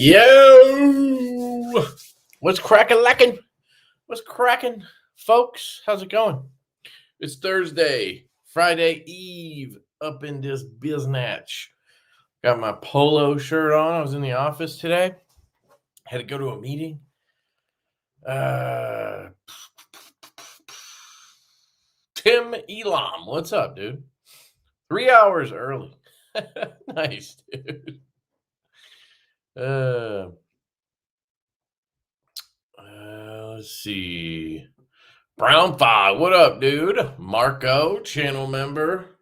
Yo, what's cracking? What's cracking, folks? How's it going? It's Thursday, Friday Eve, up in this biznatch. Got my polo shirt on. I was in the office today. Had to go to a meeting. Tim Elam, what's up, dude? 3 hours early. Nice, dude. Let's see. Brown 5, what up, dude? Marco, channel member.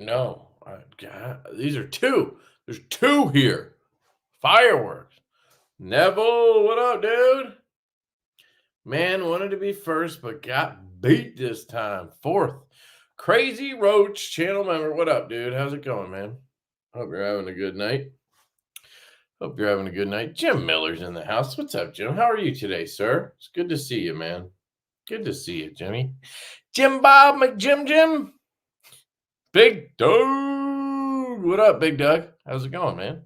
No, these are two. There's two here. Fireworks. Neville, what up, dude? Man wanted to be first, but got beat this time. Fourth. Crazy Roach, channel member. What up, dude? How's it going, man? Hope you're having a good night. Jim Miller's in the house. What's up, Jim? How are you today, sir? It's good to see you, man. Good to see you, Jimmy. Jim Bob McJim. Big Doug. What up, Big Doug? How's it going, man?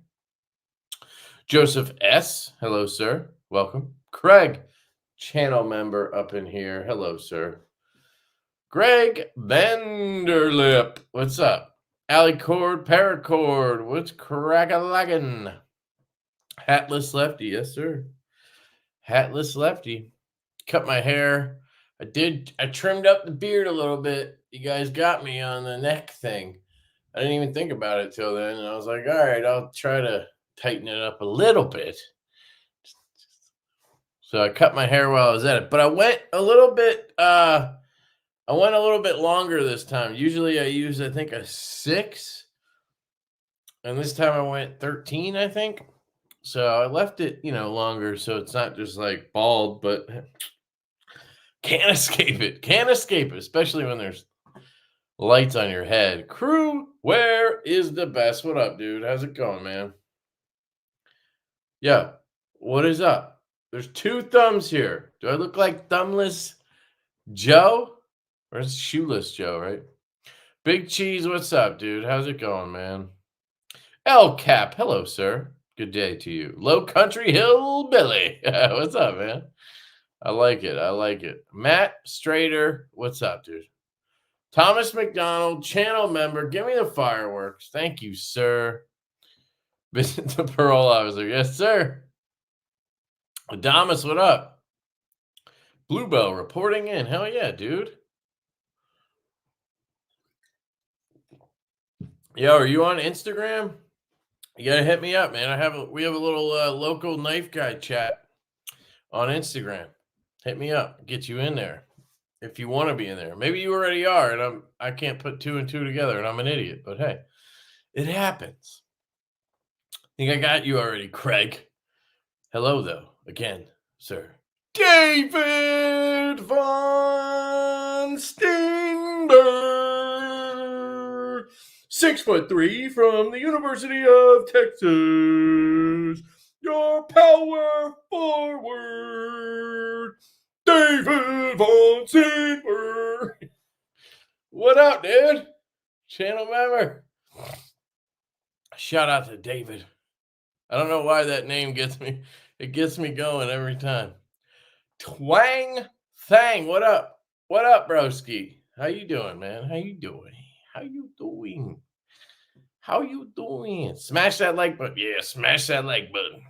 Joseph S. Hello, sir. Welcome. Craig, channel member up in here. Hello, sir. Greg Vanderlip. What's up? Alicord Paracord. What's crack-a-laggin'? Hatless Lefty. Yes, sir. Hatless Lefty. Cut my hair. I trimmed up the beard a little bit. You guys got me on the neck thing. I didn't even think about it till then. And I was like, all right, I'll try to tighten it up a little bit. So I cut my hair while I was at it. But I went a little bit longer this time. Usually I use, I think, a 6. And this time I went 13, I think. So I left it, longer. So it's not just like bald, but can't escape it. Especially when there's lights on your head. Crew, where is the best? What up, dude? How's it going, man? Yeah. What is up? There's 2 thumbs here. Do I look like thumbless Joe? Or is it shoeless Joe, right? Big Cheese, what's up, dude? How's it going, man? El Cap, hello, sir. Good day to you. Low Country Hillbilly. What's up, man? I like it. Matt Strader, what's up, dude? Thomas McDonald, channel member. Give me the fireworks. Thank you, sir. Visit the parole officer. Yes, sir. Adamus, what up? Bluebell reporting in. Hell yeah, dude. Yo, are you on Instagram? You gotta hit me up, man. We have a little local knife guy chat on Instagram. Hit me up. Get you in there if you want to be in there. Maybe you already are, and I can't put 2 and 2 together, and I'm an idiot. But hey, it happens. I think I got you already, Craig. Hello, though, again, sir. David Von Steenberg, 6'3" from the University of Texas. Your power forward, David Von Steenberg. What up, dude? Channel member. Shout out to David. I don't know why that name gets me. It gets me going every time. Twang Thang, what up? What up, broski? How you doing, man? How you doing? Smash that like button. Yeah, smash that like button.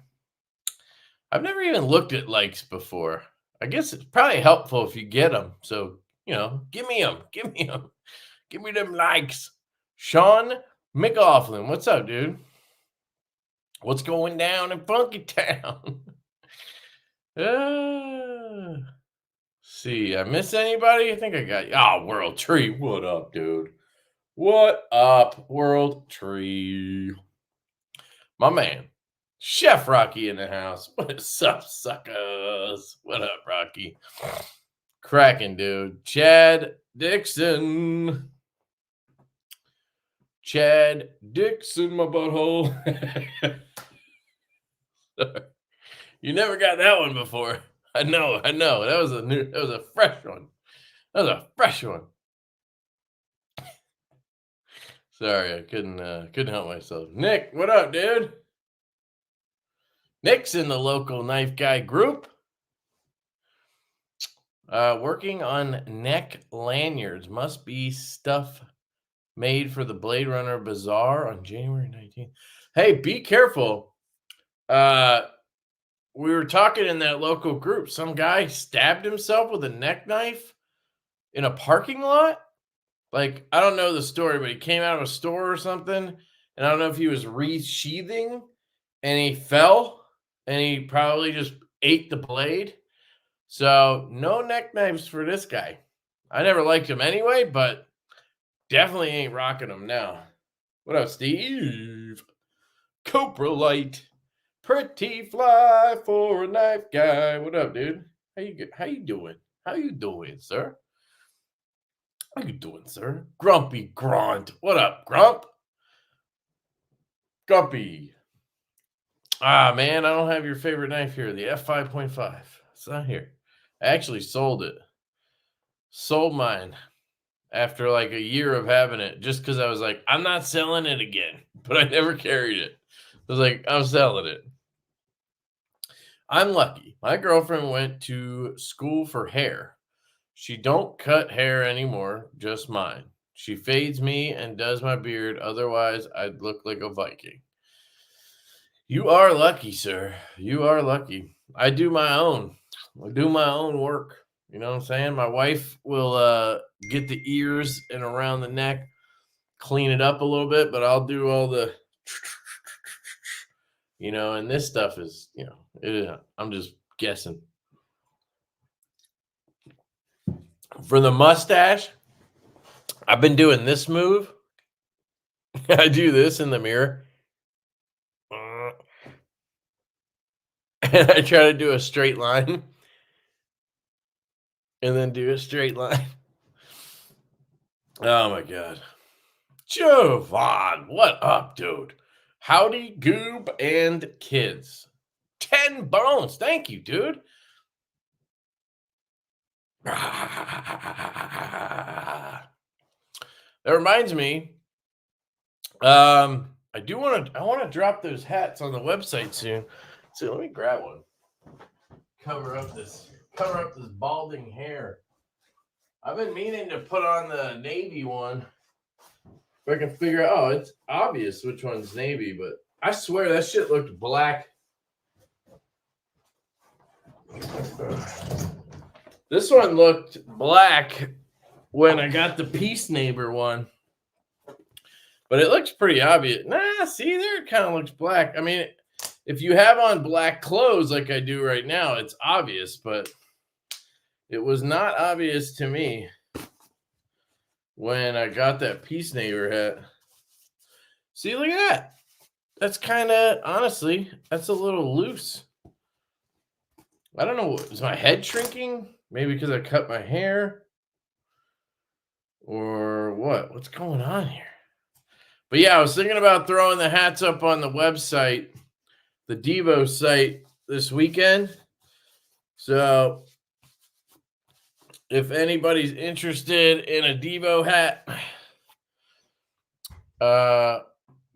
I've never even looked at likes before. I guess it's probably helpful if you get them. So, give me them. Give me them likes. Sean McLaughlin, what's up, dude? What's going down in Funky Town? See, I miss anybody? I think I got you. Oh, World Tree. What up, dude? What up, World Tree? My man, Chef Rocky in the house. What's up, suckers? What up, Rocky? Cracking, dude. Chad Dixon, my butthole. You never got that one before. I know. That was a fresh one. Sorry, I couldn't help myself. Nick, what up, dude? Nick's in the local knife guy group. Working on neck lanyards. Must be stuff made for the Blade Runner Bazaar on January 19th. Hey, be careful. We were talking in that local group. Some guy stabbed himself with a neck knife in a parking lot. Like, I don't know the story, but he came out of a store or something. And I don't know if he was resheathing and he fell and he probably just ate the blade. So no neck knives for this guy. I never liked him anyway, but definitely ain't rocking them now. What up, Steve? Cobra Light. Pretty fly for a knife guy. What up, dude? How you doing? How you doing, sir? How you doing, sir? Grumpy Grunt. What up, Grump? Grumpy. Ah, man, I don't have your favorite knife here. The F5.5. It's not here. I actually sold it. Sold mine after like a year of having it just because I was like, I'm not selling it again. But I never carried it. I was like, I'm selling it. I'm lucky. My girlfriend went to school for hair. She don't cut hair anymore, just mine. She fades me and does my beard. Otherwise, I'd look like a Viking. You are lucky, sir. You are lucky. I do my own. I do my own work. You know what I'm saying? My wife will get the ears and around the neck, clean it up a little bit, but I'll do all the, and this stuff is, I'm just guessing. For the mustache, I've been doing this move. I do this in the mirror. And I try to do a straight line. And then do a straight line. Oh my God. Jovan, what up, dude? Howdy, Goob, and kids. 10 bones. Thank you, dude. That reminds me. I want to drop those hats on the website soon. So let me grab one. Cover up this balding hair. I've been meaning to put on the navy one. If I can figure out, it's obvious which one's navy, but I swear that shit looked black. This one looked black when I got the Peace Neighbor one. But it looks pretty obvious. Nah, see there, it kind of looks black. I mean, if you have on black clothes like I do right now, it's obvious, but it was not obvious to me when I got that Peace Neighbor hat. See, look at that. That's kind of, honestly, that's a little loose. I don't know. Is my head shrinking? Maybe because I cut my hair? Or what? What's going on here? But yeah, I was thinking about throwing the hats up on the website, the Divo site this weekend. So if anybody's interested in a Divo hat,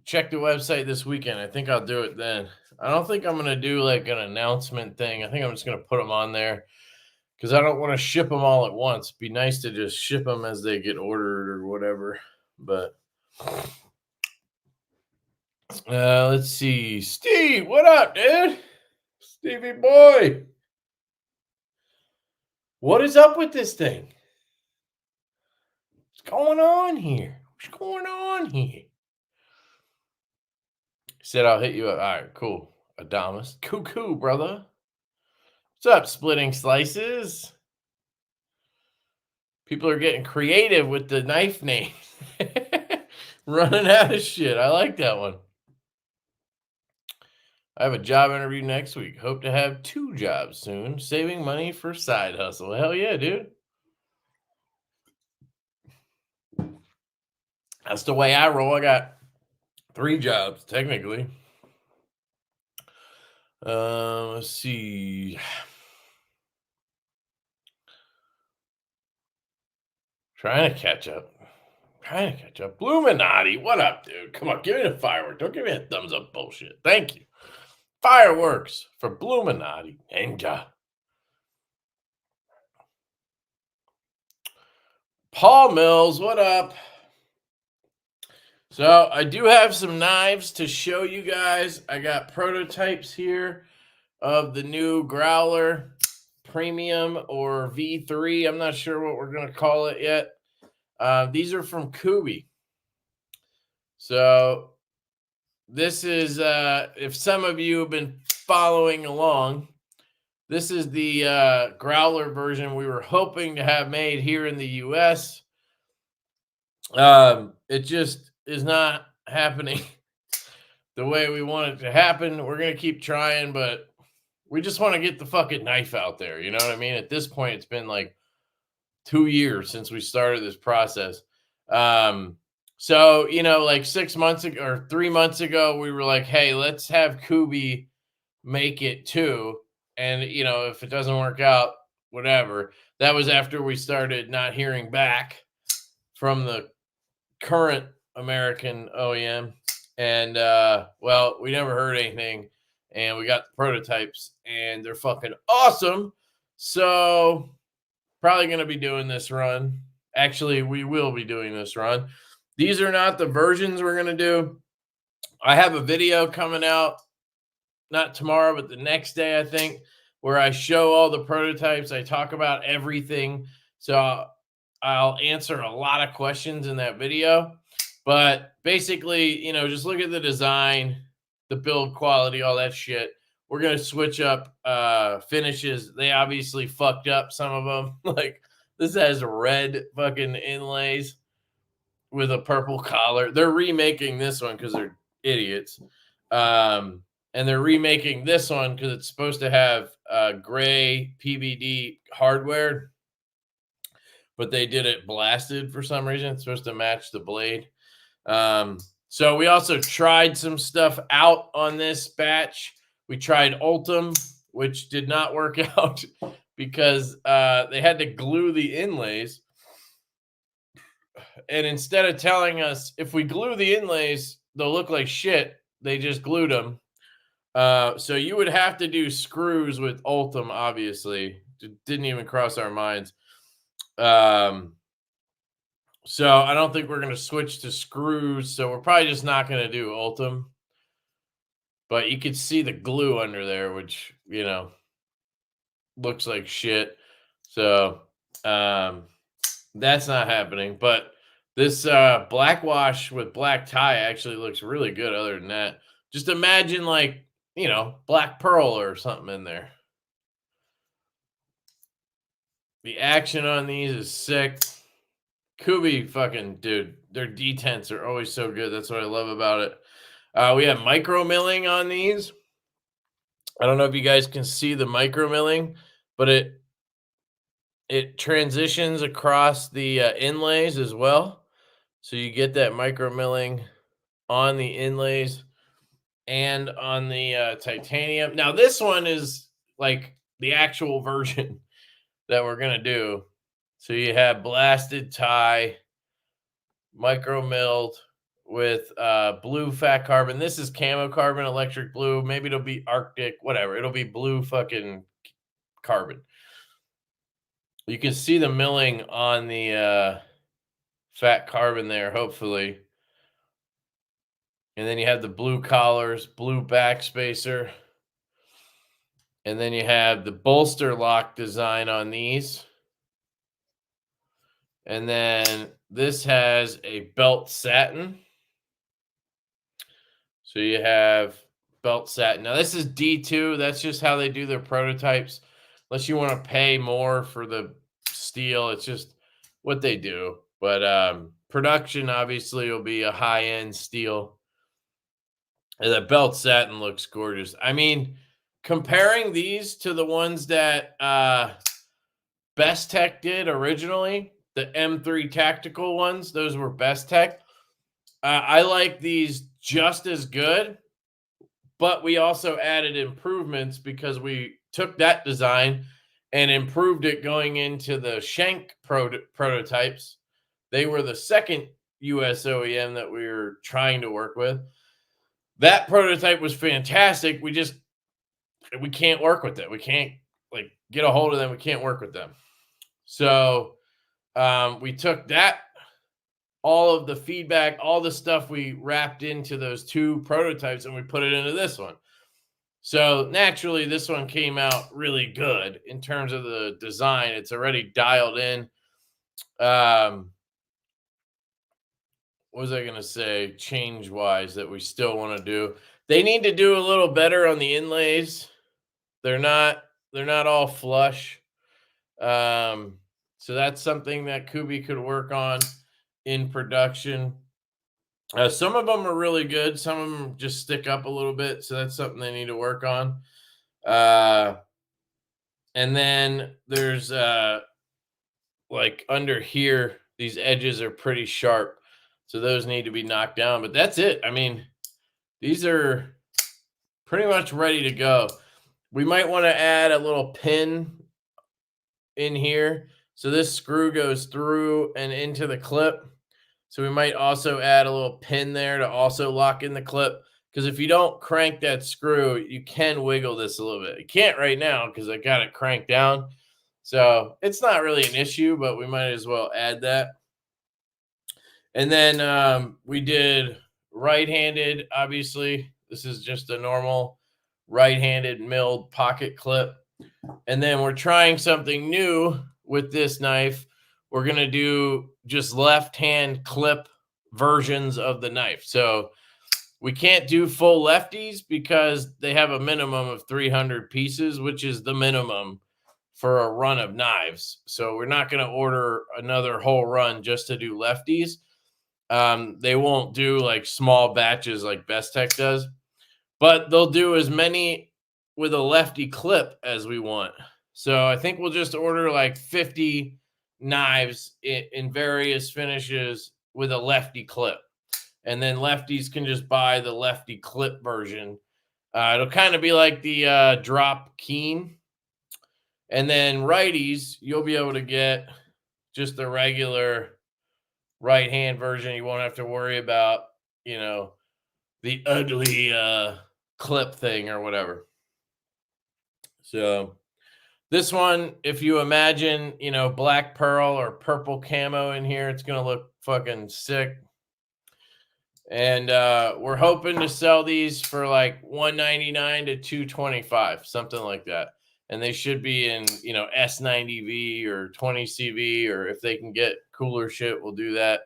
check the website this weekend. I think I'll do it then. I don't think I'm going to do like an announcement thing. I think I'm just going to put them on there because I don't want to ship them all at once. It'd be nice to just ship them as they get ordered or whatever. But let's see. Steve, what up, dude? Stevie boy. What is up with this thing? What's going on here? What's going on here? Said I'll hit you up. All right, cool. Adamus. Cuckoo, brother. What's up, Splitting Slices? People are getting creative with the knife name. Running out of shit. I like that one. I have a job interview next week. Hope to have 2 jobs soon. Saving money for side hustle. Hell yeah, dude. That's the way I roll. I got 3 jobs, technically. Let's see. Trying to catch up. Trying to catch up. Bluminati, what up, dude? Come on, give me the firework. Don't give me a thumbs up bullshit. Thank you. Fireworks for Bluminati. Ninja. Paul Mills, what up? So I do have some knives to show you guys. I got prototypes here of the new Growler Premium or V3. I'm not sure what we're going to call it yet. These are from Kubi. So this is, if some of you have been following along, this is the Growler version we were hoping to have made here in the U.S. It just is not happening the way we want it to happen. We're going to keep trying, but we just want to get the fucking knife out there. You know what I mean? At this point, it's been like 2 years since we started this process. So, you know, like 6 months ago or 3 months ago, we were like, hey, let's have Kubi make it too. And, you know, if it doesn't work out, whatever. That was after we started not hearing back from the current American OEM. And, well, we never heard anything. And we got the prototypes, and they're fucking awesome. So probably going to be doing this run. Actually, we will be doing this run. These are not the versions we're going to do. I have a video coming out, not tomorrow, but the next day, I think, where I show all the prototypes. I talk about everything. So I'll answer a lot of questions in that video. But basically, you know, just look at the design, the build quality, all that shit. We're going to switch up finishes. They obviously fucked up some of them. Like, this has red fucking inlays with a purple collar. They're remaking this one because they're idiots. And they're remaking this one because it's supposed to have gray PVD hardware, but they did it blasted for some reason. It's supposed to match the blade. So we also tried some stuff out on this batch. We tried Ultim, which did not work out because they had to glue the inlays. And instead of telling us if we glue the inlays, they'll look like shit, they just glued them. So you would have to do screws with Ultim, obviously. It didn't even cross our minds. So I don't think we're going to switch to screws. So we're probably just not going to do Ultim. But you could see the glue under there, which, you know, looks like shit. So that's not happening. But this black wash with black tie actually looks really good other than that. Just imagine, like, you know, black pearl or something in there. The action on these is sick. Kubi, fucking dude, their detents are always so good. That's what I love about it. We have micro milling on these. I don't know if you guys can see the micro milling, but it transitions across the inlays as well. So you get that micro milling on the inlays and on the titanium. Now this one is like the actual version that we're going to do. So you have blasted tie, micro milled with blue fat carbon. This is camo carbon, electric blue. Maybe it'll be Arctic, whatever. It'll be blue fucking carbon. You can see the milling on the fat carbon there, hopefully. And then you have the blue collars, blue backspacer. And then you have the bolster lock design on these. And then this has a belt satin. So you have belt satin. Now this is D2. That's just how they do their prototypes. Unless you want to pay more for the steel, it's just what they do. But production obviously will be a high-end steel. And the belt satin looks gorgeous. I mean, comparing these to the ones that Best Tech did originally, the M3 tactical ones, those were Best Tech. I like these just as good, but we also added improvements because we took that design and improved it going into the Shank prototypes. They were the second US OEM that we were trying to work with. That prototype was fantastic. We can't work with it. We can't like get a hold of them. We can't work with them. So we took that, all of the feedback, all the stuff we wrapped into those two prototypes, and we put it into this one. So naturally, this one came out really good in terms of the design. It's already dialed in. What was I going to say change-wise that we still want to do? They need to do a little better on the inlays. They're not all flush. So that's something that Kubi could work on in production. Some of them are really good. Some of them just stick up a little bit. So that's something they need to work on. And then there's like under here, these edges are pretty sharp. So those need to be knocked down. But that's it. I mean, these are pretty much ready to go. We might want to add a little pin in here. So this screw goes through and into the clip. So we might also add a little pin there to also lock in the clip. Because if you don't crank that screw, you can wiggle this a little bit. You can't right now because I got it cranked down. So it's not really an issue, but we might as well add that. And then we did right-handed, obviously. This is just a normal right-handed milled pocket clip. And then we're trying something new with this knife. We're going to do just left-hand clip versions of the knife. So we can't do full lefties because they have a minimum of 300 pieces, which is the minimum for a run of knives. So we're not going to order another whole run just to do lefties. They won't do like small batches like Bestech does, but they'll do as many with a lefty clip as we want. So I think we'll just order like 50 knives in various finishes with a lefty clip. And then lefties can just buy the lefty clip version. It'll kind of be like the drop keen. And then righties, you'll be able to get just the regular right hand version. You won't have to worry about, you know, the ugly clip thing or whatever. So this one, if you imagine, you know, black pearl or purple camo in here, it's going to look fucking sick. And we're hoping to sell these for like $199 to $225, something like that. And they should be in, you know, S90V or 20CV, or if they can get cooler shit, we'll do that.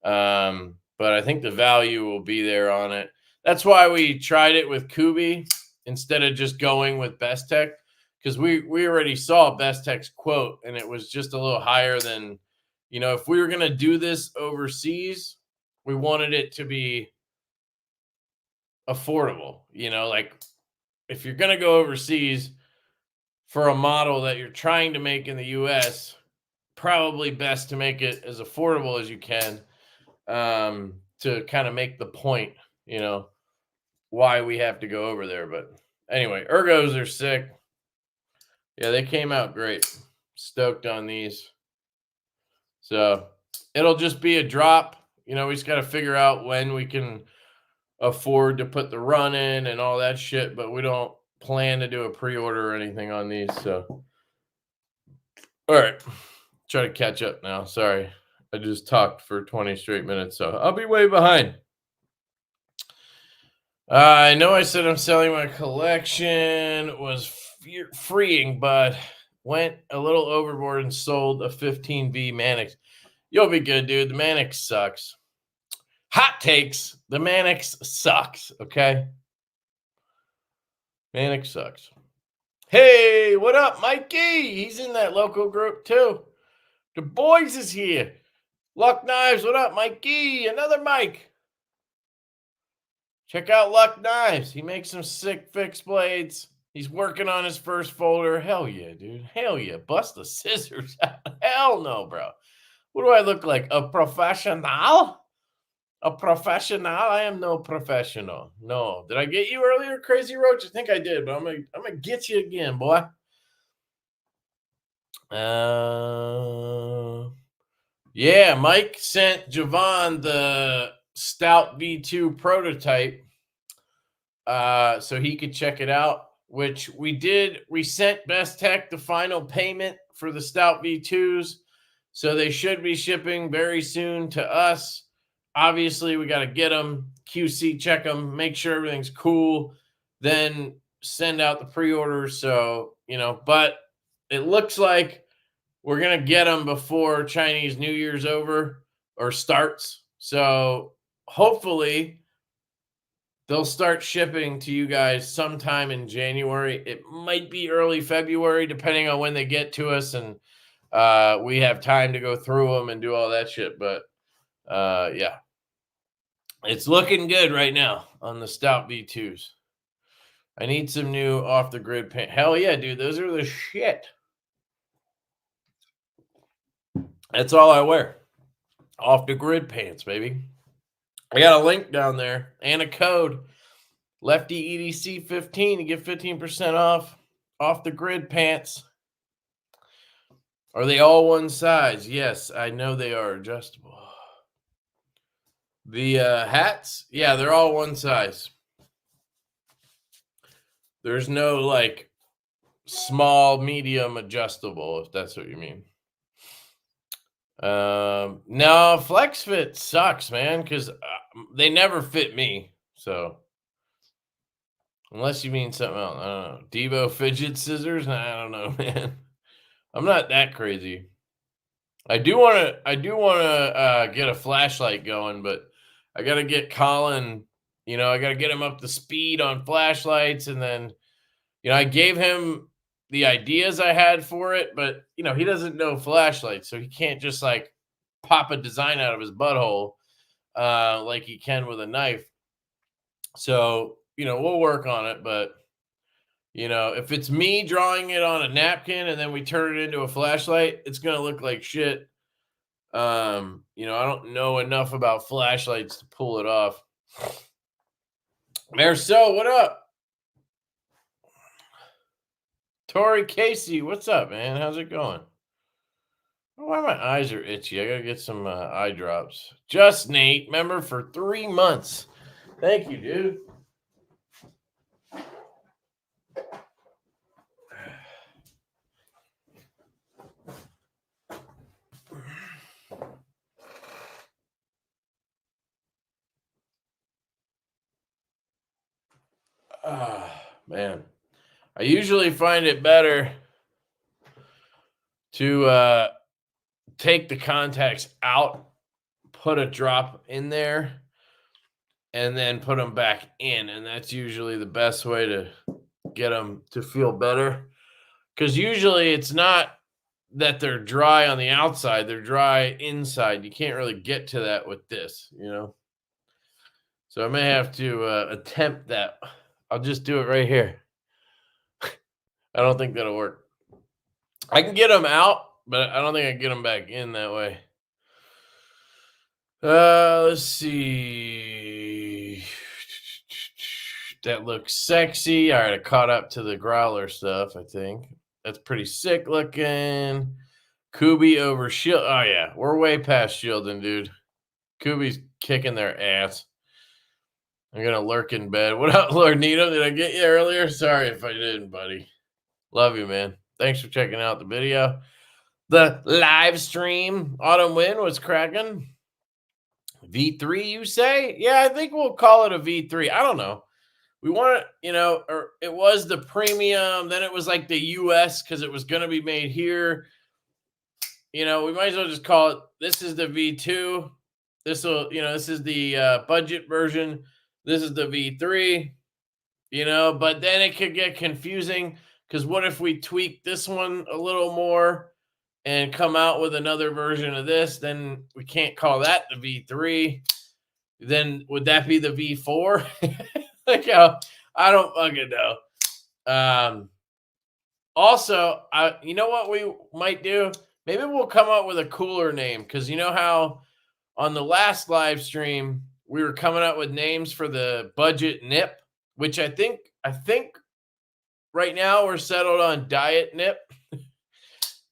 But I think the value will be there on it. That's why we tried it with Kubi instead of just going with Bestech, because we already saw Bestech's quote and it was just a little higher than, you know, if we were going to do this overseas, we wanted it to be affordable. You know, like if you're going to go overseas for a model that you're trying to make in the US, probably best to make it as affordable as you can, to kind of make the point, you know, why we have to go over there. But anyway, ergos are sick. Yeah, they came out great. Stoked on these. So it'll just be a drop. You know, we just got to figure out when we can afford to put the run in and all that shit, but we don't plan to do a pre-order or anything on these. So, all right, try to catch up now. Sorry, I just talked for 20 straight minutes, so I'll be way behind. I know I said I'm selling my collection, was freeing, but went a little overboard and sold a 15V Mannix. You'll be good, dude. The Mannix sucks. Hot takes. The Mannix sucks, okay? Mannix sucks. Hey, what up, Mikey? He's in that local group, too. The boys is here. Luck Knives, what up, Mikey? Another Mike. Check out Luck Knives. He makes some sick fixed blades. He's working on his first folder. Hell yeah, dude. Hell yeah. Bust the scissors out. Hell no, bro. What do I look like? A professional? A professional? I am no professional. No. Did I get you earlier, Crazy Roach? I think I did, but I'm gonna get you again, boy. Yeah, Mike sent Javon the Stout V2 prototype so he could check it out, which we did. We sent Best Tech the final payment for the Stout V2s, so they should be shipping very soon to us. Obviously, we got to get them, QC check them, make sure everything's cool, then send out the pre-orders. So, but it looks like we're going to get them before Chinese New Year's over or starts. So hopefully they'll start shipping to you guys sometime in January. It might be early February, depending on when they get to us. And we have time to go through them and do all that shit. But yeah, it's looking good right now on the Stout V2s. I need some new off the grid pants. Hell yeah, dude. Those are the shit. That's all I wear. Off the grid pants, baby. I got a link down there and a code, LeftyEDC 15 to get 15% off the grid pants. Are they all one size? Yes, I know they are adjustable. The hats, yeah, they're all one size. There's no like small, medium, adjustable, if that's what you mean. No, Flex Fit sucks, man, because they never fit me. So unless you mean something else, I don't know. Divo fidget scissors? I don't know, man. I'm not that crazy. I do want to get a flashlight going, but I got to get Colin. I got to get him up to speed on flashlights, and then I gave him the ideas I had for it, but he doesn't know flashlights, so he can't just like pop a design out of his butthole like he can with a knife. So we'll work on it, but if it's me drawing it on a napkin and then we turn it into a flashlight, it's gonna look like shit. I don't know enough about flashlights to pull it off. Marcel, what up? Tori Casey, what's up, man? How's it going? Why my eyes are itchy? I gotta get some eye drops. Just Nate, member for 3 months. Thank you, dude. Man, I usually find it better to take the contacts out, put a drop in there, and then put them back in. And that's usually the best way to get them to feel better. Because usually it's not that they're dry on the outside, they're dry inside. You can't really get to that with this, So I may have to attempt that. I'll just do it right here. I don't think that'll work. I can get them out, but I don't think I can get them back in that way. Let's see. That looks sexy. All right, I caught up to the Growler stuff, I think. That's pretty sick looking. Kubi over shield. Oh, yeah. We're way past shielding, dude. Kubi's kicking their ass. I'm going to lurk in bed. What up, Lord Needham? Did I get you earlier? Sorry if I didn't, buddy. Love you, man. Thanks for checking out the video. The live stream. Autumn Wind was cracking. V3, you say? Yeah, I think we'll call it a V3. I don't know. We want to, or it was the premium. Then it was like the US because it was going to be made here. We might as well just call it, this is the V2. This is the budget version. This is the V3, but then it could get confusing because what if we tweak this one a little more and come out with another version of this? Then we can't call that the V3. Then would that be the V4? Like, I don't fucking know. Also, you know what we might do? Maybe we'll come up with a cooler name because you know how on the last live stream we were coming up with names for the budget nip, which I think right now we're settled on diet nip.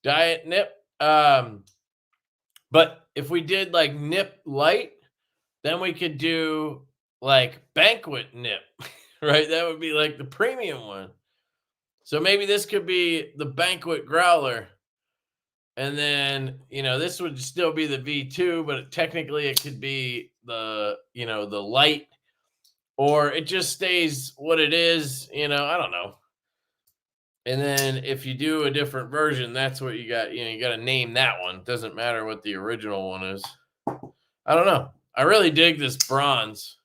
Diet nip. But But if we did like nip light, then we could do like banquet nip, right? That would be like the premium one. So maybe this could be the banquet growler. And then, this would still be the V2, but technically it could be the, the light, or it just stays what it is, I don't know. And then if you do a different version, that's what you got, you got to name that one. It doesn't matter what the original one is. I don't know. I really dig this bronze.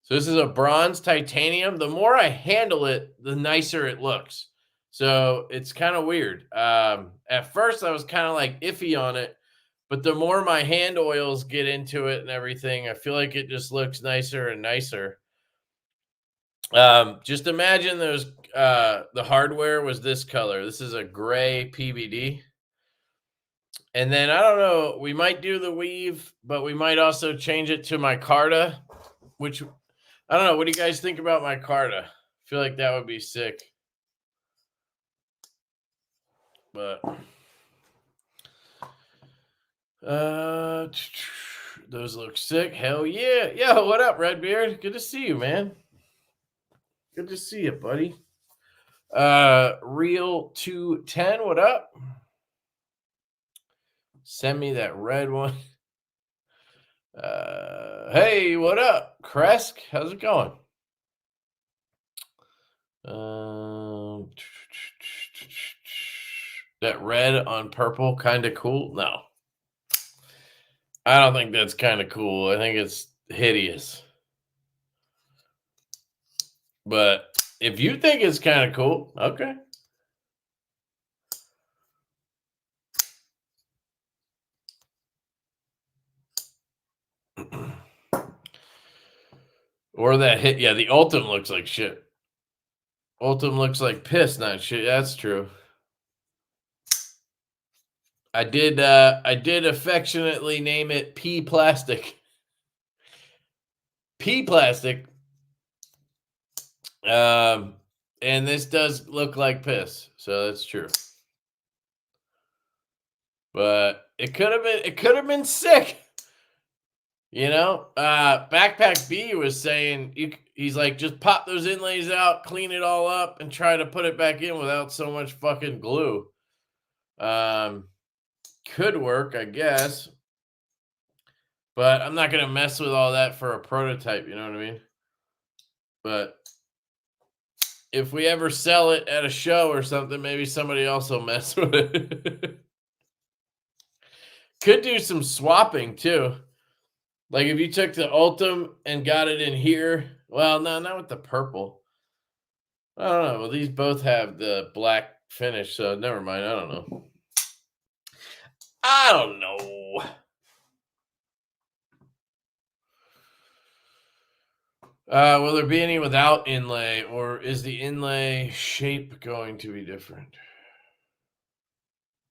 So this is a bronze titanium. The more I handle it, the nicer it looks. So it's kind of weird. At first, I was kind of like iffy on it, but the more my hand oils get into it and everything, I feel like it just looks nicer and nicer. Just imagine there's the hardware was this color. This is a gray PVD. And then I don't know, we might do the weave, but we might also change it to micarta, which I don't know. What do you guys think about micarta? I feel like that would be sick. But those look sick. Hell yeah. Yo, what up, Redbeard? Good to see you, man. Good to see you, buddy. Real 210, what up? Send me that red one. Hey, what up? Kresk, how's it going? That red on purple, kind of cool? No. I don't think that's kind of cool. I think it's hideous. But if you think it's kind of cool, okay. Or that hit. Yeah, the Ultim looks like shit. Ultim looks like piss, not shit. That's true. I did affectionately name it P plastic. P plastic. And this does look like piss, so that's true. But it could have been sick. Backpack B was saying he's like, just pop those inlays out, clean it all up, and try to put it back in without so much fucking glue. Could work, I guess. But I'm not gonna mess with all that for a prototype, you know what I mean? But if we ever sell it at a show or something, maybe somebody else will mess with it. Could do some swapping too. Like if you took the Ultim and got it in here. Well, no, not with the purple. I don't know. Well, these both have the black finish, so never mind. I don't know. I don't know. Will there be any without inlay, or is the inlay shape going to be different?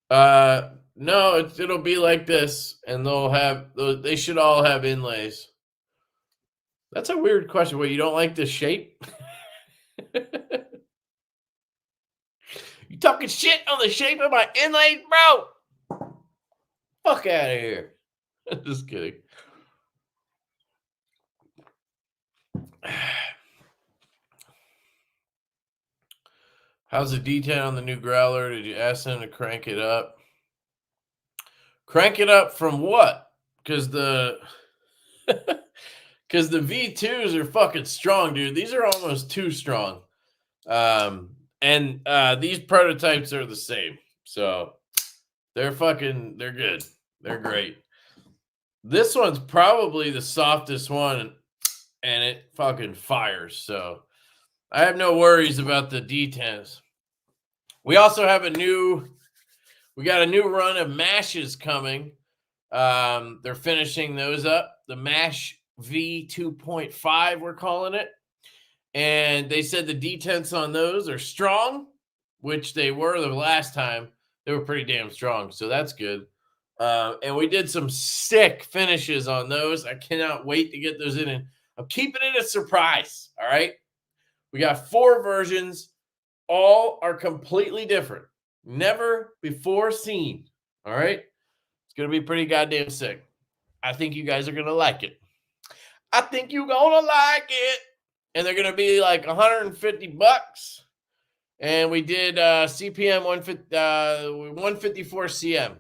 No, it'll be like this, and they should all have inlays. That's a weird question. Well, you don't like the shape? You talking shit on the shape of my inlays, bro? Fuck out of here. Just kidding. How's the detail on the new Growler? Did you ask them to crank it up? Crank it up from what? Because the V2s are fucking strong, dude. These are almost too strong. And these prototypes are the same. So they're good. They're great. This one's probably the softest one, and it fucking fires. So I have no worries about the D10s. We also have we got a new run of mashes coming. They're finishing those up. The Mash V2.5, we're calling it. And they said the detents on those are strong, which they were the last time. They were pretty damn strong, so that's good. And we did some sick finishes on those. I cannot wait to get those in. And I'm keeping it a surprise, all right? We got 4 versions. All are completely different. Never before seen, all right? going to be pretty goddamn sick. I think you guys are going to like it. I think you're going to like it. And they're going to be like $150. And we did CPM 154 CM.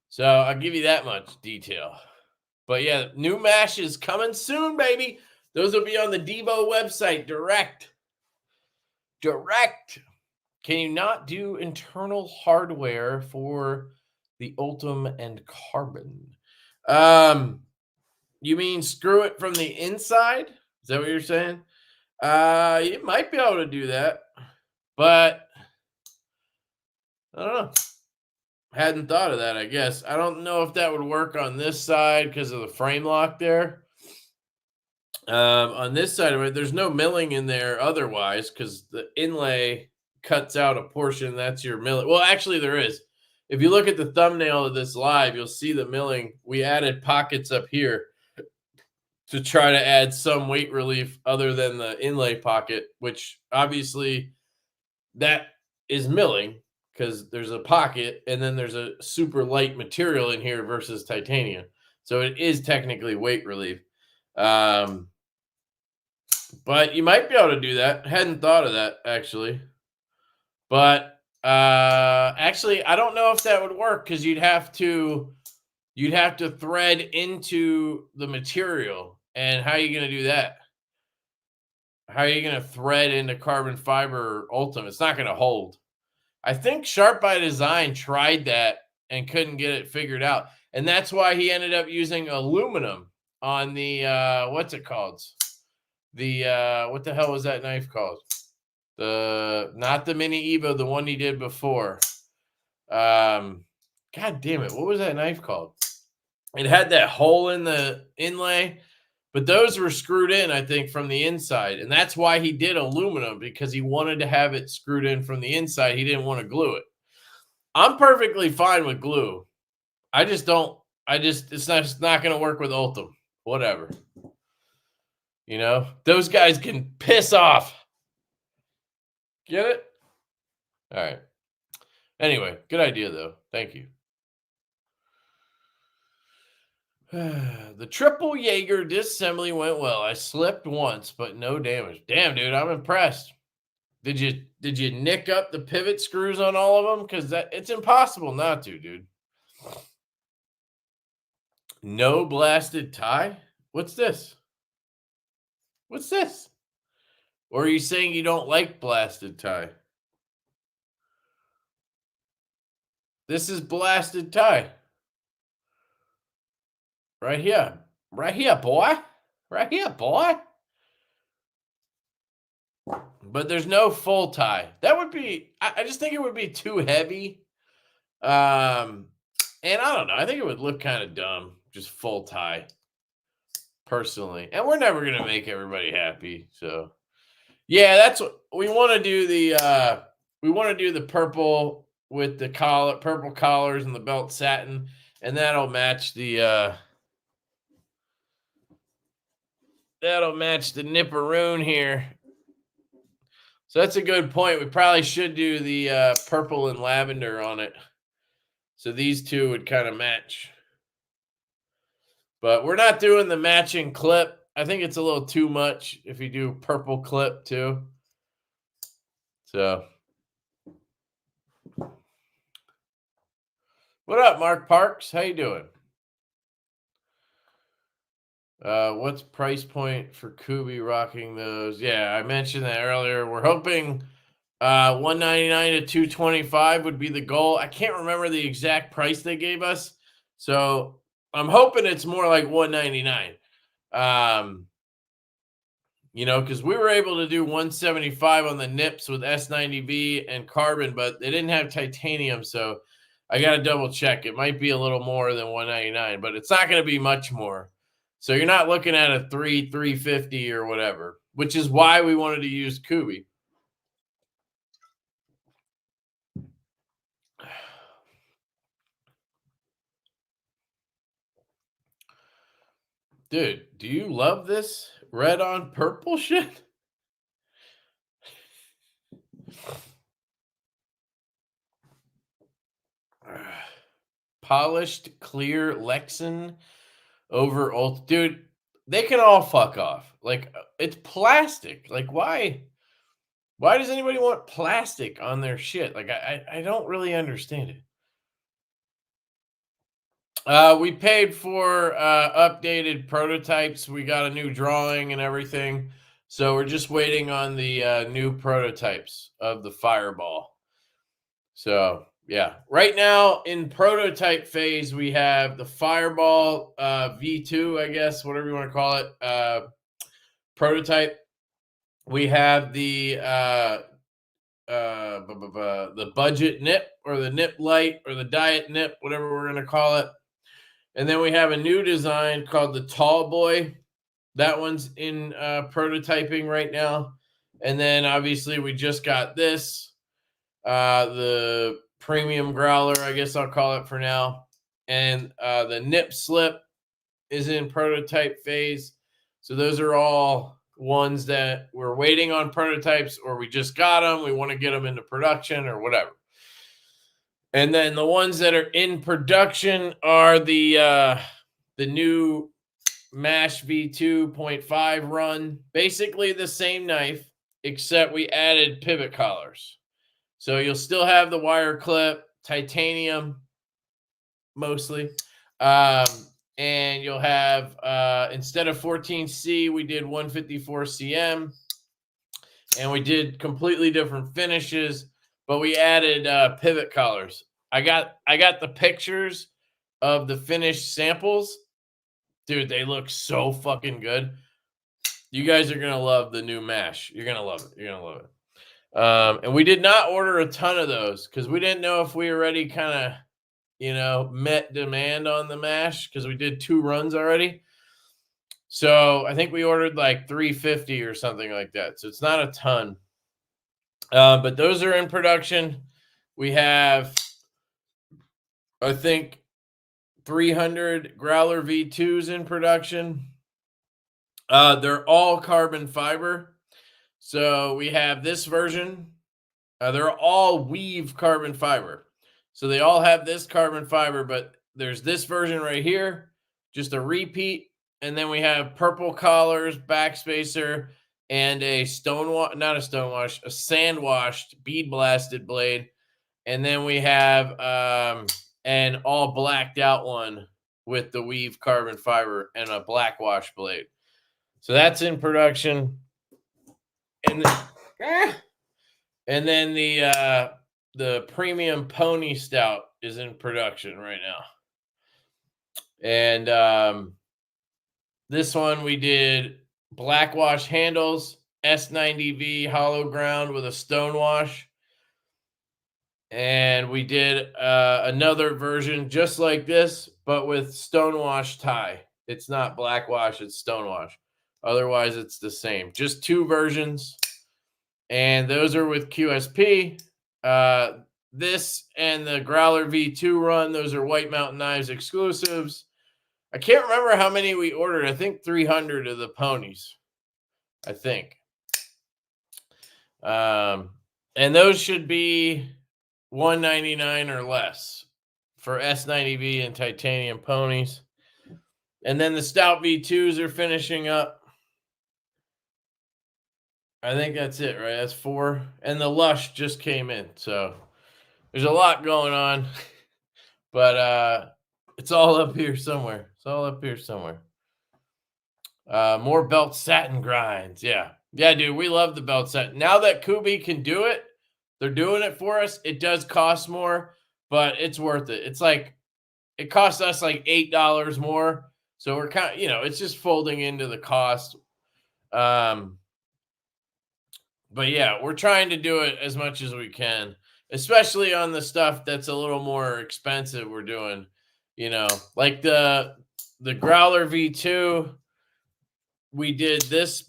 So I'll give you that much detail. But yeah, new mash is coming soon, baby. Those will be on the Divo website direct. Can you not do internal hardware for the Ultim and Carbon? You mean screw it from the inside? Is that what you're saying? You might be able to do that, but I don't know. Hadn't thought of that, I guess. I don't know if that would work on this side because of the frame lock there. On this side of it, there's no milling in there otherwise because the inlay cuts out a portion. That's your milling. Well, actually, there is. If you look at the thumbnail of this live, you'll see the milling. We added pockets up here to try to add some weight relief other than the inlay pocket, which obviously that is milling because there's a pocket and then there's a super light material in here versus titanium. So it is technically weight relief. But you might be able to do that. Hadn't thought of that actually. But actually, I don't know if that would work because you'd have to thread into the material. And how are you going to do that? How are you going to thread into carbon fiber Ultim? It's not going to hold. I think Sharp by Design tried that and couldn't get it figured out. And that's why he ended up using aluminum on the, what's it called? The, what the hell was that knife called? Not the Mini Evo, the one he did before. God damn it. What was that knife called? It had that hole in the inlay, but those were screwed in, I think, from the inside. And that's why he did aluminum, because he wanted to have it screwed in from the inside. He didn't want to glue it. I'm perfectly fine with glue. It's not going to work with Ultim. Whatever. You know, those guys can piss off. Get it? All right. Anyway, good idea, though. Thank you. The triple Jaeger disassembly went well. I slipped once, but no damage. Damn, dude, I'm impressed. Did you nick up the pivot screws on all of them? Because it's impossible not to, dude. No blasted tie? What's this? What's this? Or are you saying you don't like blasted tie? This is blasted tie. Right here. Right here, boy. Right here, boy. But there's no full tie. That would be, I just think it would be too heavy. And I don't know. I think it would look kind of dumb. Just full tie. Personally. And we're never going to make everybody happy. So, yeah, that's what we want to do. We want to do the purple with the purple collars and the belt satin. And that'll match the, nipperoon here. So that's a good point. We probably should do the purple and lavender on it. So these two would kind of match. But we're not doing the matching clip. I think it's a little too much if you do purple clip too. So. What up, Mark Parks? How you doing? What's price point for Kubi rocking those? Yeah, I mentioned that earlier. We're hoping $199 to $225 would be the goal. I can't remember the exact price they gave us, so I'm hoping it's more like $199. You know, because we were able to do $175 on the nips with S90V and carbon, but they didn't have titanium, so I got to double check. It might be a little more than $199, but it's not going to be much more. So you're not looking at a $350 or whatever, which is why we wanted to use Kubi. Dude, do you love this red on purple shit? polished clear Lexan over old dude. They can all fuck off. Like it's plastic. Like why? Why does anybody want plastic on their shit? Like I don't really understand it. We paid for updated prototypes. We got a new drawing and everything. So we're just waiting on the new prototypes of the Fireball. So yeah, right now in prototype phase, we have the Fireball V2, I guess, whatever you want to call it, prototype. We have the budget nip or the nip light or the diet nip, whatever we're going to call it. And then we have a new design called the Tall Boy. That one's in prototyping right now. And then obviously we just got this, the premium growler, I guess I'll call it for now. And the nip slip is in prototype phase. So those are all ones that we're waiting on prototypes, or we just got them. We want to get them into production or whatever. And then the ones that are in production are the new Mash V2.5 run. Basically the same knife, except we added pivot collars. So you'll still have the wire clip, titanium mostly. And you'll have, instead of 14C, we did 154 CM. And we did completely different finishes, but we added pivot collars. I got the pictures of the finished samples. Dude, they look so fucking good. You guys are going to love the new Mash. You're going to love it. You're going to love it. And we did not order a ton of those because we didn't know if we already kind of, met demand on the Mash because we did 2 runs already. So I think we ordered like 350 or something like that. So it's not a ton. But those are in production. We have, I think, 300 Growler V2s in production. They're all carbon fiber. So we have this version. They're all weave carbon fiber. So they all have this carbon fiber, but there's this version right here, just a repeat. And then we have purple collars, backspacer, and a sand washed bead blasted blade. And then we have an all blacked out one with the weave carbon fiber and a black wash blade. So that's in production. And then the premium pony stout is in production right now. And this one we did black wash handles, S90V hollow ground with a stone wash. And we did another version just like this, but with stone wash tie. It's not black wash, it's stone wash. Otherwise, it's the same. Just 2 versions. And those are with QSP. This and the Growler V2 run, those are White Mountain Knives exclusives. I can't remember how many we ordered. I think 300 of the ponies. I think. And those should be $199 or less for S90V and titanium ponies. And then the Stout V2s are finishing up. I think that's it, right? That's 4. And the Lush just came in. So there's a lot going on. But it's all up here somewhere. It's all up here somewhere. More belt satin grinds. Yeah. Yeah, dude, we love the belt satin. Now that Kubi can do it, they're doing it for us. It does cost more, but it's worth it. It's like, it costs us like $8 more. So we're kind of, it's just folding into the cost. But yeah, we're trying to do it as much as we can, especially on the stuff that's a little more expensive. We're doing, like the Growler V2. We did this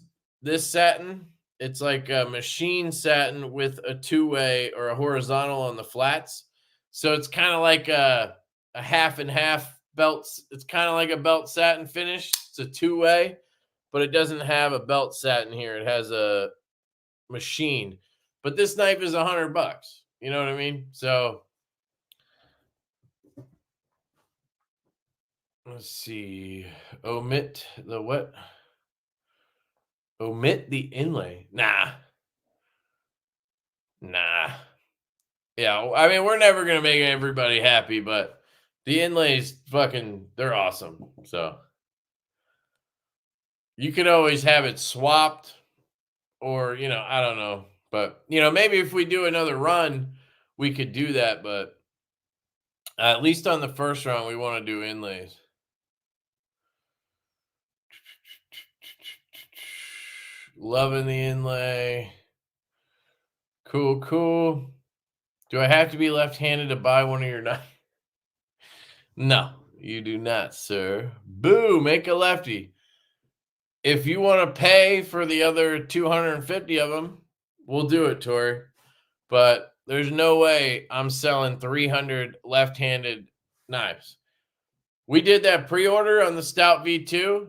satin. It's like a machine satin with a 2-way or a horizontal on the flats. So it's kind of like a half and half belt. It's kind of like a belt satin finish. It's a 2-way, but it doesn't have a belt satin here. It has a machine. But this knife is $100. You know what I mean? So Let's see. Omit the what? Omit the inlay. Nah. Yeah, I mean, we're never gonna make everybody happy, but the inlays fucking they're awesome. So you could always have it swapped, or I don't know. But maybe if we do another run, we could do that. But at least on the first round, we want to do inlays. Loving the inlay. Cool. Do I have to be left-handed to buy one of your knives? No, you do not, sir. Boo, make a lefty. If you want to pay for the other 250 of them, we'll do it, Tori. But there's no way I'm selling 300 left-handed knives. We did that pre-order on the Stout V2.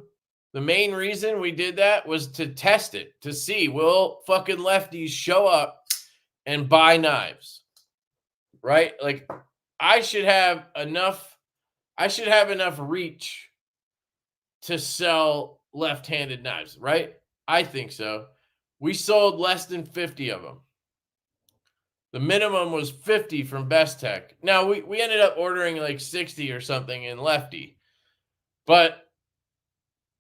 The main reason we did that was to test it, to see will fucking lefties show up and buy knives, right? Like I should have enough reach to sell left-handed knives, right? I think so. We sold less than 50 of them. The minimum was 50 from Best Tech. Now we ended up ordering like 60 or something in Lefty. But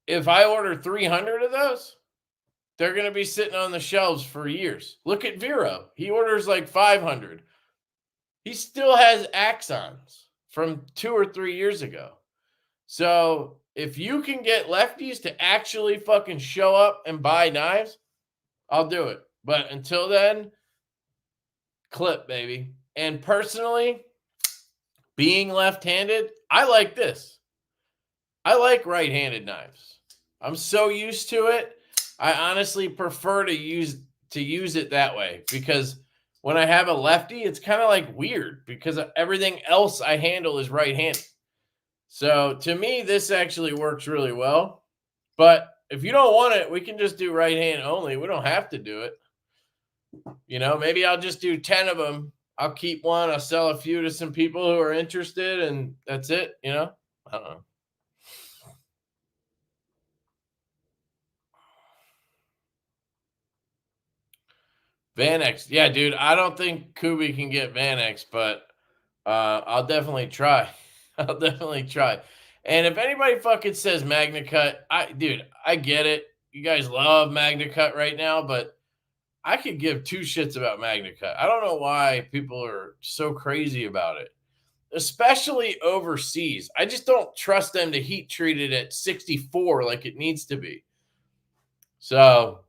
if I order 300 of those, they're going to be sitting on the shelves for years. Look at Vero. He orders like 500. He still has Axons from 2 or 3 years ago. So if you can get lefties to actually fucking show up and buy knives, I'll do it. But until then, clip, baby. And personally, being left-handed, I like this. I like right-handed knives. I'm so used to it. I honestly prefer to use it that way, because when I have a lefty, it's kind of like weird because everything else I handle is right-handed. So to me, this actually works really well. But if you don't want it, we can just do right hand only. We don't have to do it. Maybe I'll just do 10 of them. I'll keep one. I'll sell a few to some people who are interested, and that's it. I don't know. Van-X. Yeah, dude, I don't think Kubi can get Van-X, but I'll definitely try. I'll definitely try. And if anybody fucking says Magna Cut, I get it. You guys love Magna Cut right now, but I could give two shits about Magna Cut. I don't know why people are so crazy about it, especially overseas. I just don't trust them to heat treat it at 64 like it needs to be. So,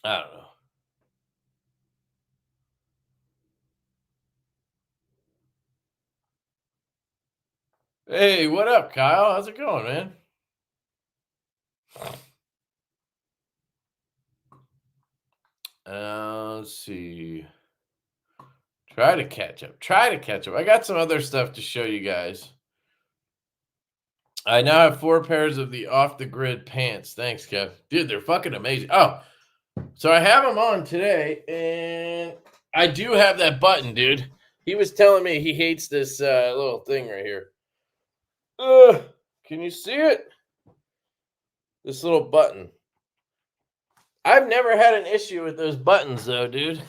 I don't know. Hey, what up, Kyle? How's it going, man? Let's see. Try to catch up. I got some other stuff to show you guys. I now have 4 pairs of the off the grid pants. Thanks, Kev. Dude, they're fucking amazing. Oh, so I have them on today, and I do have that button, dude. He was telling me he hates this little thing right here. Can you see it? This little button. I've never had an issue with those buttons, though, dude.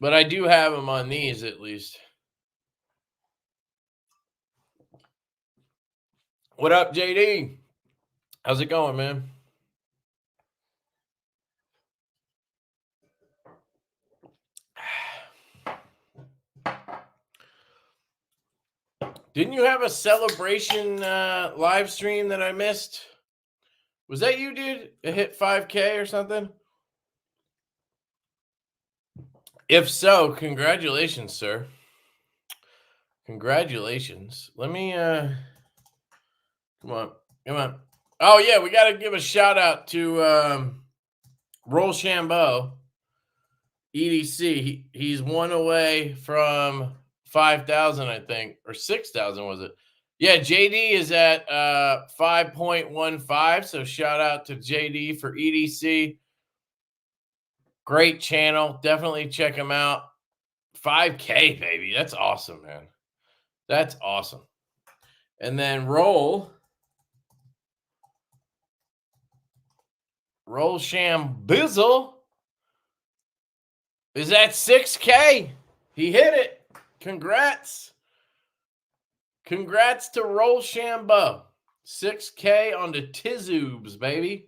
But I do have them on these, at least. What up, JD? How's it going, man? Didn't you have a celebration live stream that I missed? Was that you, dude? It hit 5K or something? If so, congratulations, sir. Congratulations. Let me come on. Oh yeah, we got to give a shout out to Rochambeau EDC. He's one away from 5,000, I think, or 6,000 was it? Yeah, JD is at 5.15. So shout out to JD for EDC. Great channel. Definitely check him out. 5K, baby. That's awesome, man. That's awesome. And then roll Shambizzle is at 6K. He hit it. Congrats. Congrats to Roll Shambo. 6K on the Tizoobs, baby.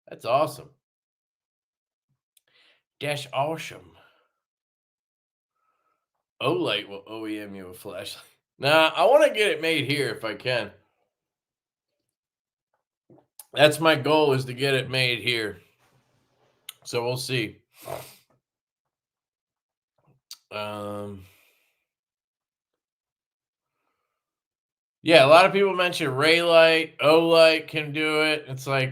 That's awesome. Dash awesome. Olight will OEM you a flashlight. Nah, I want to get it made here if I can. That's my goal, is to get it made here. So we'll see. Yeah, a lot of people mention Raylight, Olight can do it. It's like,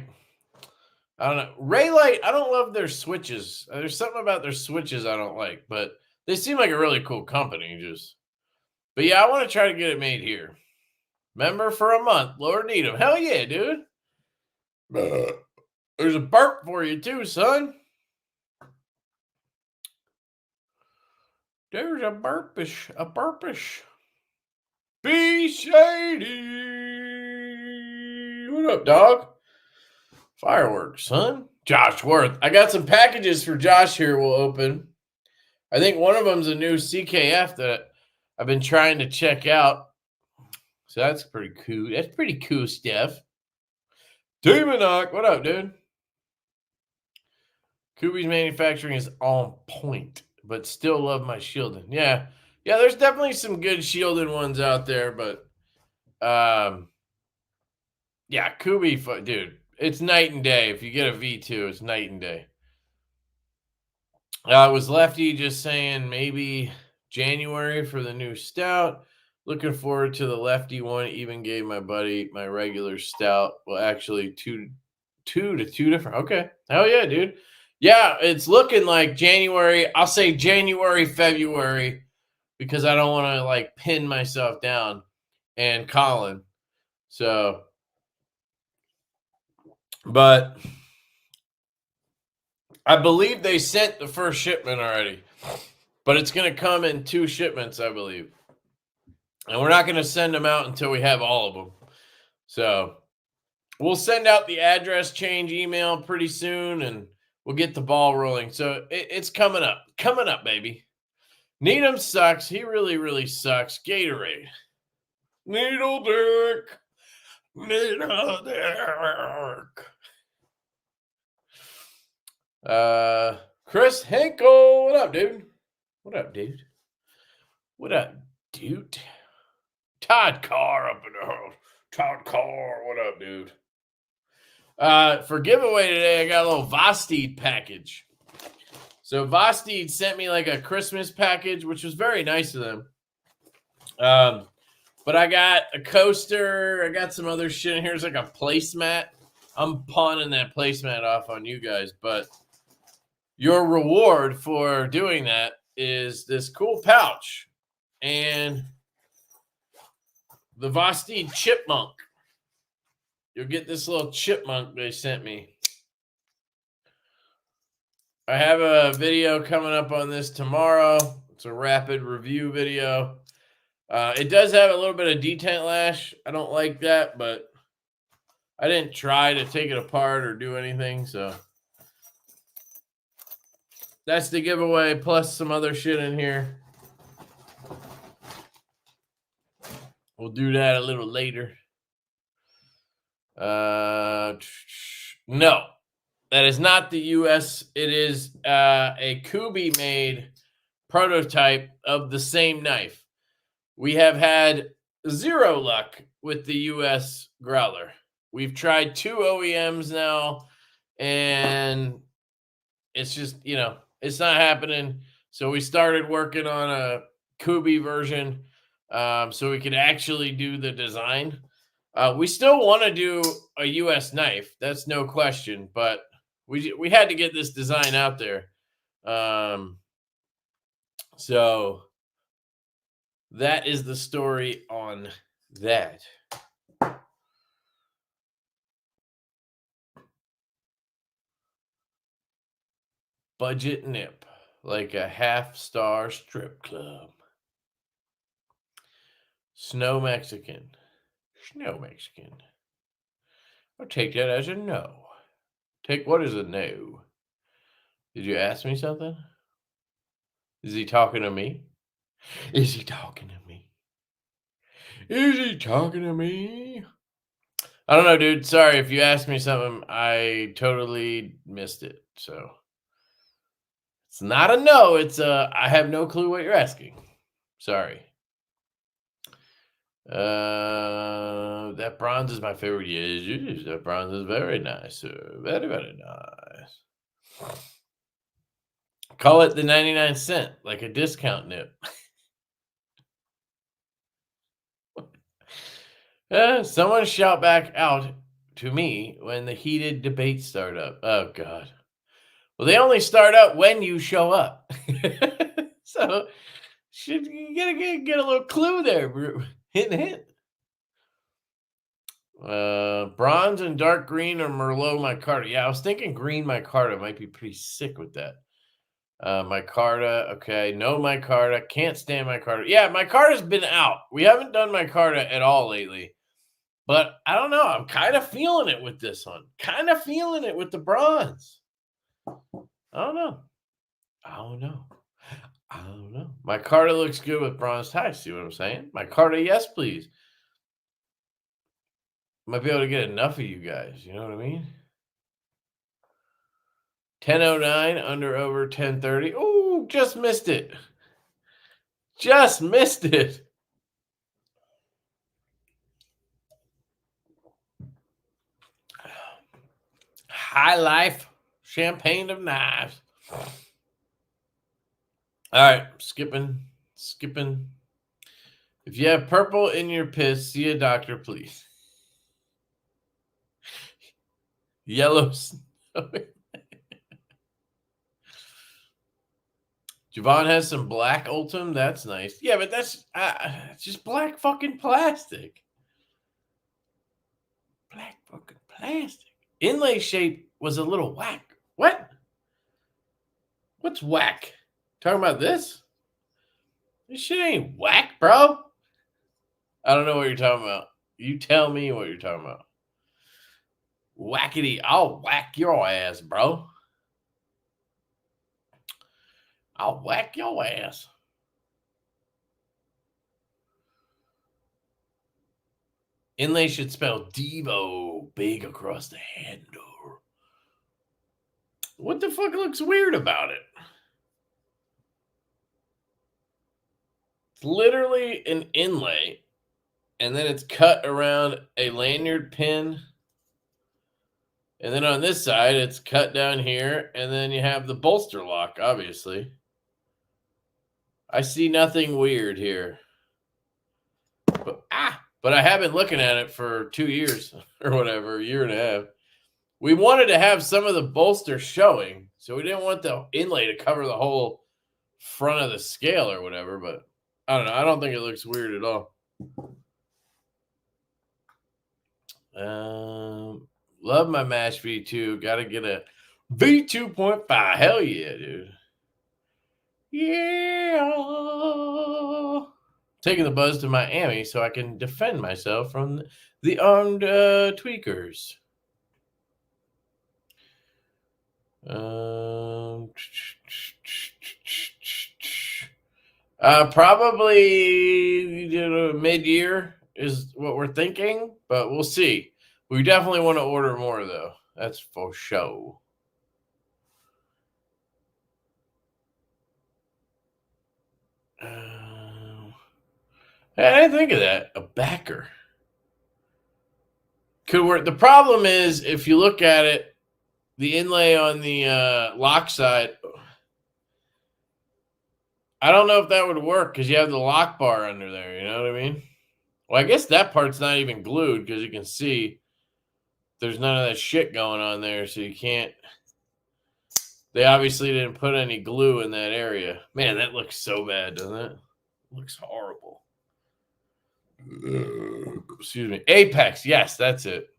I don't know. Raylight, I don't love their switches. There's something about their switches I don't like, but they seem like a really cool company. But yeah, I want to try to get it made here. Member for a month, Lord Needham. Hell yeah, dude. There's a burp for you too, son. There's a burpish. Be shady. What up, dog? Fireworks, son. Josh Worth. I got some packages for Josh here we'll open. I think one of them's a new CKF that I've been trying to check out. So that's pretty cool. That's pretty cool stuff. Demonic, what up, dude? Kubi's manufacturing is on point, but still love my shielding. Yeah, there's definitely some good shielding ones out there, but yeah, Kubi, dude, it's night and day. If you get a V2, it's night and day. It was Lefty just saying maybe January for the new stout. Looking forward to the Lefty one. Even gave my buddy my regular stout. Well, actually, two different. Okay. Hell yeah, dude. Yeah, it's looking like January. I'll say January, February, because I don't want to like pin myself down and Colin. So, but I believe they sent the first shipment already, but it's going to come in 2 shipments, I believe. And we're not going to send them out until we have all of them. So we'll send out the address change email pretty soon, and we'll get the ball rolling. So it's coming up. Coming up, baby. Needham sucks. He really, really sucks. Gatorade. Needle Dick. Needle Dick. Chris Hinkle. What up, dude? What up, dude? What up, dude? Todd Carr up in the house. Todd Carr. What up, dude? For giveaway today, I got a little Vosteed package. So Vosteed sent me like a Christmas package, which was very nice of them. But I got a coaster. I got some other shit in here. It's like a placemat. I'm pawning that placemat off on you guys. But your reward for doing that is this cool pouch and the Vosteed chipmunk. You'll get this little chipmunk they sent me. I have a video coming up on this tomorrow. It's a rapid review video. It does have a little bit of detent lash. I don't like that, but I didn't try to take it apart or do anything. So that's the giveaway, plus some other shit in here. We'll do that a little later. No, that is not the US. It is a Kubi-made prototype of the same knife. We have had 0 luck with the US Growler. We've tried 2 OEMs now, and it's just, it's not happening. So we started working on a Kubi version so we could actually do the design. We still want to do a US knife. That's no question, but we had to get this design out there. So that is the story on that. Budget nip, like a half-star strip club. Snow Mexican. No, Mexican. I'll take that as a no. Take what is a no? Did you ask me something? Is he talking to me? Is he talking to me? Is he talking to me? I don't know, dude. Sorry if you asked me something. I totally missed it. So it's not a no. It's a I have no clue what you're asking. Sorry. That bronze is my favorite. Yes, that bronze is very nice, sir. Very, very nice. Call it the 99 cent, like a discount nip. Someone shout back out to me when the heated debates start up. Oh, God. Well, they only start up when you show up. So you gotta get a little clue there, bro. Hint. Bronze and dark green or Merlot micarta. Yeah, I was thinking green micarta might be pretty sick with that. Micarta, okay. No micarta. Can't stand micarta. Yeah, micarta's been out. We haven't done micarta at all lately. But I don't know. I'm kind of feeling it with this one. Kind of feeling it with the bronze. I don't know. Micarta looks good with bronze ties. See what I'm saying? Micarta, yes, please. Might be able to get enough of you guys. You know what I mean? 10:09 under over 10:30. Ooh, just missed it. Just missed it. High life, champagne of knives. All right, skipping. If you have purple in your piss, see a doctor, please. Yellow snow. Javon has some black Ultim. That's nice. Yeah, but that's just black fucking plastic. Black fucking plastic. Inlay shape was a little whack. What? What's whack? Talking about this? This shit ain't whack, bro. I don't know what you're talking about. You tell me what you're talking about. Whackity. I'll whack your ass, bro. I'll whack your ass. Inlay should spell Divo big across the handle. What the fuck looks weird about it? It's literally an inlay, and then it's cut around a lanyard pin. And then on this side, it's cut down here, and then you have the bolster lock, obviously. I see nothing weird here. But I have been looking at it for 2 years or whatever, a year and a half. We wanted to have some of the bolster showing, so we didn't want the inlay to cover the whole front of the scale or whatever, but I don't know. I don't think it looks weird at all. Love my Mash V2. Got to get a V2.5. Hell yeah, dude. Yeah. Taking the buzz to Miami so I can defend myself from the armed tweakers. Probably mid-year is what we're thinking, but we'll see. We definitely want to order more, though. That's for sure. I didn't think of that. A backer. Could work. The problem is, if you look at it, the inlay on the lock side, I don't know if that would work because you have the lock bar under there. You know what I mean? Well, I guess that part's not even glued because you can see there's none of that shit going on there, so you can't. They obviously didn't put any glue in that area. Man, that looks so bad, doesn't it? It looks horrible. Excuse me. Apex. Yes, that's it.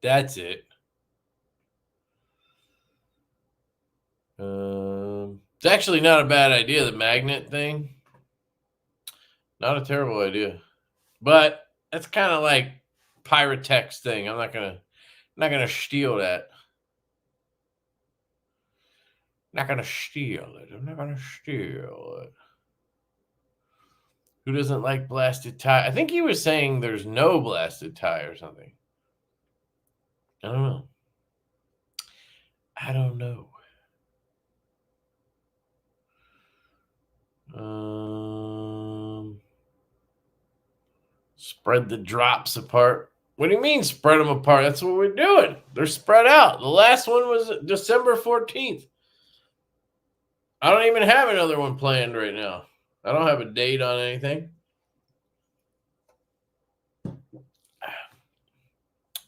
That's it. It's actually not a bad idea, the magnet thing. Not a terrible idea. But That's kind of like Pyrotex thing. I'm not gonna steal that. Not gonna steal it. I'm not gonna steal it. Who doesn't like blasted tie? I think he was saying there's no blasted tie or something. I don't know. I don't know. Spread the drops apart. What do you mean spread them apart? That's what we're doing. They're spread out. The last one was December 14th. I don't even have another one planned right now. I don't have a date on anything.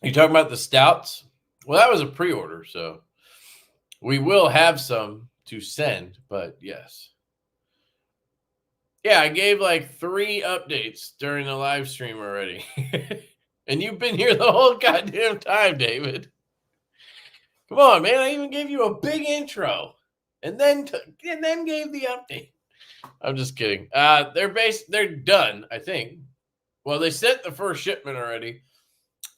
You talking about the stouts? Well, that was a pre-order, so we will have some to send, but yes. Yeah, I gave like 3 updates during the live stream already. And you've been here the whole goddamn time, David. Come on, man. I even gave you a big intro and then gave the update. I'm just kidding. They're done, I think. Well, they sent the first shipment already.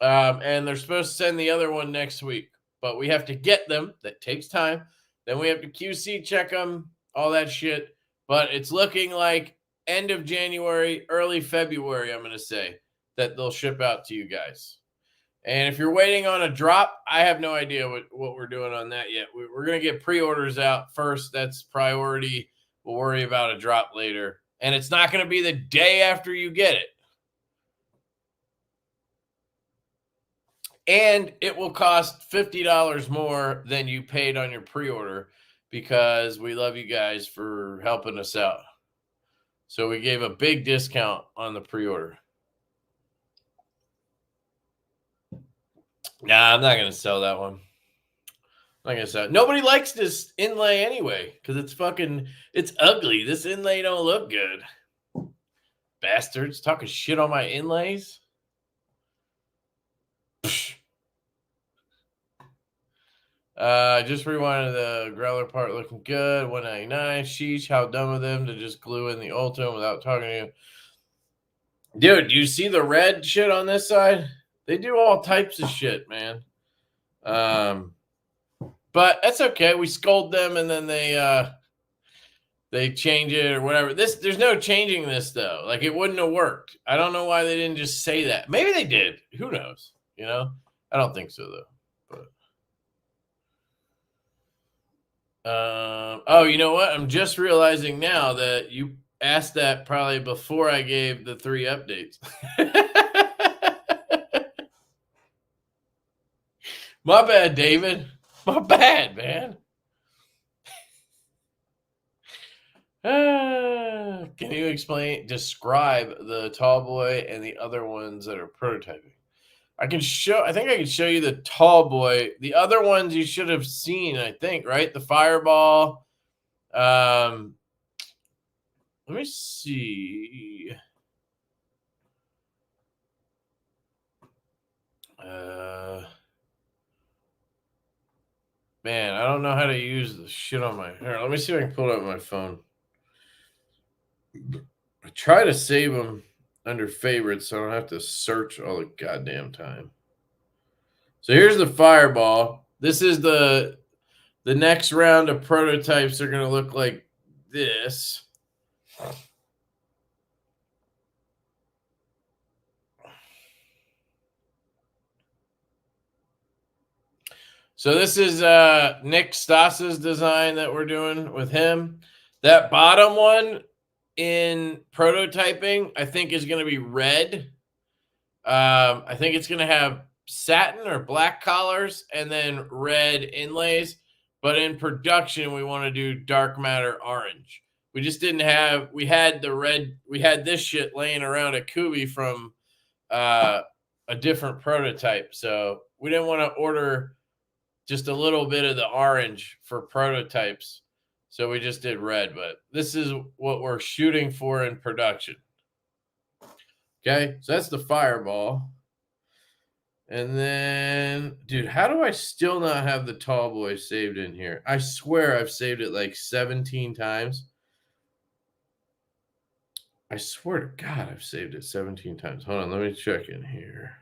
And they're supposed to send the other one next week. But we have to get them. That takes time. Then we have to QC check them, all that shit. But it's looking like end of January, early February, I'm going to say, that they'll ship out to you guys. And if you're waiting on a drop, I have no idea what we're doing on that yet. We're going to get pre-orders out first. That's priority. We'll worry about a drop later. And it's not going to be the day after you get it. And it will cost $50 more than you paid on your pre-order because we love you guys for helping us out. So we gave a big discount on the pre-order. Nah, I'm not going to sell that one. I'm not going to sell it. Nobody likes this inlay anyway because it's ugly. This inlay don't look good. Bastards talking shit on my inlays. Just rewinded the Growler part looking good. 199. Sheesh, how dumb of them to just glue in the Ultim without talking to you. Dude, do you see the red shit on this side? They do all types of shit, man. But that's okay. We scold them and then they change it or whatever. There's no changing this though. Like it wouldn't have worked. I don't know why they didn't just say that. Maybe they did. Who knows? You know? I don't think so though. Oh, you know what? I'm just realizing now that you asked that probably before I gave the 3 updates. My bad, David. My bad, man. Can you describe the tall boy and the other ones that are prototyping? I think I can show you the tall boy. The other ones you should have seen, I think, right? The Fireball. Let me see. Man, I don't know how to use the shit on my hair. Let me see if I can pull it up on my phone. I try to save them under favorites so I don't have to search all the goddamn time. So here's the Fireball. This is the next round of prototypes are going to look like this. So this is Nick Stas's design that we're doing with him. That bottom one in prototyping, I think, is going to be red. I think it's going to have satin or black collars and then red inlays. But in production, we want to do dark matter orange. We just didn't have, we had the red, we had this shit laying around at Kubi from a different prototype. So we didn't want to order just a little bit of the orange for prototypes. So we just did red, but this is what we're shooting for in production. Okay, so that's the Fireball. And then, dude, how do I still not have the tall boy saved in here? I swear I've saved it like 17 times. I swear to God, I've saved it 17 times. Hold on, let me check in here.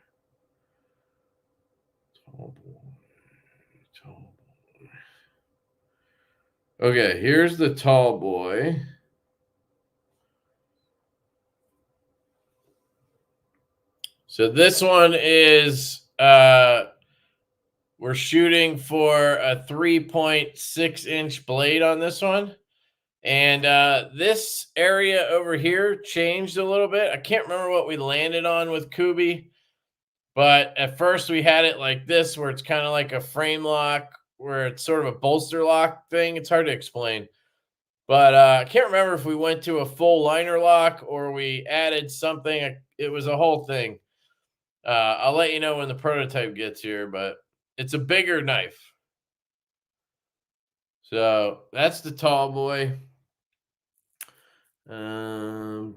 Tall boy, tall boy. Okay, here's the tall boy. So this one is we're shooting for a 3.6-inch blade on this one. And this area over here changed a little bit. I can't remember what we landed on with Kubi, but at first we had it like this, where it's kind of like a frame lock, where it's sort of a bolster lock thing. It's hard to explain. But I can't remember if we went to a full liner lock or we added something. It was a whole thing. I'll let you know when the prototype gets here, but it's a bigger knife. So that's the tall boy. And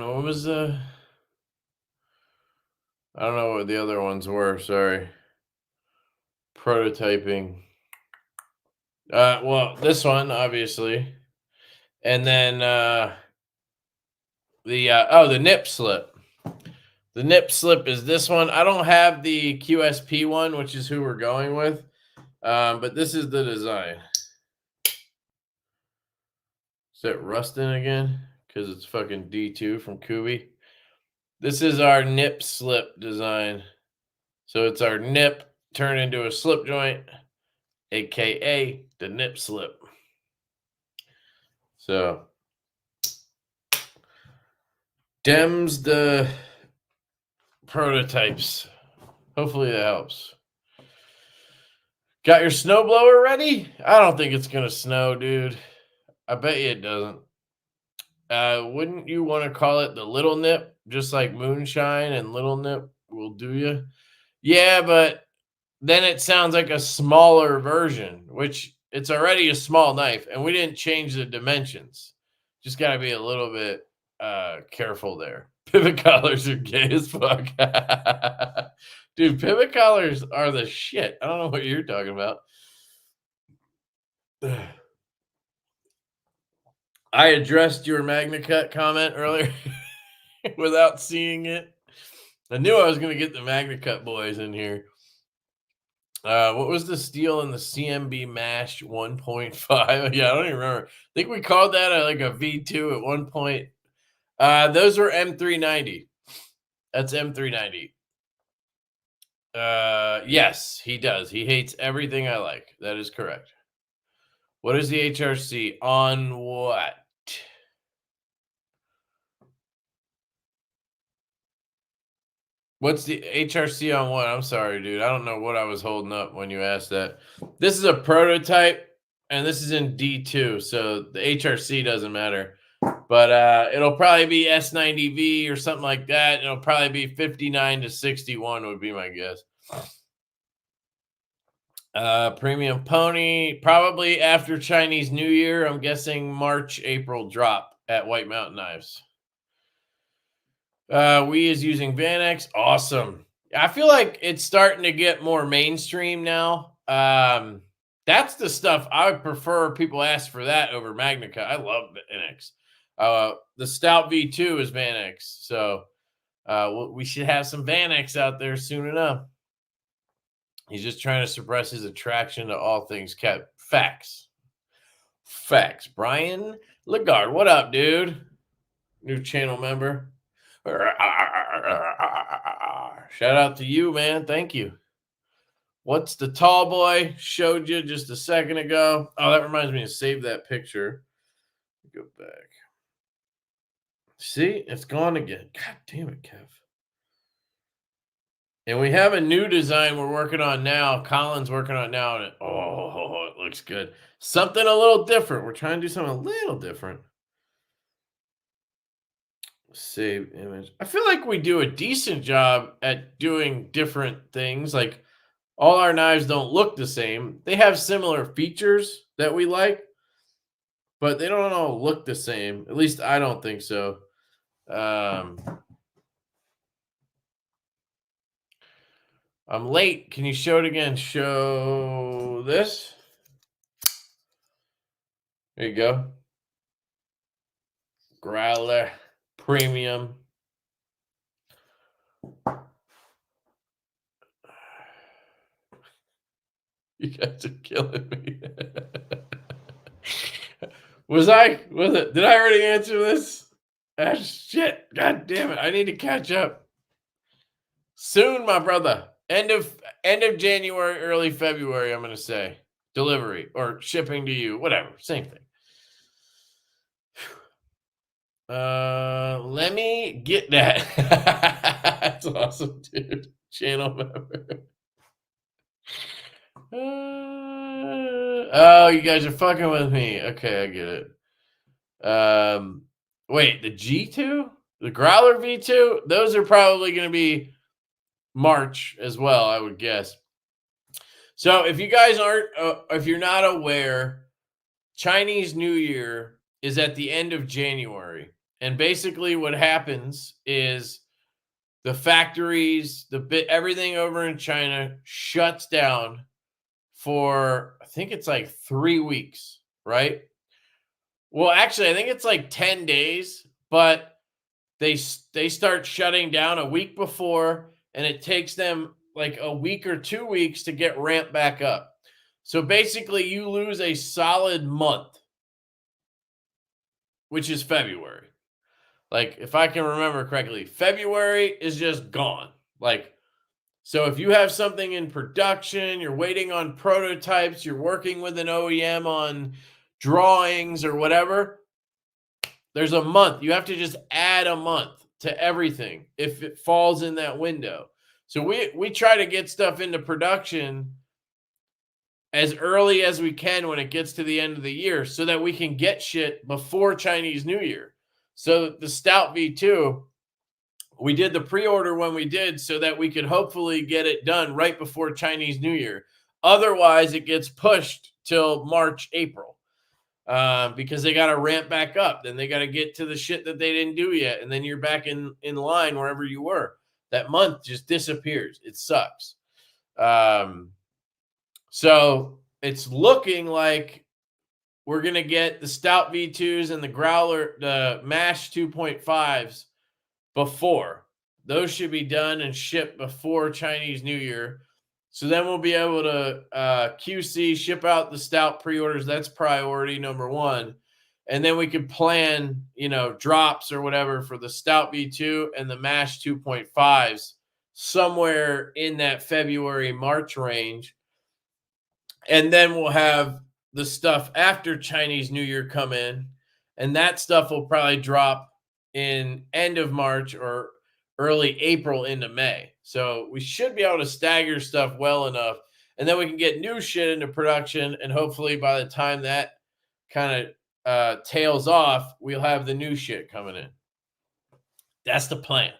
what was the... I don't know what the other ones were. Sorry. Prototyping. Well, this one, obviously. And then the nip slip. The nip slip is this one. I don't have the QSP one, which is who we're going with. But this is the design. Is that rusting again? Because it's fucking D2 from Kubi. This is our nip slip design. So it's our nip turned into a slip joint, aka the nip slip. So Dems the prototypes. Hopefully that helps. Got your snowblower ready? I don't think it's gonna snow, dude. I bet you it doesn't. Wouldn't you want to call it the little nip, just like moonshine and little nip will do you? Yeah, but then it sounds like a smaller version, which it's already a small knife, and we didn't change the dimensions. Just got to be a little bit careful there. Pivot collars are gay as fuck. Dude, pivot collars are the shit. I don't know what you're talking about. I addressed your MagnaCut comment earlier without seeing it. I knew I was going to get the MagnaCut boys in here. What was the steel in the CMB MASH 1.5? Yeah, I don't even remember. I think we called that like a V2 at one point. Those were M390. That's M390. Yes, he does. He hates everything I like. That is correct. What is the HRC on what? What's the HRC on what? I'm sorry, dude. I don't know what I was holding up when you asked that. This is a prototype, and this is in D2, so the HRC doesn't matter. But it'll probably be S90V or something like that. It'll probably be 59 to 61 would be my guess. Premium Pony, probably after Chinese New Year. I'm guessing March, April drop at White Mountain Knives. We is using Van X. Awesome. I feel like it's starting to get more mainstream now. That's the stuff I would prefer. People ask for that over MagnaCut. I love Van X. The Stout V2 is Van X. So we should have some Van X out there soon enough. He's just trying to suppress his attraction to all things kept. Facts. Facts. Brian Lagarde. What up, dude? New channel member. Shout out to you, man. Thank you. What's the tall boy? Showed you just a second ago. Oh, that reminds me to save that picture. Go back. See, it's gone again. God damn it, Kev. And we have a new design we're working on now. Colin's working on it now. And it looks good. Something a little different. We're trying to do something a little different. Save image. I feel like we do a decent job at doing different things. Like all our knives don't look the same. They have similar features that we like, but they don't all look the same. At least I don't think so. I'm late. Can you show it again? Show this. There you go. Growler Premium. You guys are killing me. Was it? Did I already answer this? Ah, shit. God damn it. I need to catch up. Soon, my brother. End of January, early February, I'm going to say. Delivery or shipping to you, whatever. Same thing. Let me get that. That's awesome, dude. Channel member. Oh, you guys are fucking with me. Okay, I get it. Wait, the G2? The Growler V2? Those are probably going to be March as well, I would guess. So if you guys aren't, if you're not aware, Chinese New Year is at the end of January. And basically what happens is the factories, everything over in China shuts down for, I think it's like 3 weeks, right? Well, actually, I think it's like 10 days, but they start shutting down a week before, and it takes them like a week or 2 weeks to get ramped back up. So basically, you lose a solid month, which is February. Like, if I can remember correctly, February is just gone. Like, so if you have something in production, you're waiting on prototypes, you're working with an OEM on drawings or whatever, there's a month. You have to just add a month to everything if it falls in that window. So we try to get stuff into production as early as we can when it gets to the end of the year so that we can get shit before Chinese New Year. So the Stout V2, we did the pre-order when we did so that we could hopefully get it done right before Chinese New Year. Otherwise, it gets pushed till March, April, because they got to ramp back up. Then they got to get to the shit that they didn't do yet. And then you're back in line wherever you were. That month just disappears. It sucks. So it's looking like we're going to get the Stout V2s and the Growler, the Mash 2.5s before. Those should be done and shipped before Chinese New Year. So then we'll be able to QC, ship out the Stout pre-orders. That's priority number one. And then we can plan, drops or whatever for the Stout V2 and the Mash 2.5s somewhere in that February, March range. And then we'll have the stuff after Chinese New Year come in. And that stuff will probably drop in end of March or early April into May. So we should be able to stagger stuff well enough. And then we can get new shit into production. And hopefully by the time that kind of tails off, we'll have the new shit coming in. That's the plan.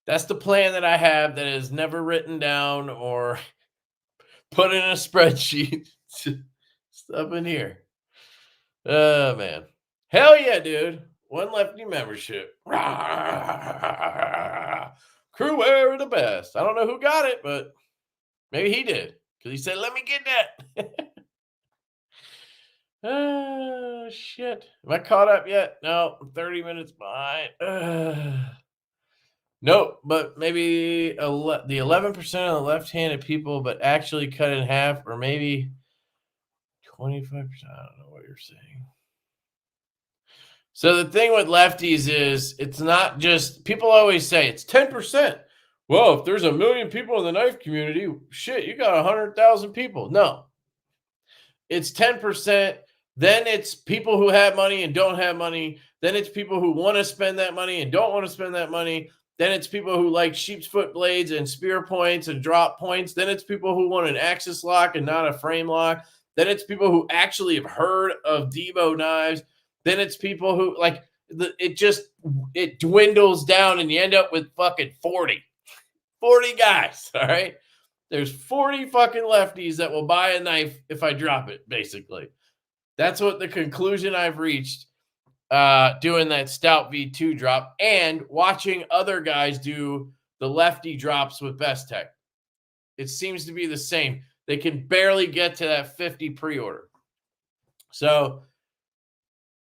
That's the plan that I have that is never written down or put in a spreadsheet. Stuff in here. Oh, man. Hell yeah, dude. One Lefty membership. Crew wear the best. I don't know who got it, but maybe he did. Because he said, let me get that. Oh, shit. Am I caught up yet? No, I'm 30 minutes behind. Nope, but maybe the 11% of the left-handed people, but actually cut in half, or maybe 25%. I don't know what you're saying. So the thing with lefties is it's not just, people always say it's 10%. Well, if there's 1 million people in the knife community, shit, you got 100,000 people. No, it's 10%. Then it's people who have money and don't have money. Then it's people who want to spend that money and don't want to spend that money. Then it's people who like sheep's foot blades and spear points and drop points. Then it's people who want an axis lock and not a frame lock. Then it's people who actually have heard of Divo knives. Then it's people who like it dwindles down and you end up with fucking 40 guys. All right. There's 40 fucking lefties that will buy a knife if I drop it, basically. That's what the conclusion I've reached doing that Stout V2 drop and watching other guys do the Lefty drops with Best Tech. It seems to be the same. They can barely get to that 50 pre-order. So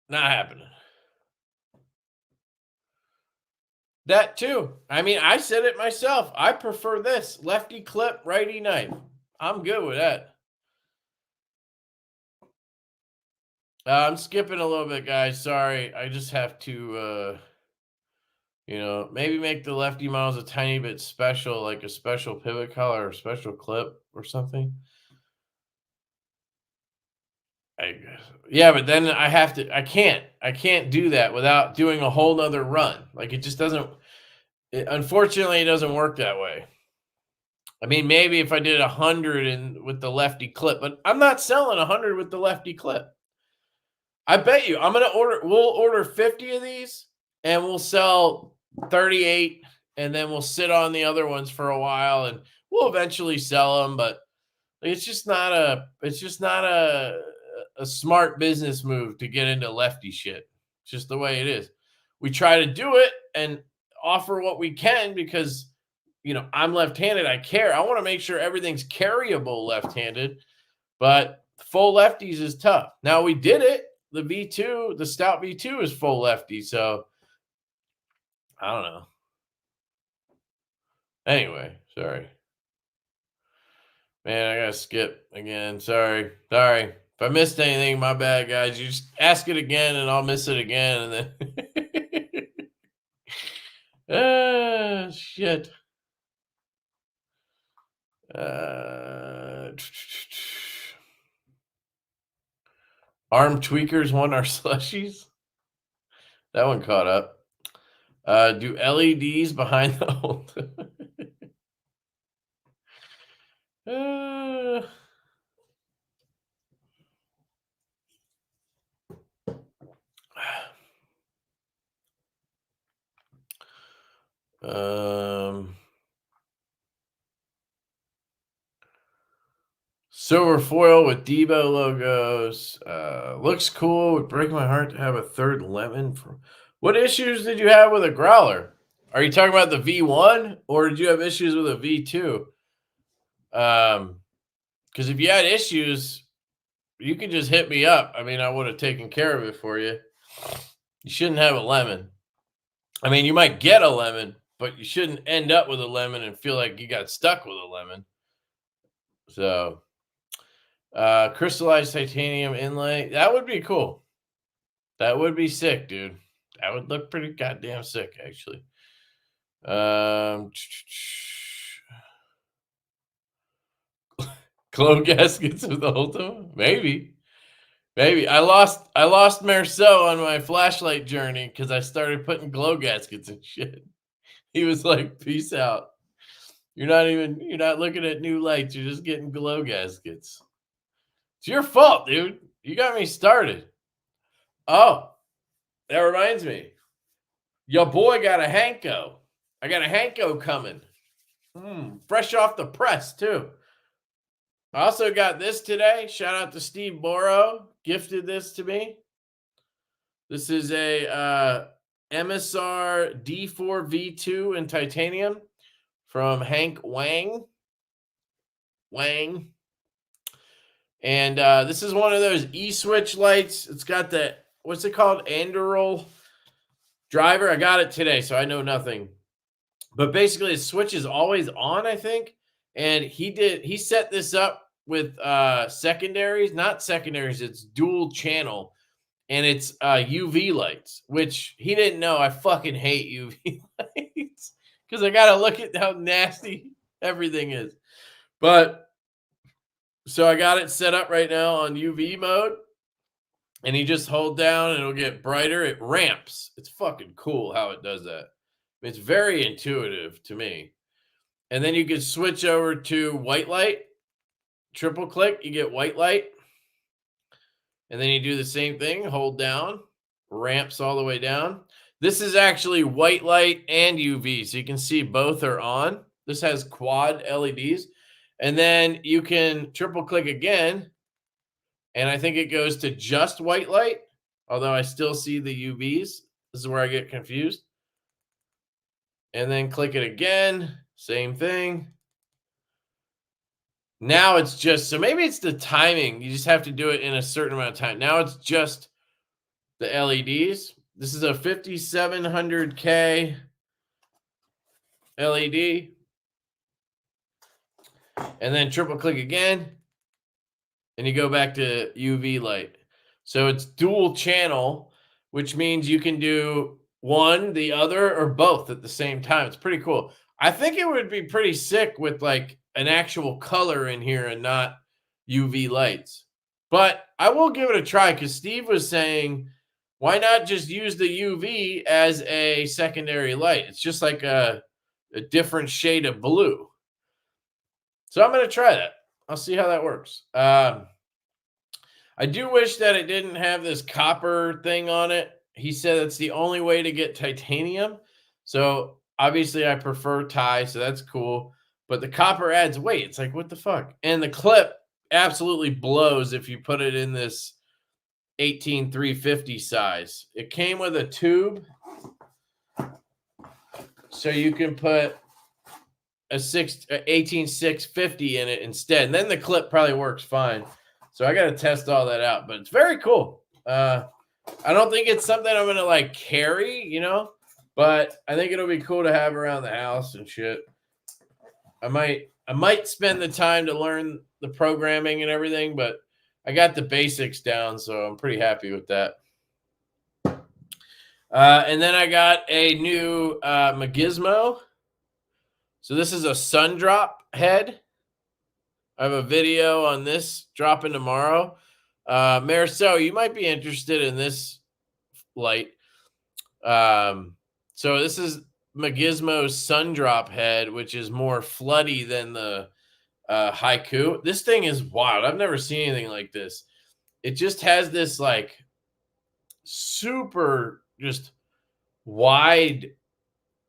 Not happening. That too. I mean, I said it myself. I prefer this lefty clip, righty knife. I'm good with that. I'm skipping a little bit, guys. Sorry. I just have to, maybe make the lefty models a tiny bit special, like a special pivot collar or special clip or something. Yeah, but then I can't do that without doing a whole nother run. Like it just doesn't, unfortunately, it doesn't work that way. I mean, maybe if I did 100 with the lefty clip, but I'm not selling 100 with the lefty clip. I bet you we'll order 50 of these and we'll sell 38 and then we'll sit on the other ones for a while and we'll eventually sell them, but it's just not a smart business move to get into lefty shit. It's just the way it is. We try to do it and offer what we can because I'm left-handed. I care. I want to make sure everything's carryable left-handed, but full lefties is tough. Now we did it. The V2, the Stout V2 is full lefty. So I don't know. Anyway, sorry. Man, I got to skip again. Sorry. If I missed anything, my bad, guys. You just ask it again and I'll miss it again. And then, shit. Arm tweakers want our slushies. That one caught up. Do LEDs behind the hold? Silver foil with Divo logos. Looks cool. Would break my heart to have a third lemon. What issues did you have with a growler? Are you talking about the V1 or did you have issues with a V2? Because if you had issues, you could just hit me up. I mean, I would have taken care of it for you. You shouldn't have a lemon. I mean, you might get a lemon, but you shouldn't end up with a lemon and feel like you got stuck with a lemon. So, crystallized titanium inlay. That would be cool. That would be sick, dude. That would look pretty goddamn sick, actually. Glow gaskets with the Ultima? Maybe. I lost Marceau on my flashlight journey because I started putting glow gaskets and shit. He was like, peace out. You're not looking at new lights, you're just getting glow gaskets. It's your fault, dude. You got me started. Oh, that reminds me. Your boy got a Hanko. I got a Hanko coming. Fresh off the press, too. I also got this today. Shout out to Steve Borrow. Gifted this to me. This is a MSR D4 V2 in titanium from Hank Wang. And this is one of those E-switch lights. It's got the, what's it called? Anduril driver. I got it today, so I know nothing. But basically, the switch is always on, I think. And he set this up with secondaries. Not secondaries, it's dual channel. And it's UV lights, which he didn't know. I fucking hate UV lights because I got to look at how nasty everything is. But so I got it set up right now on UV mode, and you just hold down and it'll get brighter. It ramps. It's fucking cool how it does that. It's very intuitive to me. And then you can switch over to white light. Triple click, you get white light. And then you do the same thing. Hold down. Ramps all the way down. This is actually white light and UV. So you can see both are on. This has quad LEDs. And then you can triple click again. And I think it goes to just white light. Although I still see the UVs. This is where I get confused. And then click it again. Same thing. Now it's just, so maybe it's the timing. You just have to do it in a certain amount of time. Now it's just the LEDs. This is a 5700K LED. And then triple click again. And you go back to UV light. So it's dual channel, which means you can do one, the other, or both at the same time. It's pretty cool. I think it would be pretty sick with like an actual color in here and not UV lights. But I will give it a try because Steve was saying, why not just use the UV as a secondary light? It's just like a different shade of blue. So I'm going to try that. I'll see how that works. I do wish that it didn't have this copper thing on it. He said it's the only way to get titanium. So obviously I prefer tie, so that's cool. But the copper adds weight. It's like, what the fuck? And the clip absolutely blows if you put it in this 18350 size. It came with a tube, so you can put a 18650 in it instead. And then the clip probably works fine. So I got to test all that out, but it's very cool. I don't think it's something I'm going to like carry, you know, but I think it'll be cool to have around the house and shit. I might spend the time to learn the programming and everything, but I got the basics down, so I'm pretty happy with that. And then I got a new Magismo. So this is a sun drop head. I have a video on this dropping tomorrow. Marcel, you might be interested in this light. So this is Magismo's sun drop head, which is more floody than the Haiku. This thing is wild. I've never seen anything like this. It just has this like super just wide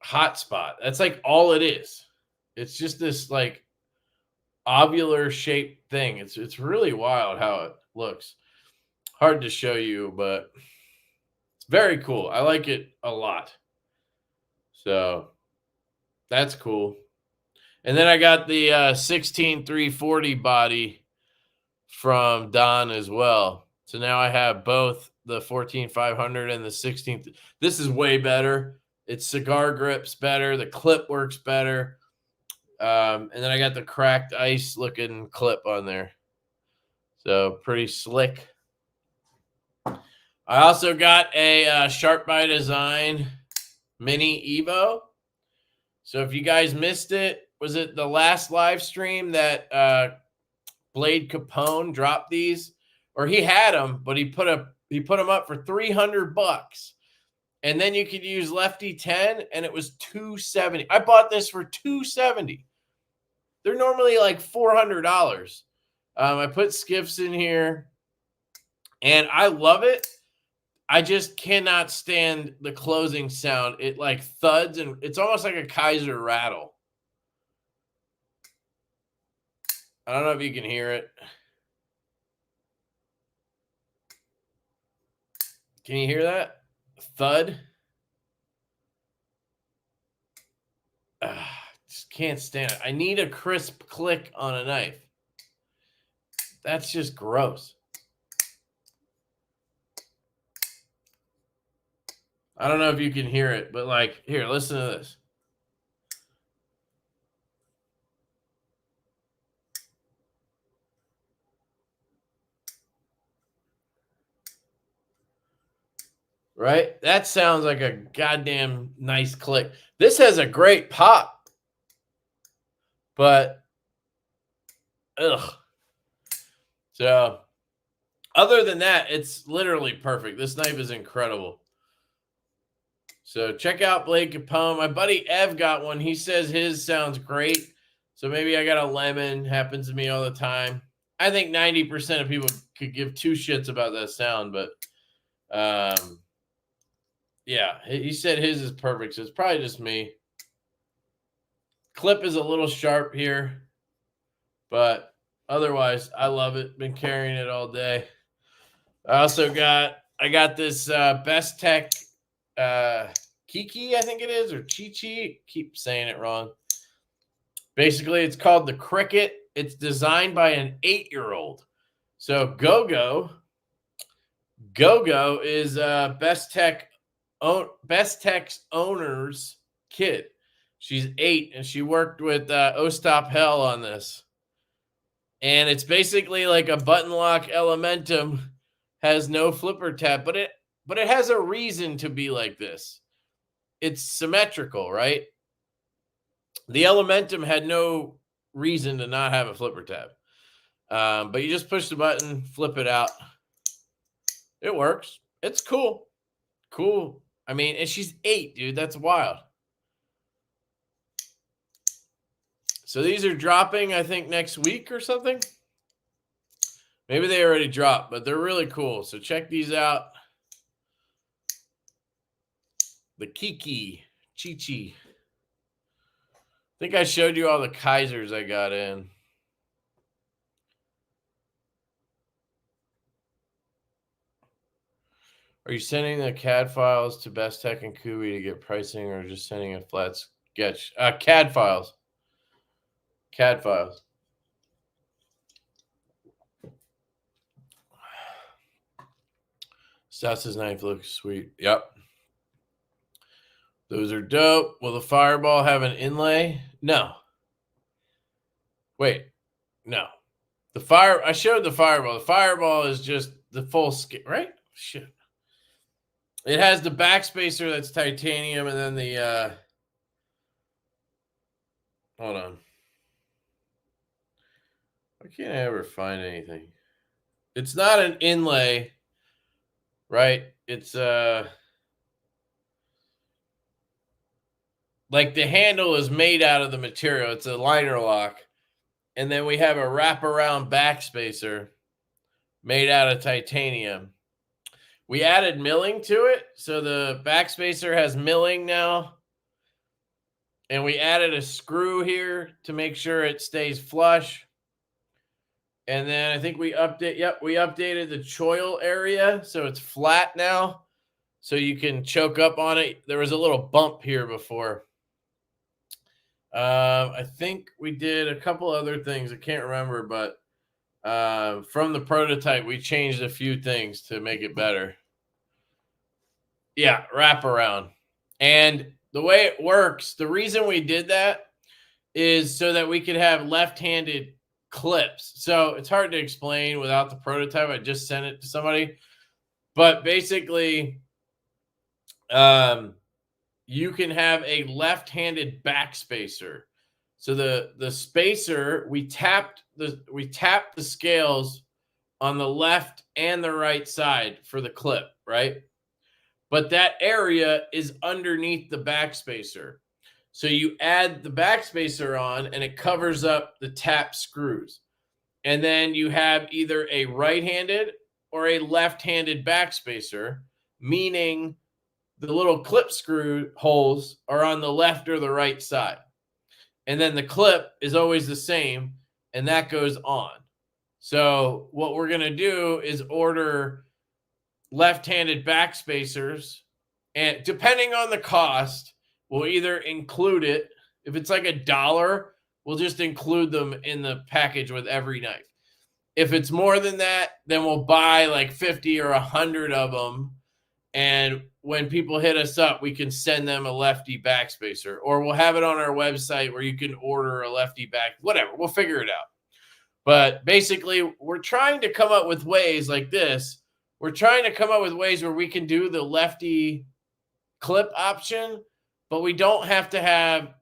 hotspot. That's like all it is. It's just this like ovular shaped thing. It's really wild how it looks. Hard to show you, but it's very cool. I like it a lot. So that's cool. And then I got the 16340 body from Don as well. So now I have both the 14500 and the 16th. This is way better. Its cigar grips better. The clip works better. And then I got the cracked ice looking clip on there. So pretty slick. I also got a Sharp by Design Mini Evo. So if you guys missed it, was it the last live stream that Blade Capone dropped these? Or he had them, but he put them up for $300. And then you could use Lefty 10, and it was $270. I bought this for $270. They're normally like $400. I put skiffs in here, and I love it. I just cannot stand the closing sound. It like thuds, and it's almost like a Kaiser rattle. I don't know if you can hear it. Can you hear that? Thud. Just can't stand it. I need a crisp click on a knife. That's just gross. I don't know if you can hear it, but like, here, listen to this. Right? That sounds like a goddamn nice click. This has a great pop, but ugh. So other than that, it's literally perfect. This knife is incredible. So check out Blade Capone. My buddy Ev got one. He says his sounds great. So maybe I got a lemon. Happens to me all the time. I think 90% of people could give two shits about that sound, but yeah, he said his is perfect. So it's probably just me. Clip is a little sharp here, but otherwise, I love it. Been carrying it all day. I also got this Best Tech Kiki, I think it is, or Chi-Chi. Keep saying it wrong. Basically, it's called the Cricket. It's designed by an 8-year-old. So Go-Go Go-Go is Best Tech's owner's kid. She's 8, and she worked with Oh Stop Hell on this. And it's basically like a button lock Elementum, has no flipper tab, but it has a reason to be like this. It's symmetrical, right? The Elementum had no reason to not have a flipper tab. But you just push the button, flip it out. It works. It's cool. Cool. I mean, and she's 8, dude. That's wild. So these are dropping, I think, next week or something. Maybe they already dropped, but they're really cool. So check these out. The Kiki, Chi-Chi. I think I showed you all the Kaisers I got in. Are you sending the CAD files to Best Tech and Kubi to get pricing, or just sending a flat sketch? CAD files. CAD files. Stats' knife looks sweet. Yep. Those are dope. Will the Fireball have an inlay? No. Wait. No. I showed the Fireball. The Fireball is just the full skin, right? Shit. It has the backspacer that's titanium, and then the hold on. Why can't I ever find anything? It's not an inlay, right? It's like the handle is made out of the material. It's a liner lock. And then we have a wraparound backspacer made out of titanium. We added milling to it. So the backspacer has milling now. And we added a screw here to make sure it stays flush. And then I think we updated the choil area. So it's flat now. So you can choke up on it. There was a little bump here before. I think we did a couple other things. I can't remember, but from the prototype, we changed a few things to make it better. Yeah, wrap around. And the way it works, the reason we did that is so that we could have left-handed clips. So it's hard to explain without the prototype. I just sent it to somebody. But basically, you can have a left-handed backspacer. So the spacer, we tapped the scales on the left and the right side for the clip, right? But that area is underneath the backspacer. So you add the backspacer on and it covers up the tap screws. And then you have either a right-handed or a left-handed backspacer, meaning the little clip screw holes are on the left or the right side. And then the clip is always the same, and that goes on. So what we're going to do is order left-handed backspacers, and depending on the cost, we'll either include it. If it's like $1, we'll just include them in the package with every knife. If it's more than that, then we'll buy like 50 or 100 of them. And when people hit us up, we can send them a Lefty backspacer, or we'll have it on our website where you can order a Lefty back, whatever. We'll figure it out. But basically, we're trying to come up with ways like this. We're trying to come up with ways where we can do the Lefty clip option, but we don't have to have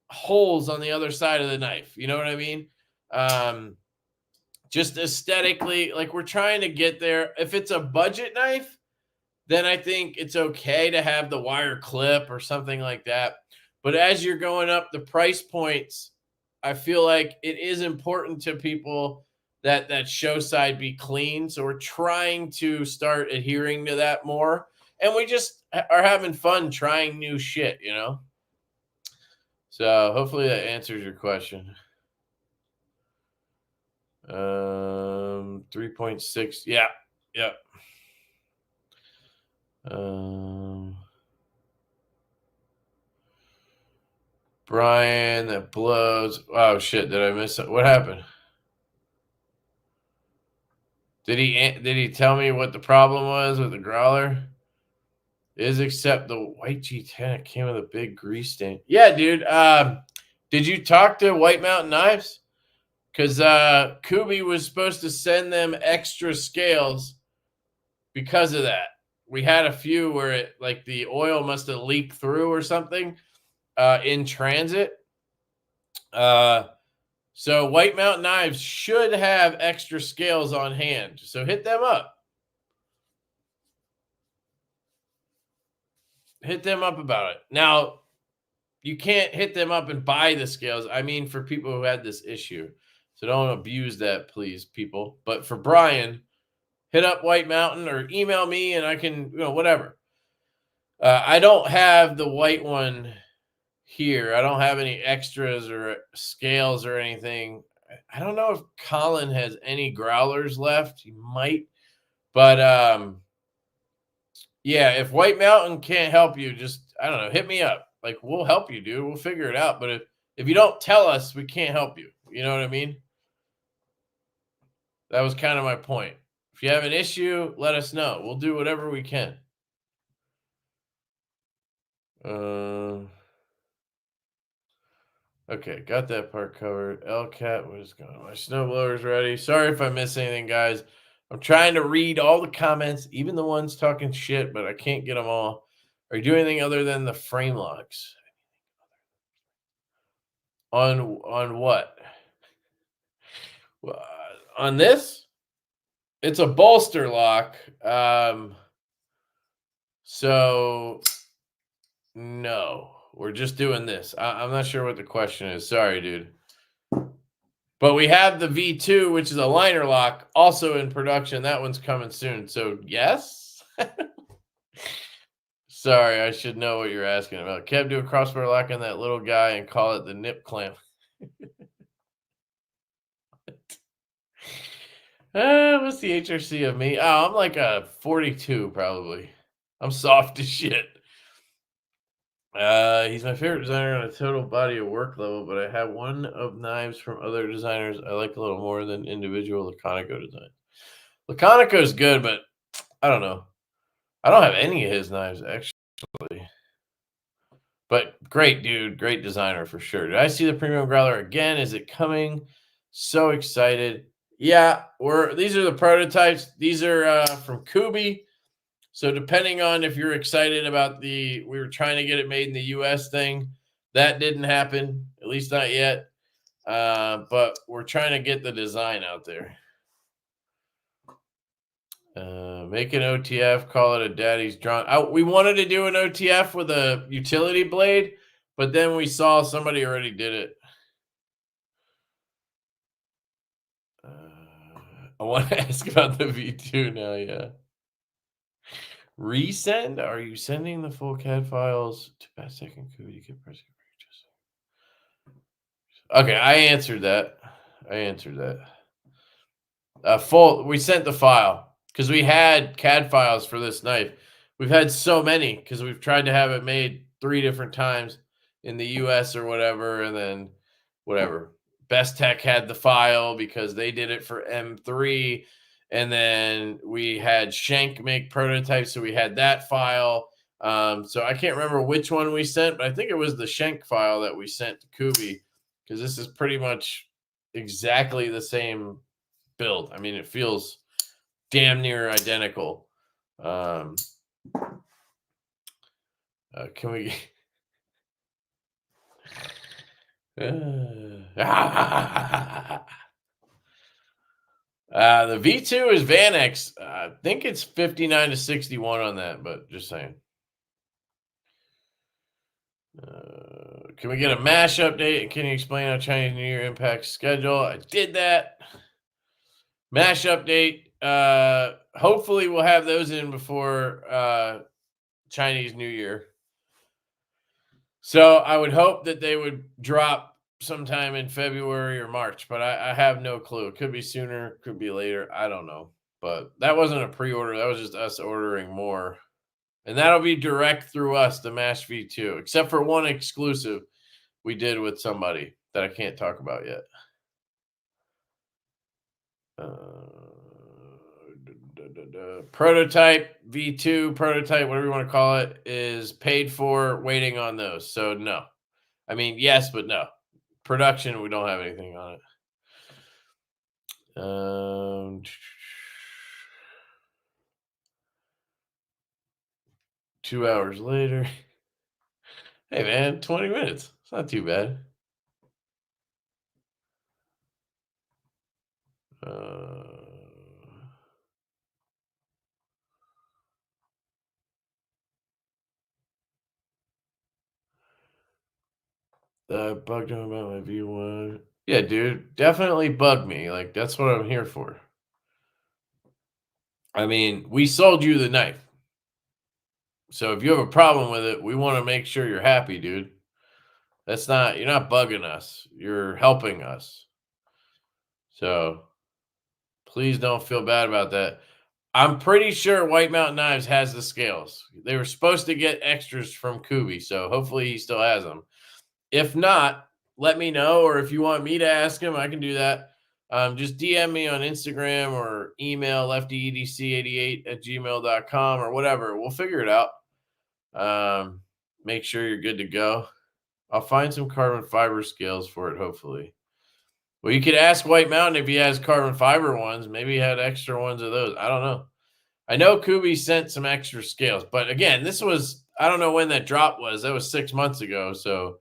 holes on the other side of the knife. You know what I mean? Just aesthetically, like we're trying to get there. If it's a budget knife, then I think it's okay to have the wire clip or something like that. But as you're going up the price points, I feel like it is important to people that show side be clean. So we're trying to start adhering to that more. And we just are having fun trying new shit, you know? So hopefully that answers your question. 3.6. Yeah. Yeah. Brian, that blows. Oh shit, did I miss it? What happened? Did he tell me what the problem was with the growler? Is except the white G10, it came with a big grease stain. Yeah, dude. Did you talk to White Mountain Knives? Because Kubi was supposed to send them extra scales because of that. We had a few where it like the oil must have leaked through or something in transit. So White Mountain Knives should have extra scales on hand. So hit them up. Hit them up about it. Now, you can't hit them up and buy the scales. I mean, for people who had this issue. So don't abuse that, please, people. But for Brian, hit up White Mountain or email me and I can, whatever. I don't have the white one here. I don't have any extras or scales or anything. I don't know if Colin has any growlers left. He might. But yeah, if White Mountain can't help you, just, I don't know, hit me up. Like, we'll help you, dude. We'll figure it out. But if you don't tell us, we can't help you. You know what I mean? That was kind of my point. If you have an issue, let us know. We'll do whatever we can. Okay, got that part covered. LCAT was going. My snowblower's ready. Sorry if I miss anything, guys. I'm trying to read all the comments, even the ones talking shit, but I can't get them all. Are you doing anything other than the frame locks? On what? On this? It's a bolster lock. So no, we're just doing this. I'm not sure what the question is. Sorry, dude. But we have the V2, which is a liner lock, also in production. That one's coming soon. So yes. Sorry, I should know what you're asking about. Kev, do a crossbar lock on that little guy and call it the nip clamp. What's the HRC of me? Oh, I'm like a 42 probably. I'm soft as shit. He's my favorite designer on a total body of work level, but I have one of knives from other designers I like a little more than individual Laconico design. Laconico is good, but I don't know. I don't have any of his knives, actually. But great dude, great designer for sure. Did I see the premium growler again? Is it coming? So excited. Yeah, these are the prototypes. These are from Kubi. So depending on if you're excited about we were trying to get it made in the US thing, that didn't happen, at least not yet. But we're trying to get the design out there. Make an OTF, call it a daddy's drawn. We wanted to do an OTF with a utility blade, but then we saw somebody already did it. I want to ask about the V2 now, yeah. Resend? Are you sending the full CAD files to Bastek and Kubi to get press? Okay, I answered that. We sent the file because we had CAD files for this knife. We've had so many because we've tried to have it made 3 different times in the US or whatever, and then whatever. Best Tech had the file because they did it for M3, and then we had Schenck make prototypes, so we had that file. So I can't remember which one we sent, but I think it was the Schenck file that we sent to Kubi because this is pretty much exactly the same build. I mean, it feels damn near identical. Can we? The V2 is Vanex. I think it's 59 to 61 on that, but just saying. Can we get a MASH update? Can you explain how Chinese New Year impacts schedule? I did that. MASH update. Hopefully we'll have those in before Chinese New Year. So I would hope that they would drop sometime in February or March, but I have no clue. It could be sooner, could be later. I don't know. But that wasn't a pre-order. That was just us ordering more. And that'll be direct through us, the MASH V2, except for one exclusive we did with somebody that I can't talk about yet. Prototype V2, prototype, whatever you want to call it, is paid for, waiting on those. So no. I mean, yes, but no. Production, we don't have anything on it. 2 hours later. Hey man, 20 minutes. It's not too bad. Bugged him about my V1. Yeah, dude, definitely bug me. Like, that's what I'm here for. I mean, we sold you the knife. So if you have a problem with it, we want to make sure you're happy, dude. You're not bugging us. You're helping us. So please don't feel bad about that. I'm pretty sure White Mountain Knives has the scales. They were supposed to get extras from Kubi, so hopefully he still has them. If not, let me know, or if you want me to ask him, I can do that. Just DM me on Instagram or email LeftyEDC88@gmail.com or whatever. We'll figure it out. Make sure you're good to go. I'll find some carbon fiber scales for it, hopefully. Well, you could ask White Mountain if he has carbon fiber ones. Maybe he had extra ones of those. I don't know. I know Kubi sent some extra scales, but again, I don't know when that drop was. That was 6 months ago. So,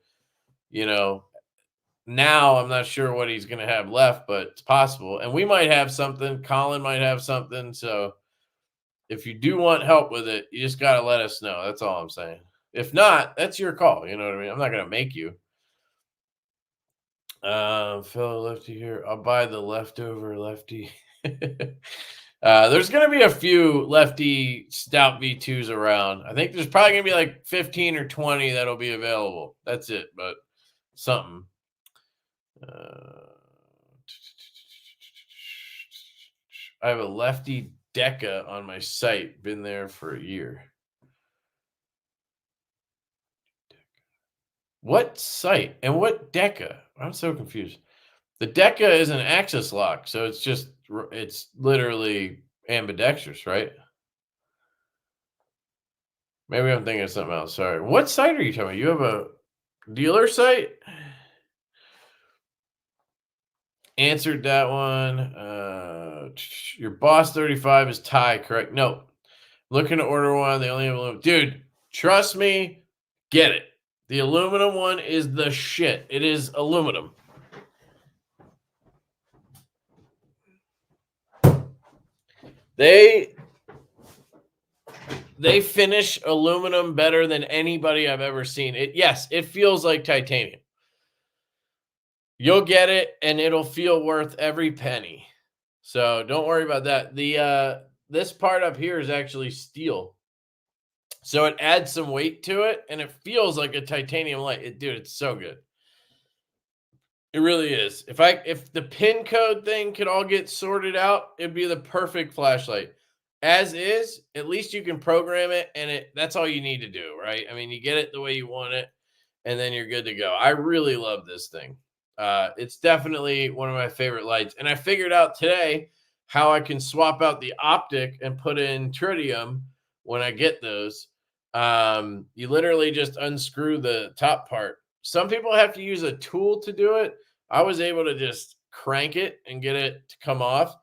now I'm not sure what he's going to have left, but it's possible. And we might have something. Colin might have something. So if you do want help with it, you just got to let us know. That's all I'm saying. If not, that's your call. You know what I mean? I'm not going to make you. Fellow Lefty here. I'll buy the leftover Lefty. There's going to be a few Lefty Stout V2s around. I think there's probably going to be like 15 or 20 that'll be available. That's it, but something. I have a Lefty Deca on my site. Been there for a year. What site and what Deca? I'm so confused. The Deca is an axis lock, so it's literally ambidextrous, right? Maybe I'm thinking of something else. Sorry. What site are you talking about? You have a dealer site? Answered that one. Your Boss 35 is Thai, correct? No. Looking to order one. They only have aluminum. Dude, trust me. Get it. The aluminum one is the shit. It is aluminum. They finish aluminum better than anybody I've ever seen. Yes, it feels like titanium. You'll get it, and it'll feel worth every penny. So don't worry about that. This part up here is actually steel, so it adds some weight to it, and it feels like a titanium light. Dude, it's so good. It really is. If the pin code thing could all get sorted out, it'd be the perfect flashlight. As is, at least you can program it, and that's all you need to do, right? I mean, you get it the way you want it, and then you're good to go. I really love this thing. It's definitely one of my favorite lights. And I figured out today how I can swap out the optic and put in tritium when I get those. You literally just unscrew the top part. Some people have to use a tool to do it. I was able to just crank it and get it to come off.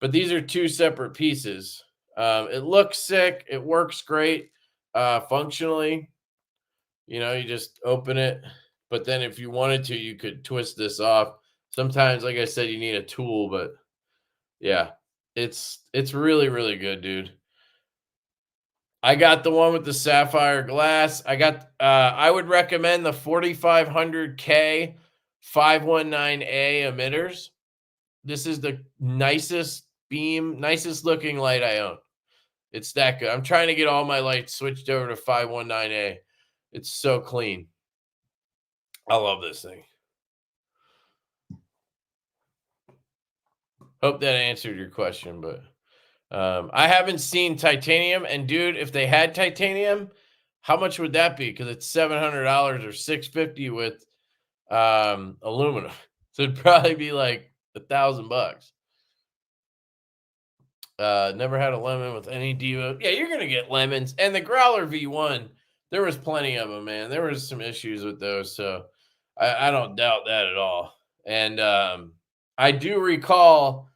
But these are two separate pieces. It looks sick. It works great functionally. You just open it. But then if you wanted to, you could twist this off. Sometimes, like I said, you need a tool. But yeah, it's really, really good, dude. I got the one with the sapphire glass. I would recommend the 4500K 519A emitters. This is the nicest looking light I own. It's that good. I'm trying to get all my lights switched over to 519A. It's so clean. I love this thing. Hope that answered your question, but I haven't seen titanium. And dude, if they had titanium, how much would that be? Because it's $700 or $650 with aluminum. So it'd probably be like $1,000. Never had a lemon with any Divo. Yeah, you're gonna get lemons. And the Growler V1, there was plenty of them, man. There was some issues with those, so I don't doubt that at all. And I do recall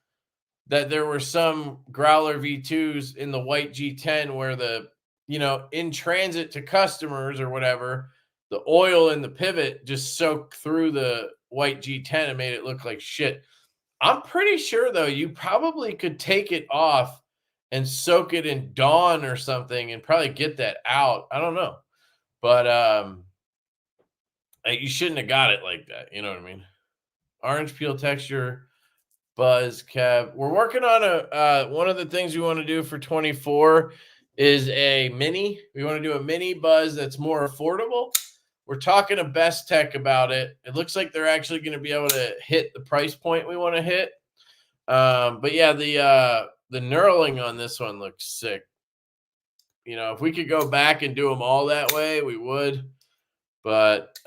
that there were some Growler V2s in the white G10 where the, in transit to customers or whatever, the oil in the pivot just soaked through the white G10 and made it look like shit. I'm pretty sure though, you probably could take it off and soak it in Dawn or something and probably get that out. I don't know. But you shouldn't have got it like that. You know what I mean? Orange peel texture, buzz cap. We're working on a one of the things we want to do for 24 is a mini. We want to do a mini buzz that's more affordable. We're talking to Best Tech about it. It looks like they're actually going to be able to hit the price point we want to hit. But yeah, the knurling on this one looks sick. If we could go back and do them all that way, we would. But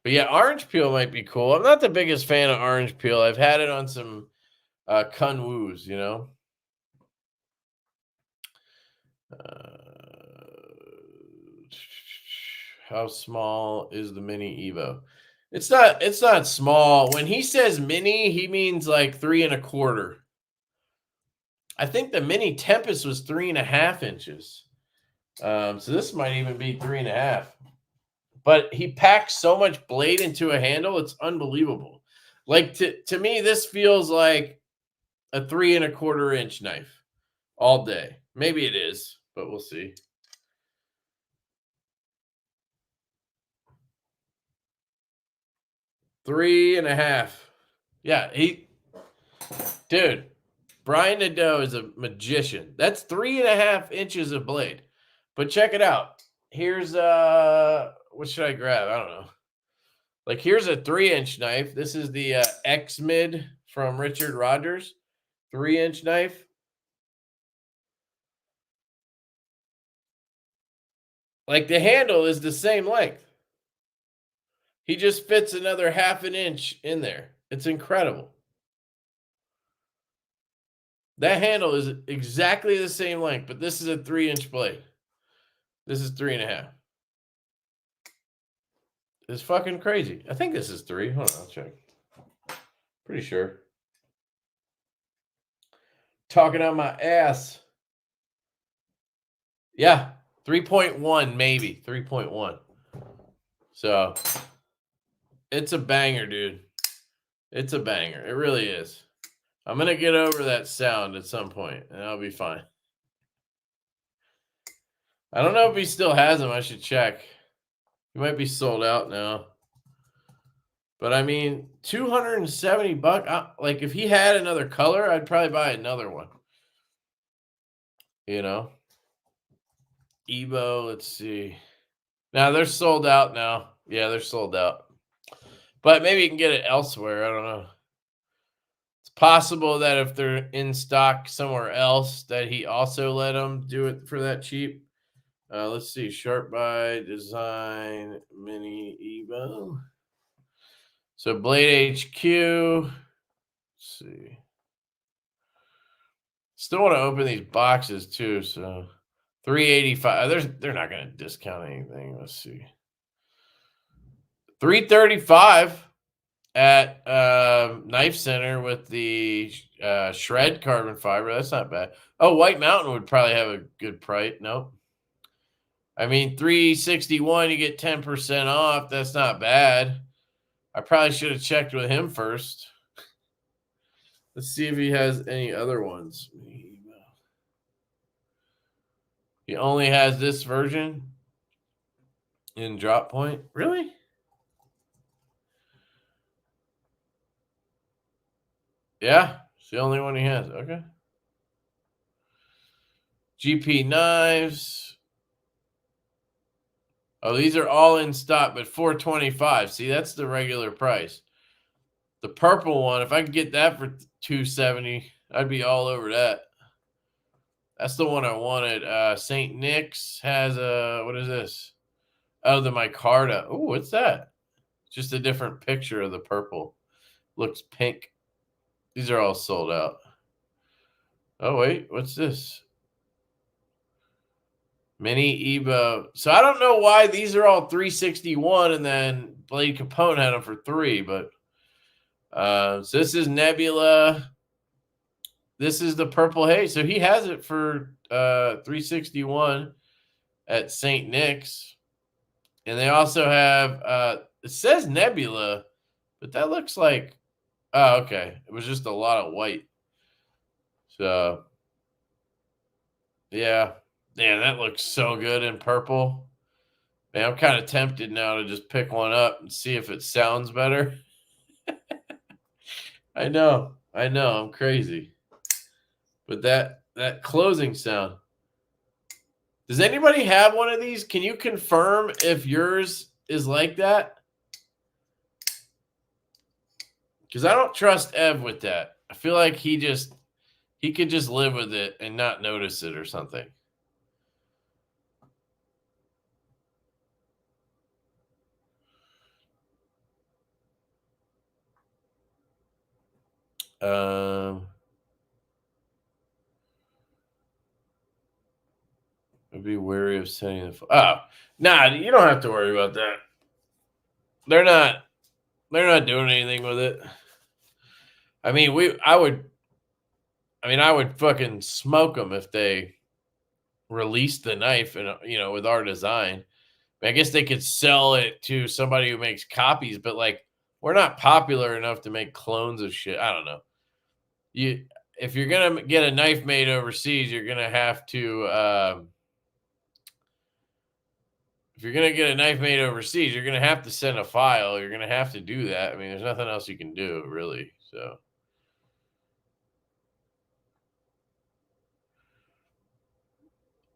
But yeah, orange peel might be cool. I'm not the biggest fan of orange peel. I've had it on some Kunwoos, How small is the mini Evo? It's not small. When he says mini, he means like 3 1/4. I think the mini Tempest was 3.5 inches. So this might even be 3.5. But he packs so much blade into a handle, it's unbelievable. Like to me, this feels like a 3 1/4 inch knife all day. Maybe it is, but we'll see. Three and a half. Yeah, dude, Brian Nadeau is a magician. That's 3.5 inches of blade. But check it out. Here's what should I grab? I don't know. Like here's a 3-inch knife. This is the X Mid from Richard Rogers, 3-inch knife. Like the handle is the same length. He just fits another 1/2 inch in there. It's incredible. That handle is exactly the same length, but this is a 3-inch blade. This is 3.5. It's fucking crazy. I think this is 3. Hold on, I'll check. Pretty sure. Talking on my ass. Yeah, 3.1 maybe. 3.1. So it's a banger, dude. It's a banger. It really is. I'm going to get over that sound at some point, and I'll be fine. I don't know if he still has them. I should check. He might be sold out now. But I mean, $270. Like if he had another color, I'd probably buy another one. Evo, let's see. Now they're sold out now. Yeah, they're sold out. But maybe you can get it elsewhere. I don't know. It's possible that if they're in stock somewhere else, that he also let them do it for that cheap. Let's see. Sharp by Design Mini Evo. So Blade HQ. Let's see. Still want to open these boxes too. So $385. They're not going to discount anything. Let's see. $335 at Knife Center with the shred carbon fiber. That's not bad. Oh, White Mountain would probably have a good price. Nope. I mean, $361, you get 10% off. That's not bad. I probably should have checked with him first. Let's see if he has any other ones. He only has this version in drop point. Really? Yeah, it's the only one he has. Okay. GP knives. Oh, these are all in stock, but $425. See, that's the regular price. The purple one, if I could get that for $270, I'd be all over that. That's the one I wanted. St. Nick's has a, what is this? Oh, the micarta. Oh, what's that? Just a different picture of the purple. Looks pink. These are all sold out. Oh, wait. What's this? Mini Evo. So I don't know why these are all 361 and then Blade Capone had them for 3, but so this is Nebula. This is the Purple Haze. So he has it for 361 at St. Nick's. And they also have it says Nebula, but that looks like okay. It was just a lot of white. So yeah. Yeah, that looks so good in purple. Man, I'm kind of tempted now to just pick one up and see if it sounds better. I know, I'm crazy. But that closing sound. Does anybody have one of these? Can you confirm if yours is like that? Because I don't trust Ev with that. I feel like he could just live with it and not notice it or something. I'd be wary of setting the. Oh, nah, you don't have to worry about that. They're not doing anything with it. I mean, I would fucking smoke them if they released the knife and with our design. I guess they could sell it to somebody who makes copies, but like we're not popular enough to make clones of shit. I don't know. If you're gonna get a knife made overseas, you're gonna have to. If you're gonna get a knife made overseas, you're gonna have to send a file. You're gonna have to do that. I mean, there's nothing else you can do, really. So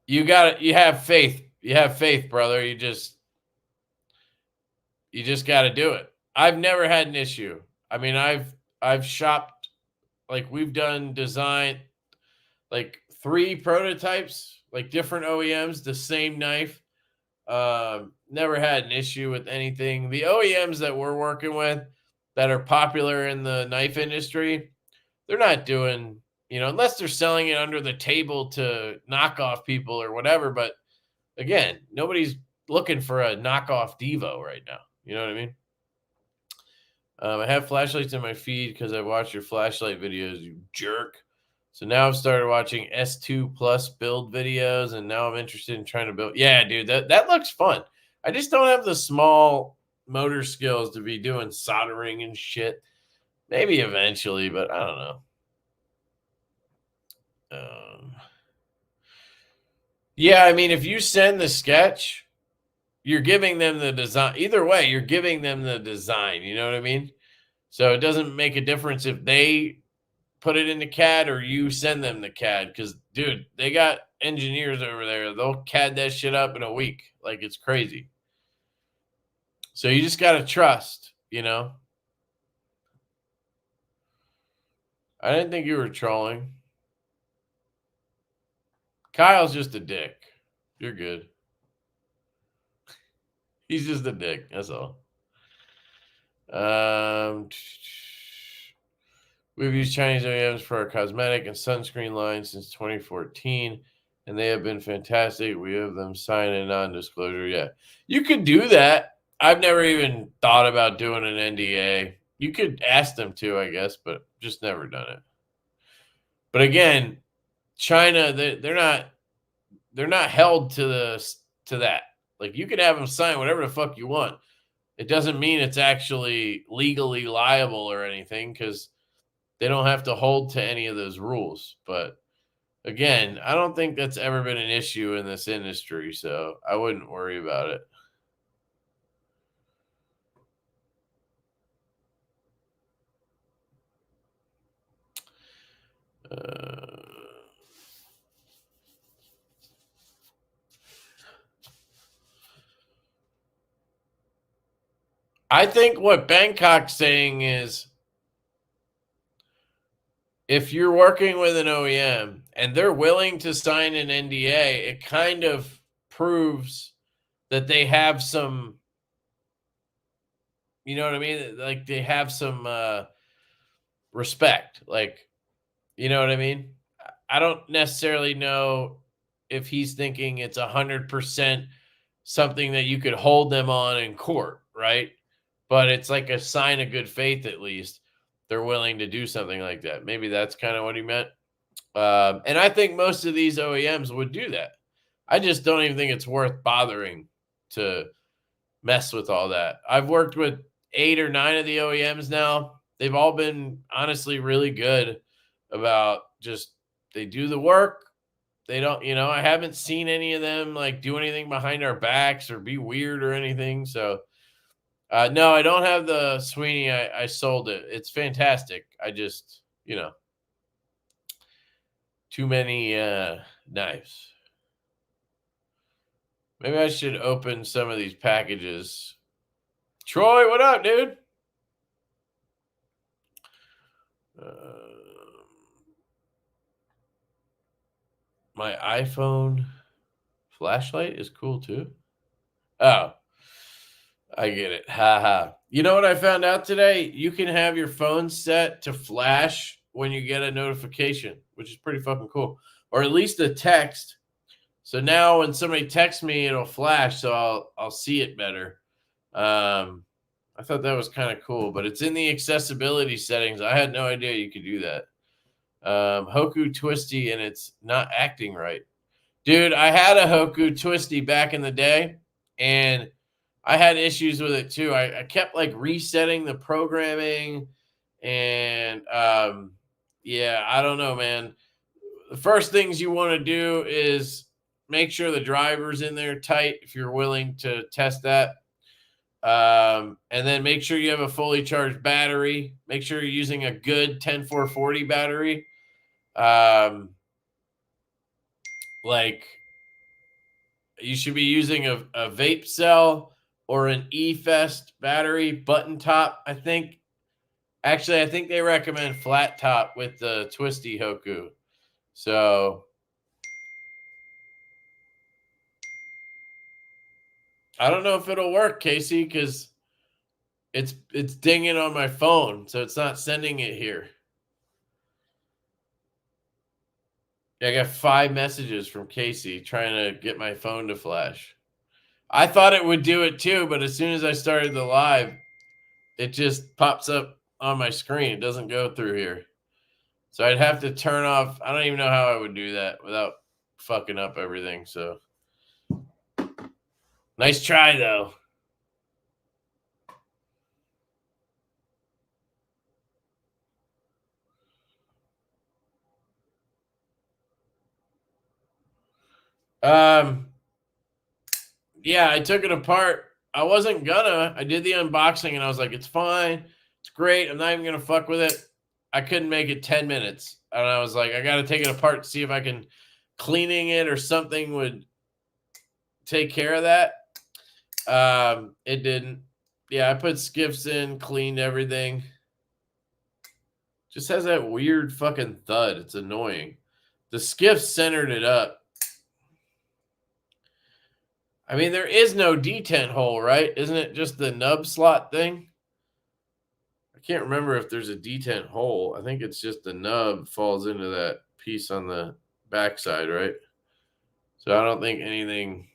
you have faith. You have faith, brother. You just got to do it. I've never had an issue. I mean, I've shopped, like we've done design, like 3 prototypes, like different OEMs, the same knife. Never had an issue with anything. The OEMs that we're working with that are popular in the knife industry, they're not doing, unless they're selling it under the table to knockoff people or whatever. But again, nobody's looking for a knockoff Divo right now. You know what I mean? I have flashlights in my feed because I watch your flashlight videos, you jerk. So now I've started watching S2 Plus build videos, and now I'm interested in trying to build. Yeah, dude, that looks fun. I just don't have the small motor skills to be doing soldering and shit. Maybe eventually, but I don't know. Yeah, I mean, if you send the sketch, you're giving them the design. Either way, you're giving them the design. You know what I mean? So it doesn't make a difference if they put it into CAD or you send them the CAD. Because, dude, they got engineers over there. They'll CAD that shit up in a week. Like, it's crazy. So you just got to trust, I didn't think you were trolling. Kyle's just a dick. You're good. He's just a dick. That's all. We've used Chinese OEMs for our cosmetic and sunscreen line since 2014, and they have been fantastic. We have them sign a non-disclosure. Yeah, you could do that. I've never even thought about doing an NDA. You could ask them to, I guess, but just never done it. But again, China, they're not held to that. Like, you can have them sign whatever the fuck you want. It doesn't mean it's actually legally liable or anything, because they don't have to hold to any of those rules. But again, I don't think that's ever been an issue in this industry, so I wouldn't worry about it. I think what Bangkok's saying is, if you're working with an OEM and they're willing to sign an NDA, it kind of proves that they have some, you know what I mean? Like, they have some respect. Like, you know what I mean? I don't necessarily know if he's thinking it's 100% something that you could hold them on in court, right? But it's like a sign of good faith, at least they're willing to do something like that. Maybe that's kind of what he meant. And I think most of these OEMs would do that. I just don't even think it's worth bothering to mess with all that. I've worked with 8 or 9 of the OEMs now. They've all been honestly really good about just they do the work. They don't, I haven't seen any of them like do anything behind our backs or be weird or anything. So no, I don't have the Sweeney. I sold it. It's fantastic. I just, too many knives. Maybe I should open some of these packages. Troy, what up, dude? My iPhone flashlight is cool too. Oh, I get it. Ha ha. You know what I found out today? You can have your phone set to flash when you get a notification, which is pretty fucking cool. Or at least a text. So now when somebody texts me, it'll flash, so I'll see it better. I thought that was kind of cool, but it's in the accessibility settings. I had no idea you could do that. Hoku Twisty, and it's not acting right. Dude, I had a Hoku Twisty back in the day, and I had issues with it too. I kept like resetting the programming, and yeah, I don't know, man. The first things you want to do is make sure the driver's in there tight if you're willing to test that. And then make sure you have a fully charged battery. Make sure you're using a good 10440 battery. Like you should be using a vape cell or an eFest battery button top. I think they recommend flat top with the Twisty Hoku. So I don't know if it'll work, Casey, because it's dinging on my phone, so it's not sending it here. I got 5 messages from Casey trying to get my phone to flash. I thought it would do it too, but as soon as I started the live, it just pops up on my screen. It doesn't go through here. So I'd have to turn off. I don't even know how I would do that without fucking up everything. So nice try, though. Yeah, I took it apart. I wasn't gonna. I did the unboxing and I was like, it's fine. It's great. I'm not even gonna fuck with it. I couldn't make it 10 minutes. And I was like, I gotta take it apart to see if I can cleaning it or something would take care of that. It didn't. Yeah, I put skiffs in, cleaned everything. Just has that weird fucking thud. It's annoying. The skiff centered it up. I mean, there is no detent hole, right? Isn't it just the nub slot thing? I can't remember if there's a detent hole. I think it's just the nub falls into that piece on the backside, right? So I don't think anything.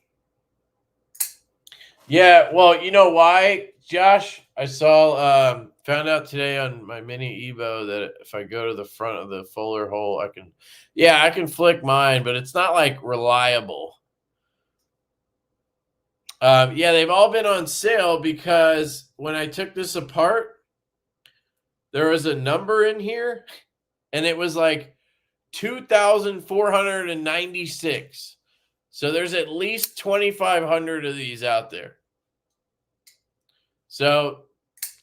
Yeah, well, you know why, Josh? I saw, found out today on my mini Evo that if I go to the front of the fuller hole, I can flick mine, but it's not like reliable. Yeah, they've all been on sale because when I took this apart, there was a number in here and it was like 2,496. So there's at least 2,500 of these out there. So,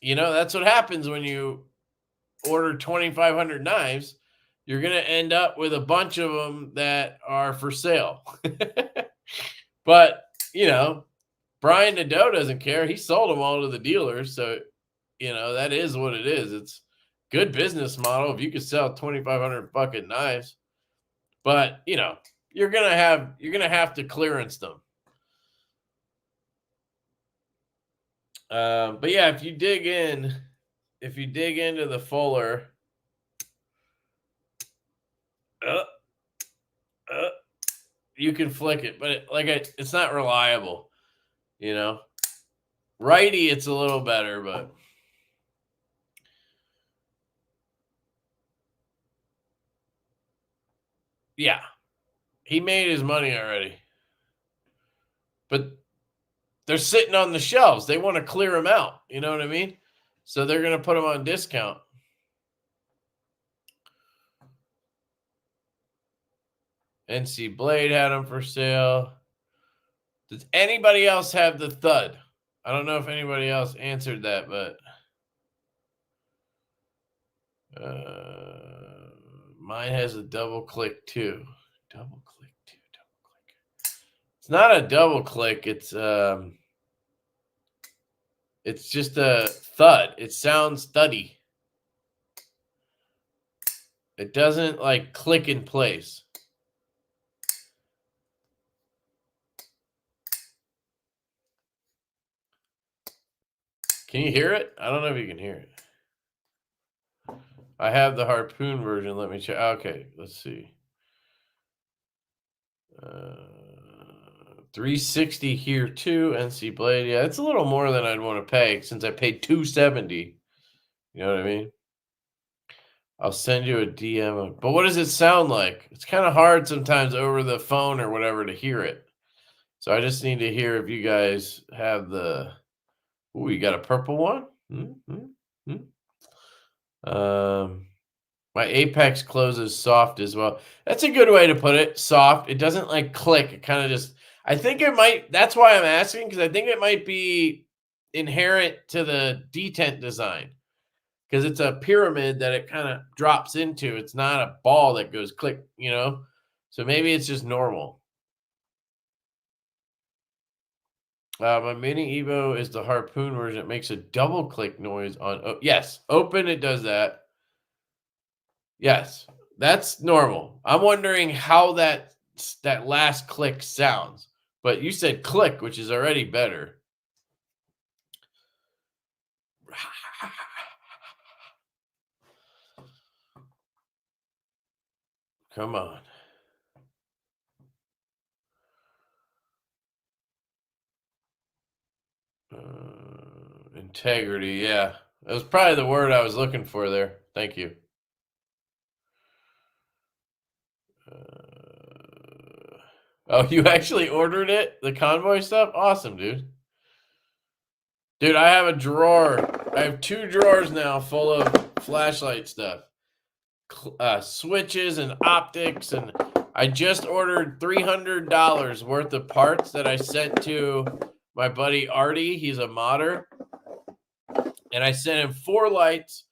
that's what happens when you order 2,500 knives. You're going to end up with a bunch of them that are for sale. But, Brian Nadeau doesn't care. He sold them all to the dealers. So, that is what it is. It's good business model if you could sell 2,500 fucking knives. But, you're going to have to clearance them. But yeah, if you dig into the fuller, you can flick it, but it's not reliable, you know. Righty, it's a little better, but yeah, he made his money already. But they're sitting on the shelves. They want to clear them out. You know what I mean? So they're going to put them on discount. NC Blade had them for sale. Does anybody else have the thud? I don't know if anybody else answered that, but mine has a double click too. Double click too. Double click. It's not a double click. It's just a thud. It sounds thuddy. It doesn't like click in place. Can you hear it? I don't know if you can hear it. I have the harpoon version. Let me check. Okay, let's see. 360 here too. NC Blade. Yeah, it's a little more than I'd want to pay since I paid $270. You know what I mean? I'll send you a DM. But what does it sound like? It's kind of hard sometimes over the phone or whatever to hear it. So I just need to hear if you guys have the. Ooh, you got a purple one? My apex closes soft as well. That's a good way to put it. Soft. It doesn't like click. It kind of just. I think it might. That's why I'm asking, because I think it might be inherent to the detent design, because it's a pyramid that it kind of drops into. It's not a ball that goes click, you know. So maybe it's just normal. My Mini Evo is the harpoon version. It makes a double click noise on. Oh, yes, open. It does that. Yes, that's normal. I'm wondering how that last click sounds. But you said click, which is already better. Come on. Integrity, yeah. That was probably the word I was looking for there. Thank you. Oh, you actually ordered it? The convoy stuff? Awesome, dude. Dude, I have a drawer. I have 2 drawers now full of flashlight stuff. Switches and optics, and I just ordered $300 worth of parts that I sent to my buddy Artie. He's a modder. And I sent him 4 lights,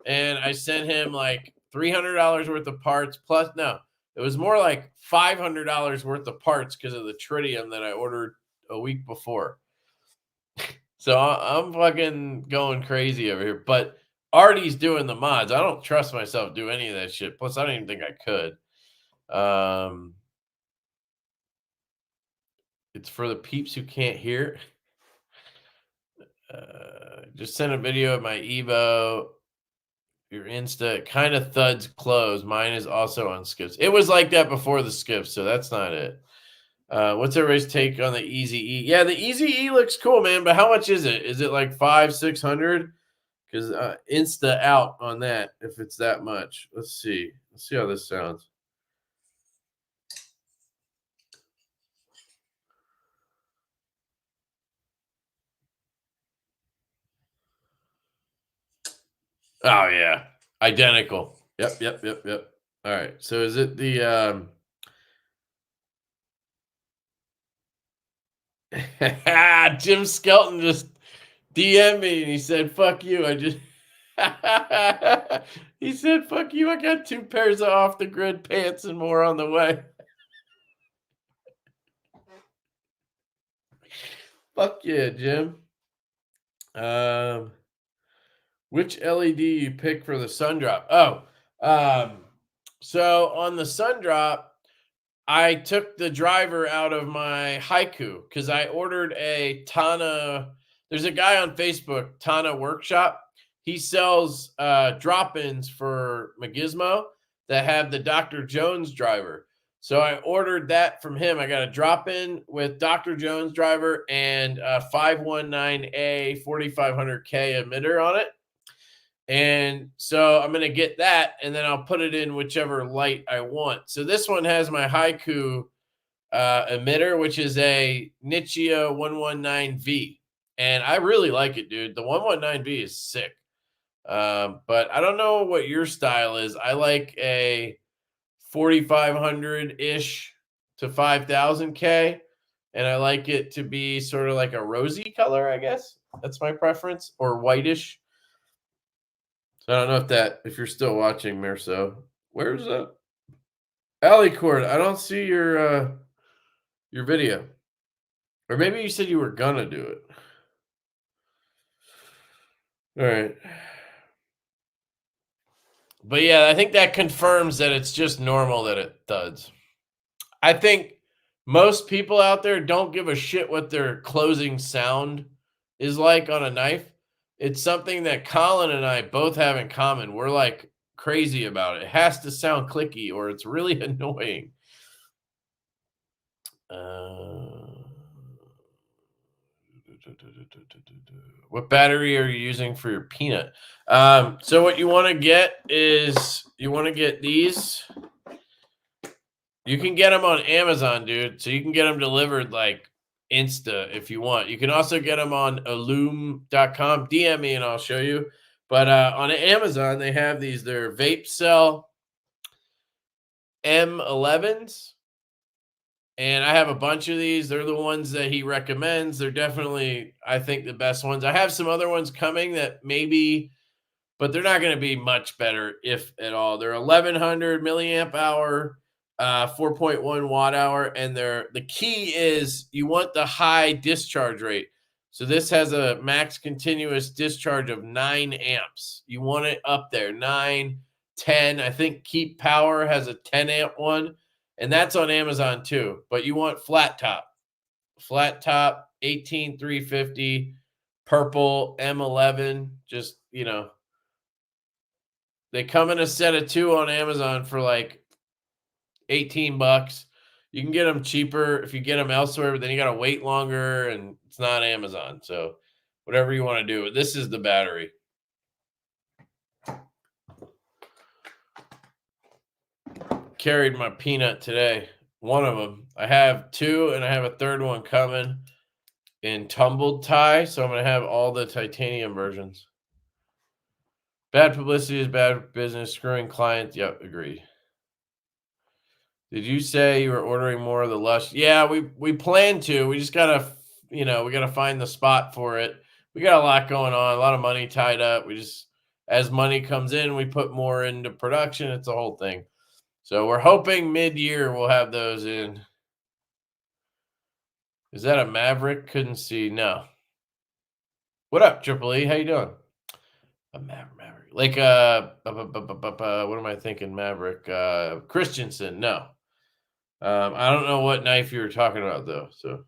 and I sent him like $300 worth of parts. Plus, no, it was more like $500 worth of parts because of the tritium that I ordered a week before. So I'm fucking going crazy over here. But Artie's doing the mods. I don't trust myself to do any of that shit. Plus, I don't even think I could. It's for the peeps who can't hear. Just sent a video of my Evo. Your Insta kind of thuds close. Mine is also on skips. It was like that before the skips, so that's not it. What's everybody's take on the Easy E? Yeah, the Easy E looks cool, man. But how much is it? Is it like $500-600? Because Insta out on that if it's that much. Let's see. Let's see how this sounds. Oh yeah, identical. Yep. All right. So is it the Jim Skelton just DM'd me and he said, "Fuck you." I just he said, "Fuck you. I got 2 pairs of off the grid pants and more on the way." Fuck yeah, Jim. Which LED you pick for the sun drop? So on the sun drop, I took the driver out of my Haiku because I ordered a Tana. There's a guy on Facebook, Tana Workshop. He sells drop-ins for Magismo that have the Dr. Jones driver. So I ordered that from him. I got a drop in with Dr. Jones driver and a 519A 4500K emitter on it. And so I'm going to get that, and then I'll put it in whichever light I want. So this one has my Haiku emitter, which is a Nichia 119V. And I really like it, dude. The 119V is sick. But I don't know what your style is. I like a 4,500-ish to 5,000K. And I like it to be sort of like a rosy color, I guess. That's my preference, or whitish. So I don't know if you're still watching, Mirso. Where's that? Alicord, I don't see your video. Or maybe you said you were gonna do it. All right. But yeah, I think that confirms that it's just normal that it thuds. I think most people out there don't give a shit what their closing sound is like on a knife. It's something that Colin and I both have in common. We're like crazy about it. It has to sound clicky or it's really annoying. What battery are you using for your peanut? So what you want to get is you want to get these. You can get them on Amazon, dude. So you can get them delivered like Insta if you want. You can also get them on Illume.com. DM me and I'll show you. But on Amazon, they have these. They're Vape Cell M11s. And I have a bunch of these. They're the ones that he recommends. They're definitely, I think, the best ones. I have some other ones coming that maybe, but they're not going to be much better, if at all. They're 1,100 milliamp hour, 4.1 watt hour. And the key is you want the high discharge rate. So this has a max continuous discharge of 9 amps. You want it up there, 9, 10. I think Keep Power has a 10 amp one. And that's on Amazon too. But you want flat top, 18350, purple M11. Just, they come in a set of 2 on Amazon for like $18. You can get them cheaper if you get them elsewhere, but then you got to wait longer and it's not Amazon. So whatever you want to do. This is the battery. Carried my peanut today. One of them. I have 2 and I have a third one coming in tumbled tie. So I'm going to have all the titanium versions. Bad publicity is bad business. Screwing clients. Yep, agreed. Did you say you were ordering more of the Lush? Yeah, we plan to. We just got to, we got to find the spot for it. We got a lot going on, a lot of money tied up. As money comes in, we put more into production. It's a whole thing. So we're hoping mid-year we'll have those in. Is that a Maverick? Couldn't see. No. What up, Triple E? How you doing? A Maverick. Like what am I thinking? Maverick. Christensen. No. I don't know what knife you were talking about though. So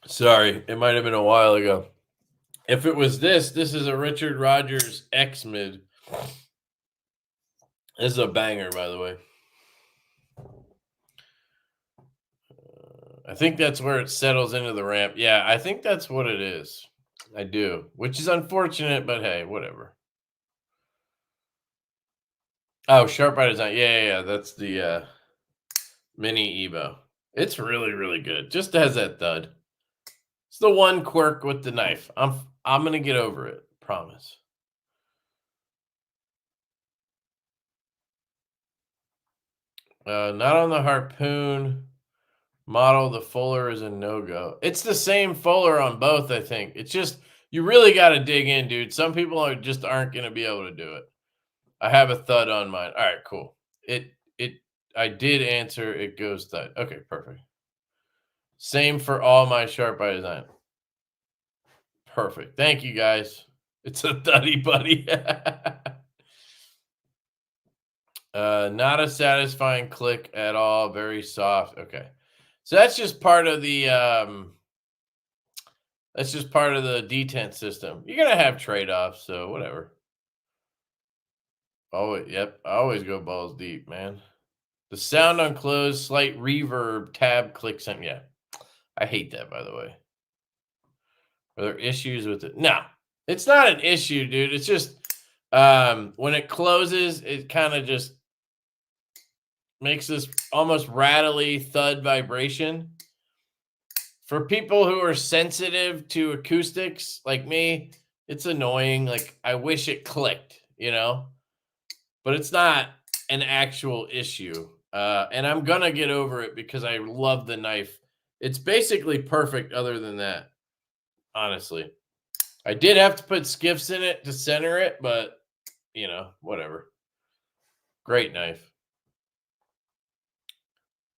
sorry, it might have been a while ago. If it was this is a Richard Rogers X Mid. This is a banger, by the way. I think that's where it settles into the ramp. Yeah, I think that's what it is. I do, which is unfortunate, but hey, whatever. Oh, Sharp by Design. Yeah. That's the Mini Evo. It's really, really good. Just has that thud. It's the one quirk with the knife. I'm gonna get over it. Promise. Not on the Harpoon model. The Fuller is a no-go. It's the same Fuller on both, I think. It's just you really got to dig in, dude. Some people aren't going to be able to do it. I have a thud on mine. All right, cool. I did answer. It goes thud. Okay, perfect. Same for all my Sharp by Design. Perfect. Thank you, guys. It's a thuddy buddy. Not a satisfying click at all. Very soft. Okay. So that's just part of the detent system. You're gonna have trade-offs, so whatever. Oh, yep. I always go balls deep, man. The sound on close, slight reverb, tab clicks on. Yeah. I hate that, by the way. Are there issues with it? No, it's not an issue, dude. It's just when it closes, it kind of just makes this almost rattly thud vibration. For people who are sensitive to acoustics like me, it's annoying. Like, I wish it clicked, you know? But it's not an actual issue. And I'm going to get over it because I love the knife. It's basically perfect other than that, honestly. I did have to put skiffs in it to center it, but, you know, whatever. Great knife.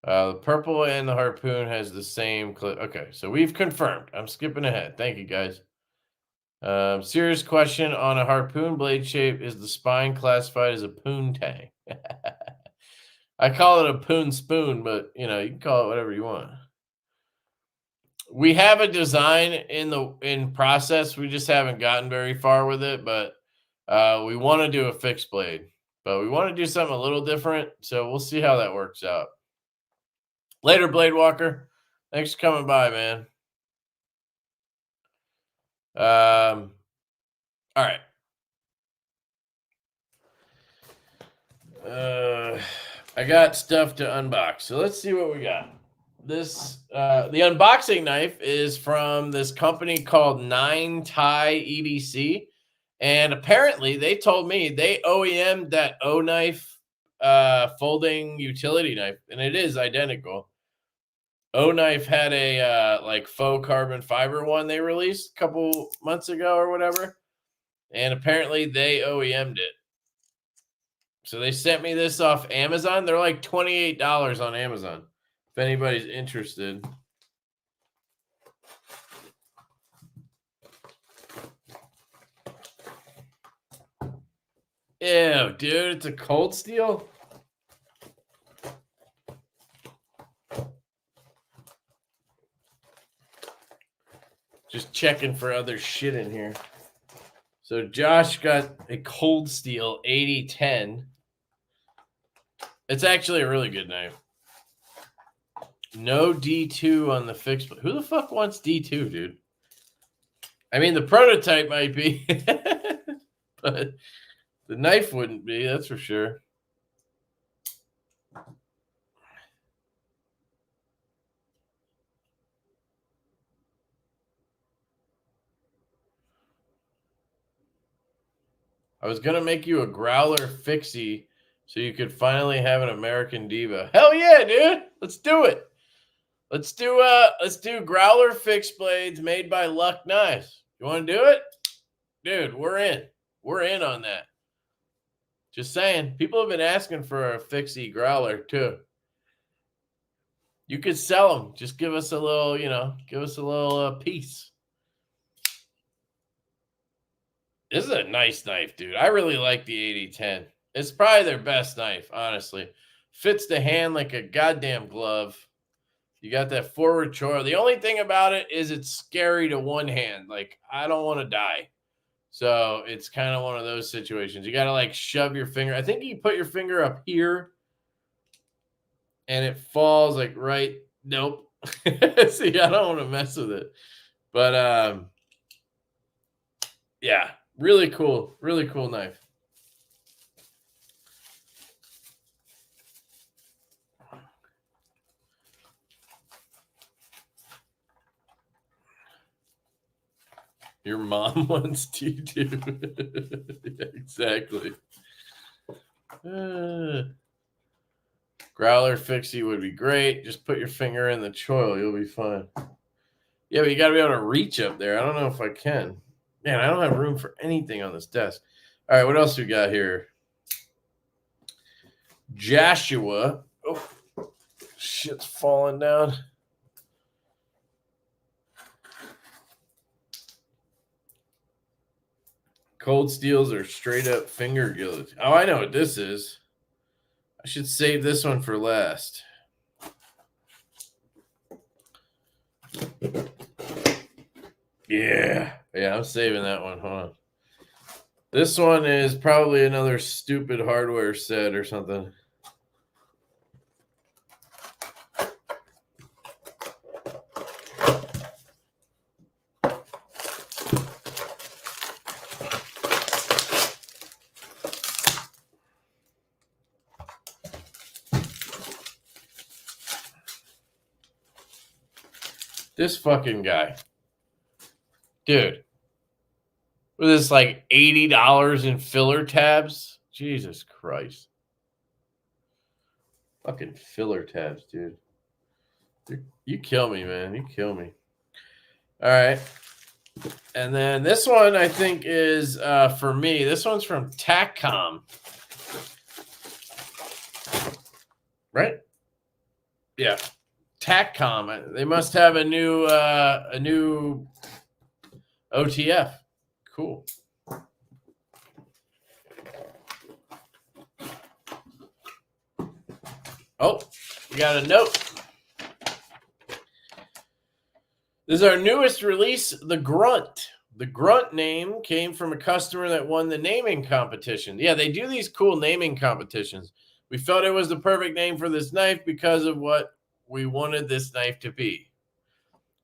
The purple and the harpoon has the same clip. Okay, so we've confirmed. I'm skipping ahead. Thank you, guys. Serious question on a harpoon blade shape. Is the spine classified as a poon tang? I call it a poon spoon, but, you know, you can call it whatever you want. We have a design in process. We just haven't gotten very far with it, but we want to do a fixed blade. But we want to do something a little different, so we'll see how that works out. Later, Blade Walker. Thanks for coming by, man. All right. I got stuff to unbox, so let's see what we got. This the unboxing knife is from this company called 9TIE-EDC, and apparently they told me they OEM'd that O knife folding utility knife, and it is identical. O knife had a like faux carbon fiber one they released a couple months ago or whatever, and apparently they OEM'd it. So they sent me this off Amazon. They're like $28 on Amazon if anybody's interested. Ew, dude, it's a cold steel. Just checking for other shit in here. So Josh got a cold steel 8010. It's actually a really good knife. No D2 on the fixed. Who the fuck wants D2, dude? I mean, the prototype might be, but the knife wouldn't be, that's for sure. I was going to make you a Growler fixie so you could finally have an American Divo. Hell yeah, dude. Let's do it. Let's do Growler fixed blades made by Luck Knives. You want to do it? Dude, we're in. We're in on that. Just saying. People have been asking for a fixie Growler too. You could sell them. Just give us a little, give us a little piece. This is a nice knife, dude. I really like the 8010. It's probably their best knife, honestly. Fits the hand like a goddamn glove. You got that forward choil. The only thing about it is it's scary to one hand. Like, I don't want to die. So it's kind of one of those situations. You got to like shove your finger. I think you put your finger up here and it falls like right. Nope. See, I don't want to mess with it. But yeah, really cool knife. Your mom wants T2. Yeah, exactly. Growler fixie would be great. Just put your finger in the choil. You'll be fine. Yeah, but you got to be able to reach up there. I don't know if I can. Man, I don't have room for anything on this desk. All right, what else we got here? Joshua. Oh, shit's falling down. Cold steels are straight up finger guillotine. Oh, I know what this is. I should save this one for last. Yeah, I'm saving that one. Hold on. This one is probably another stupid hardware set or something. This fucking guy. Dude. With this like $80 in filler tabs. Jesus Christ. Fucking filler tabs, dude. You kill me, man. You kill me. All right. And then this one, I think, is for me. This one's from TACCOM. Right? Yeah. TACCOM. They must have a new OTF. Cool. Oh, we got a note. This is our newest release, the Grunt. The Grunt name came from a customer that won the naming competition. Yeah, they do these cool naming competitions. We felt it was the perfect name for this knife because of what we wanted this knife to be.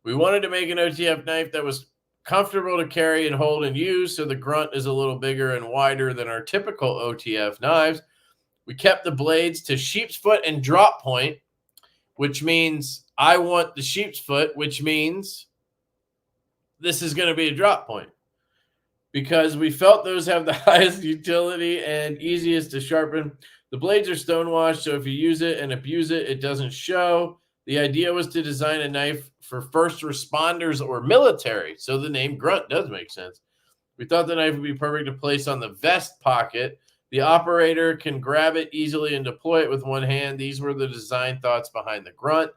We wanted to make an OTF knife that was comfortable to carry and hold and use, so the Grunt is a little bigger and wider than our typical OTF knives. We kept the blades to sheep's foot and drop point, which means I want the sheep's foot, which means this is going to be a drop point, because we felt those have the highest utility and easiest to sharpen. The blades are stonewashed, so if you use it and abuse it, it doesn't show. The idea was to design a knife for first responders or military, so the name Grunt does make sense. We thought the knife would be perfect to place on the vest pocket. The operator can grab it easily and deploy it with one hand. These were the design thoughts behind the Grunt.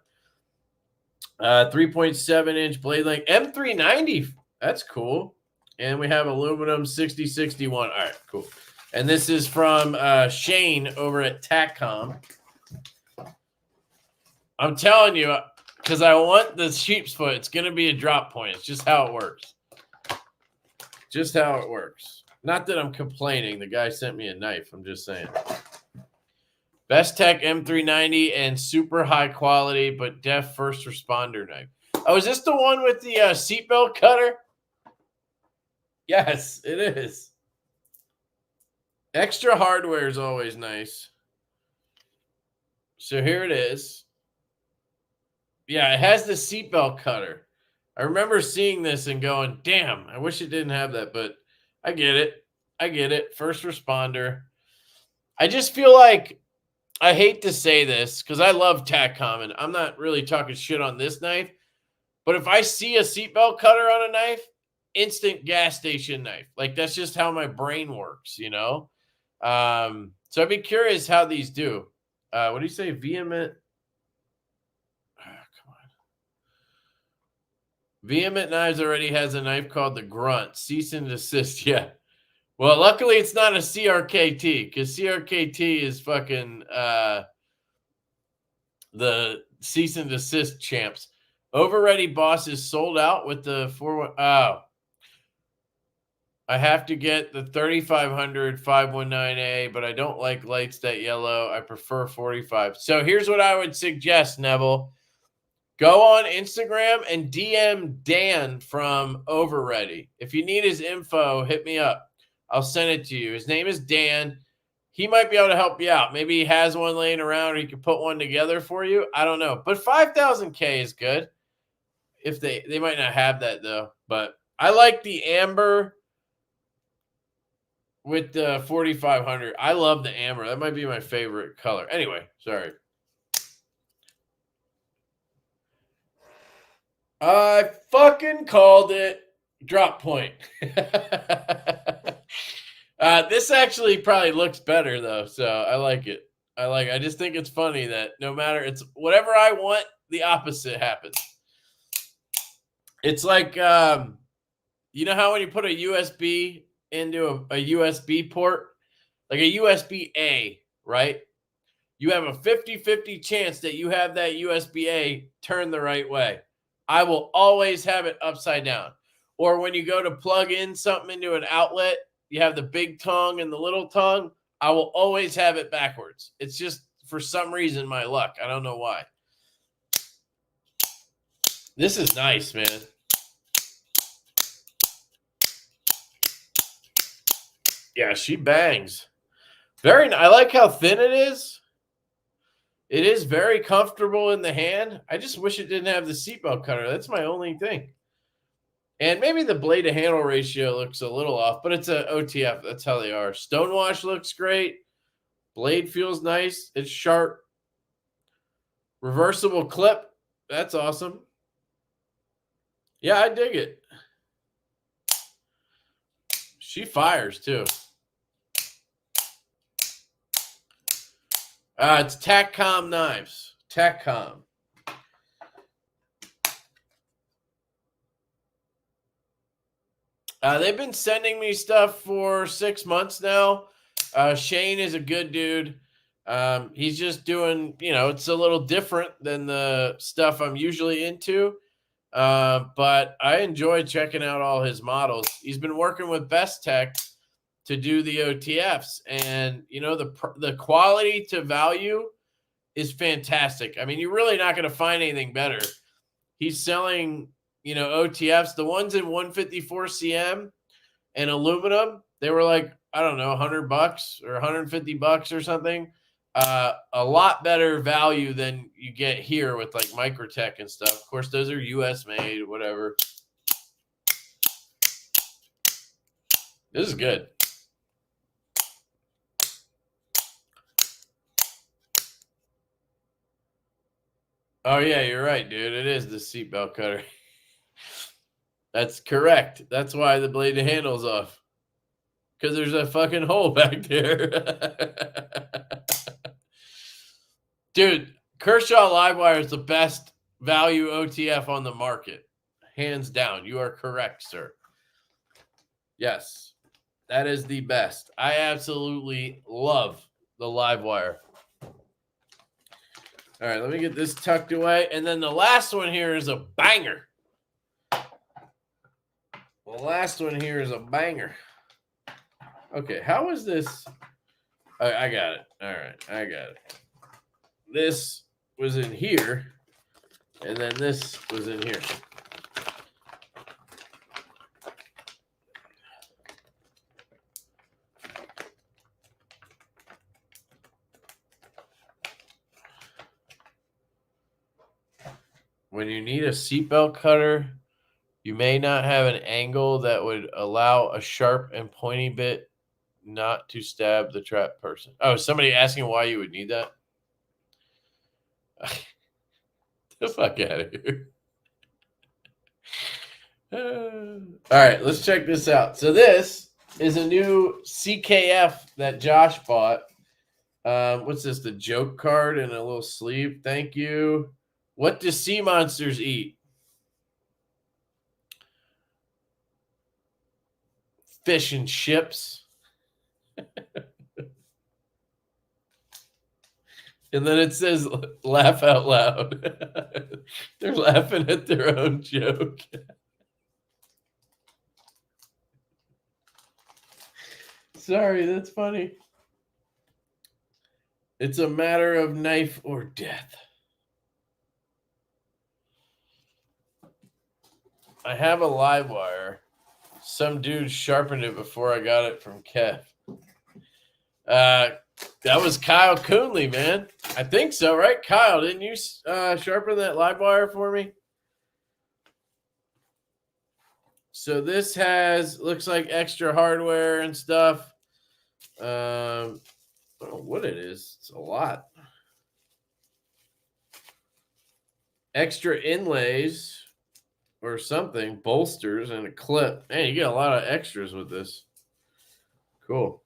3.7-inch blade length. M390. That's cool. And we have aluminum 6061. All right, cool. And this is from Shane over at TACCOM. I'm telling you, because I want the sheep's foot. It's going to be a drop point. It's just how it works. Just how it works. Not that I'm complaining. The guy sent me a knife. I'm just saying. Best Tech M390 and super high quality, but def first responder knife. Oh, is this the one with the seatbelt cutter? Yes, it is. Extra hardware is always nice. So here it is. Yeah, it has the seatbelt cutter. I remember seeing this and going, damn, I wish it didn't have that, but I get it. I get it. First responder. I just feel like, I hate to say this because I love TACCOM and I'm not really talking shit on this knife, but if I see a seatbelt cutter on a knife, instant gas station knife. Like, that's just how my brain works, you know? So I'd be curious how these do. What do you say? Vehement. Come on. Vehement Knives already has a knife called the Grunt. Cease and desist. Yeah. Well, luckily it's not a CRKT, because CRKT is fucking the cease and desist champs. Overready Boss is sold out with the 4. Oh. I have to get the 3500 519A, but I don't like lights that yellow. I prefer 45. So here's what I would suggest, Neville. Go on Instagram and DM Dan from Overready. If you need his info, hit me up. I'll send it to you. His name is Dan. He might be able to help you out. Maybe he has one laying around, or he can put one together for you. I don't know. But 5,000K is good. If they might not have that, though. But I like the amber with the 4500. I love the amber. That might be my favorite color. Anyway, sorry. I fucking called it. Drop point. This actually probably looks better though, so I like it. I just think it's funny that no matter, it's whatever I want, the opposite happens. It's like you know how when you put a USB into a USB port, like a USB A, right? You have a 50-50 chance that you have that USB A turn the right way. I will always have it upside down. Or when you go to plug in something into an outlet you have the big tongue and the little tongue, I will always have it backwards. It's just for some reason my luck. I don't know why. This is nice, man. Yeah, she bangs. I like how thin it is. It is very comfortable in the hand. I just wish it didn't have the seatbelt cutter. That's my only thing. And maybe the blade to handle ratio looks a little off, but it's a OTF. That's how they are. Stonewash looks great. Blade feels nice. It's sharp. Reversible clip. That's awesome. Yeah, I dig it. She fires too. It's TacCom knives. TacCom. They've been sending me stuff for 6 months now. Shane is a good dude. He's just doing, it's a little different than the stuff I'm usually into. But I enjoy checking out all his models. He's been working with Best Tech to do the OTFs, and the quality to value is fantastic. I mean, you're really not going to find anything better. He's selling, OTFs, the ones in 154 cm and aluminum. They were like, I don't know, $100 or $150 or something. A lot better value than you get here with like Microtech and stuff. Of course, those are US made, whatever. This is good. Oh, yeah, you're right, dude. It is the seatbelt cutter. That's correct. That's why the blade handle's off. Because there's a fucking hole back there. Dude, Kershaw Livewire is the best value OTF on the market. Hands down. You are correct, sir. Yes, that is the best. I absolutely love the Livewire. All right, let me get this tucked away. And then the last one here is a banger. The last one here is a banger. Okay, how is this? I got it. All right, I got it. This was in here, and then this was in here. When you need a seatbelt cutter, you may not have an angle that would allow a sharp and pointy bit not to stab the trapped person. Oh, somebody asking why you would need that? The fuck out of here. All right, let's check this out. So this is a new CKF that Josh bought. What's this? The joke card and a little sleeve. Thank you. What do sea monsters eat? Fish and chips. And then it says, laugh out loud. They're laughing at their own joke. Sorry, that's funny. It's a matter of knife or death. I have a live wire. Some dude sharpened it before I got it from Kev. That was Kyle Coonley, man. I think so, right? Kyle, didn't you sharpen that live wire for me? So this looks like extra hardware and stuff. I don't know what it is. It's a lot. Extra inlays or something, bolsters and a clip. Man, you get a lot of extras with this. Cool.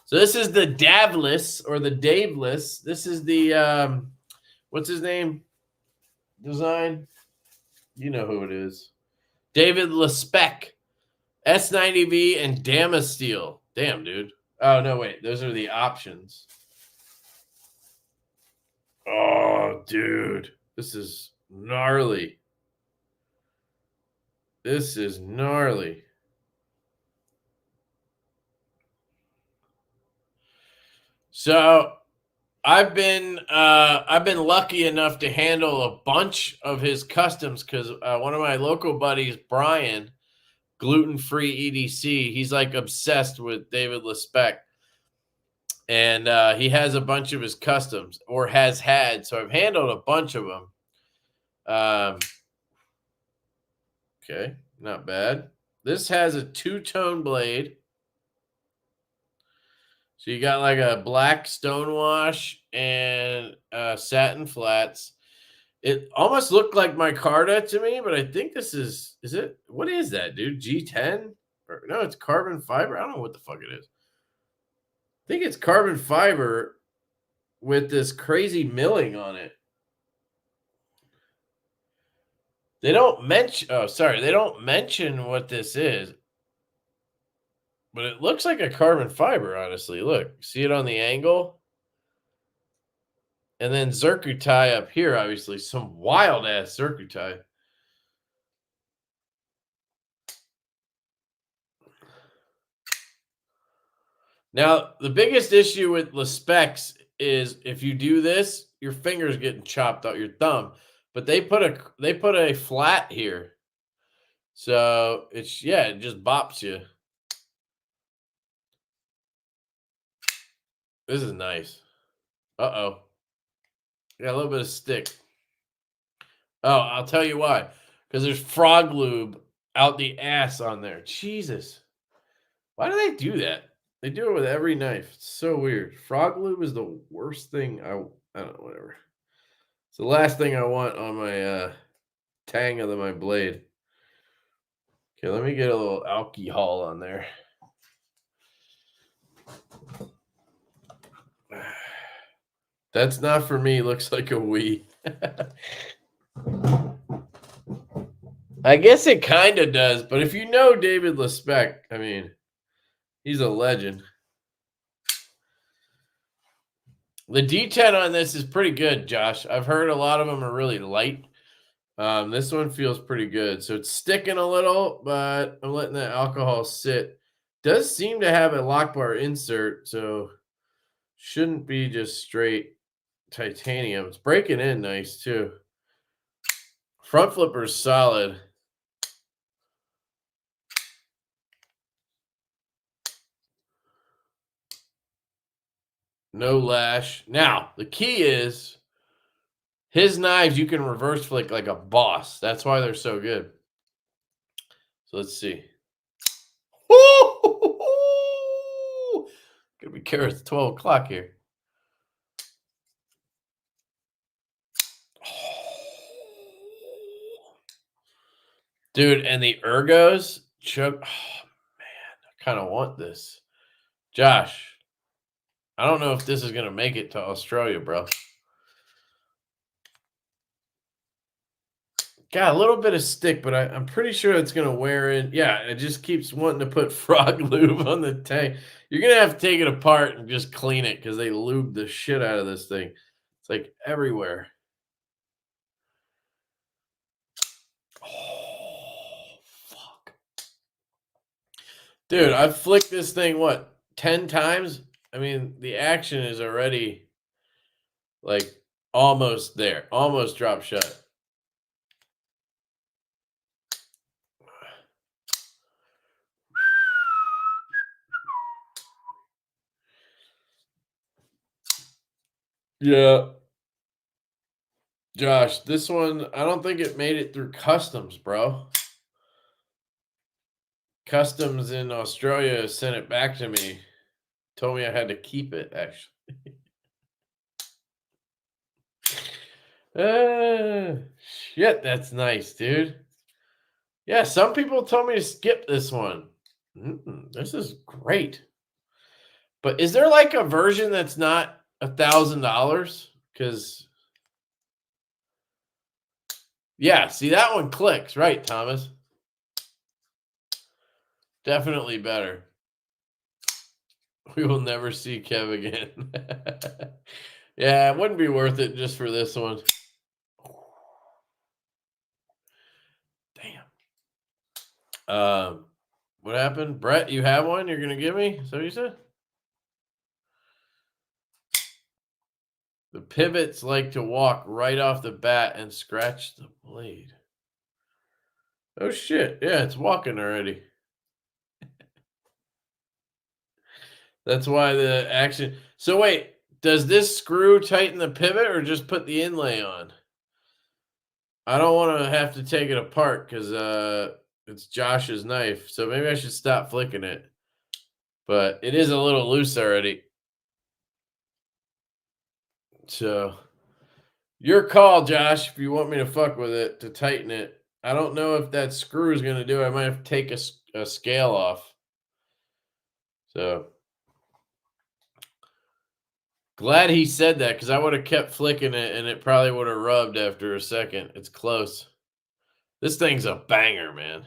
So this is the Davless or the Daveless. This is the, what's his name? Design. You know who it is. David LeSpec. S90V and Damasteel. Damn, dude. Oh, no, wait. Those are the options. Oh, dude. This is gnarly. This is gnarly. So I've been lucky enough to handle a bunch of his customs because one of my local buddies, Brian, gluten-free EDC, he's like obsessed with David LeSpec, and he has a bunch of his customs or has had. So I've handled a bunch of them. Okay, not bad. This has a two-tone blade. So you got like a black stonewash and satin flats. It almost looked like micarta to me, but I think this is it? What is that, dude? G10? Or, no, it's carbon fiber. I don't know what the fuck it is. I think it's carbon fiber with this crazy milling on it. They don't mention, oh, sorry, they don't mention what this is. But it looks like a carbon fiber, honestly. Look, see it on the angle? And then zircuti up here, obviously, some wild ass zircuti. Now, the biggest issue with LeSpecs is if you do this, your finger's getting chopped out, your thumb. But they put a flat here. So it's it just bops you. This is nice. Uh-oh. Got a little bit of stick. Oh, I'll tell you why. Because there's frog lube out the ass on there. Jesus. Why do they do that? They do it with every knife. It's so weird. Frog lube is the worst thing. I don't know, whatever. It's the last thing I want on my tang of my blade. Okay, let me get a little alcohol on there. That's not for me. Looks like a wee. I guess it kind of does, but if you know David LeSpec, I mean, he's a legend. The D10 on this is pretty good, Josh. I've heard a lot of them are really light. This one feels pretty good. So it's sticking a little, but I'm letting the alcohol sit. Does seem to have a lock bar insert, so shouldn't be just straight titanium. It's breaking in nice too. Front flipper's solid. No lash. Now, the key is his knives you can reverse flick like a boss. That's why they're so good. So let's see. Gotta be careful. It's 12 o'clock here. Dude, and the ergos choke. Oh, man, I kind of want this. Josh, I don't know if this is going to make it to Australia, bro. Got a little bit of stick, but I'm pretty sure it's going to wear in. Yeah, it just keeps wanting to put frog lube on the tank. You're going to have to take it apart and just clean it because they lube the shit out of this thing. It's like everywhere. Oh, fuck. Dude, I've flicked this thing, what, 10 times? I mean, the action is already like almost there, almost drop shut. Yeah. Josh, this one, I don't think it made it through customs, bro. Customs in Australia sent it back to me. Told me I had to keep it, actually. Shit, that's nice, dude. Yeah, some people told me to skip this one. This is great. But is there like a version that's not $1,000? Because yeah, see that one clicks, right, Thomas? Definitely better. We will never see Kev again. Yeah, it wouldn't be worth it just for this one. Damn. What happened? Brett, you have one you're going to give me? Is that what you said? The pivots like to walk right off the bat and scratch the blade. Oh shit, yeah, it's walking already. That's why the action. So wait, does this screw tighten the pivot or just put the inlay on? I don't want to have to take it apart because it's Josh's knife. So maybe I should stop flicking it. But it is a little loose already. So your call, Josh, if you want me to fuck with it, to tighten it. I don't know if that screw is going to do it. I might have to take a scale off. So glad he said that because I would have kept flicking it and it probably would have rubbed after a second. It's close. This thing's a banger, man.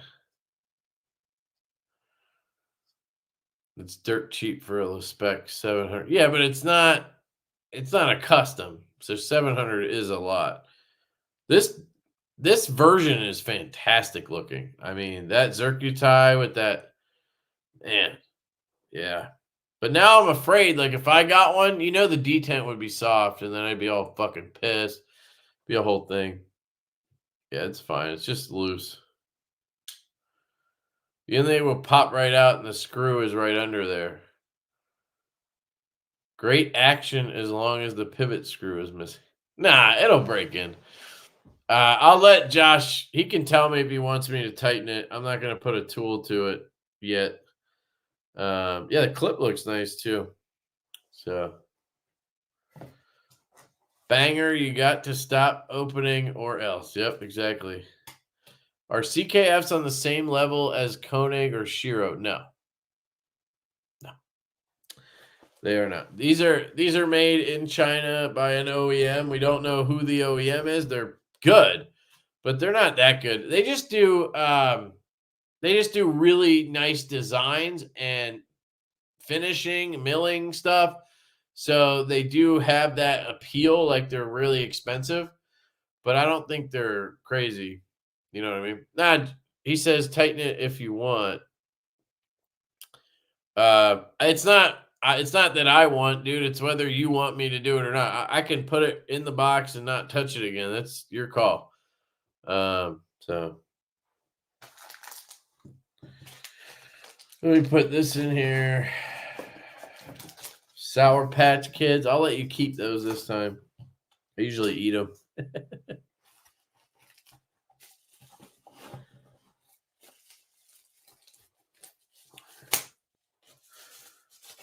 It's dirt cheap for a spec 700. Yeah, but it's not a custom. So 700 is a lot. This version is fantastic looking. I mean, that Zircuti with that, man, yeah. But now I'm afraid, like, if I got one, the detent would be soft, and then I'd be all fucking pissed. Be a whole thing. Yeah, it's fine. It's just loose. The inlay will pop right out, and the screw is right under there. Great action as long as the pivot screw is missing. Nah, it'll break in. I'll let Josh, he can tell me if he wants me to tighten it. I'm not going to put a tool to it yet. Yeah, the clip looks nice too. So, banger, you got to stop opening or else. Yep, exactly. Are CKFs on the same level as Koenig or Shiro? No. They are not. These are made in China by an OEM. We don't know who the OEM is. They're good, but they're not that good. They just do really nice designs and finishing, milling stuff. So they do have that appeal, like they're really expensive, but I don't think they're crazy. You know what I mean? Nah, he says tighten it if you want. It's not that I want, dude. It's whether you want me to do it or not. I can put it in the box and not touch it again. That's your call. So let me put this in here. Sour Patch Kids. I'll let you keep those this time. I usually eat them.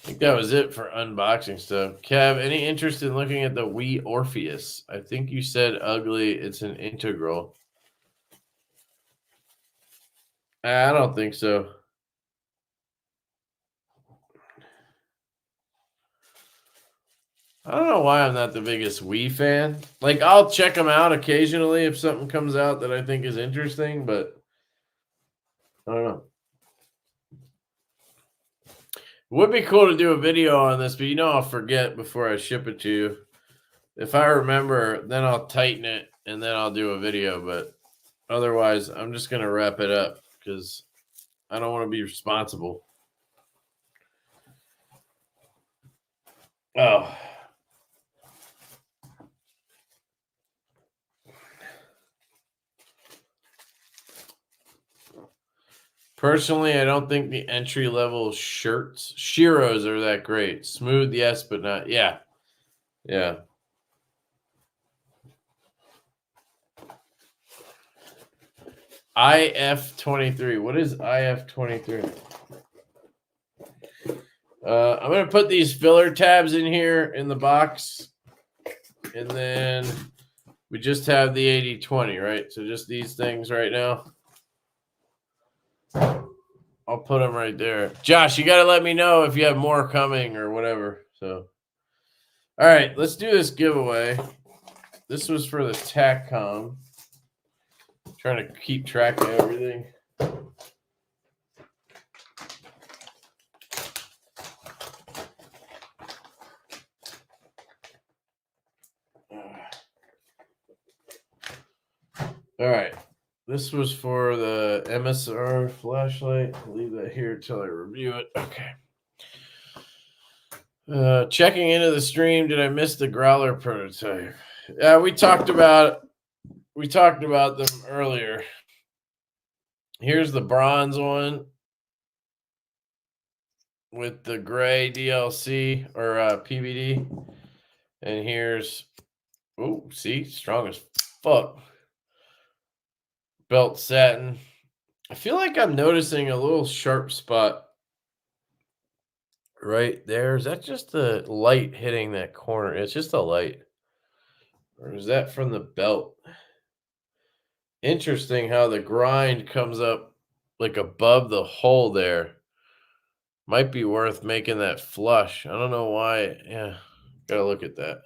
I think that was it for unboxing stuff. Kev, any interest in looking at the Wii Orpheus? I think you said ugly. It's an integral. I don't think so. I don't know why I'm not the biggest Wii fan. Like, I'll check them out occasionally if something comes out that I think is interesting, but I don't know. It would be cool to do a video on this, but I'll forget before I ship it to you. If I remember, then I'll tighten it and then I'll do a video, but otherwise, I'm just going to wrap it up because I don't want to be responsible. Oh. Personally, I don't think the entry-level Shiros are that great. Smooth, yes, but not. Yeah. Yeah. IF23. What is IF23? I'm going to put these filler tabs in here in the box. And then we just have the 80/20, right? So just these things right now. I'll put them right there. Josh, you got to let me know if you have more coming or whatever. So, all right, let's do this giveaway. This was for the TACCOM. Trying to keep track of everything. All right. This was for the MSR flashlight. I'll leave that here until I review it. Okay. Checking into the stream. Did I miss the Growler prototype? Yeah, we talked about them earlier. Here's the bronze one with the gray DLC or PVD, and here's see, strong as fuck belt satin. I feel like I'm noticing a little sharp spot right there. Is that just the light hitting that corner? It's just a light. Or is that from the belt? Interesting how the grind comes up like above the hole there. Might be worth making that flush. I don't know why. Yeah, gotta look at that.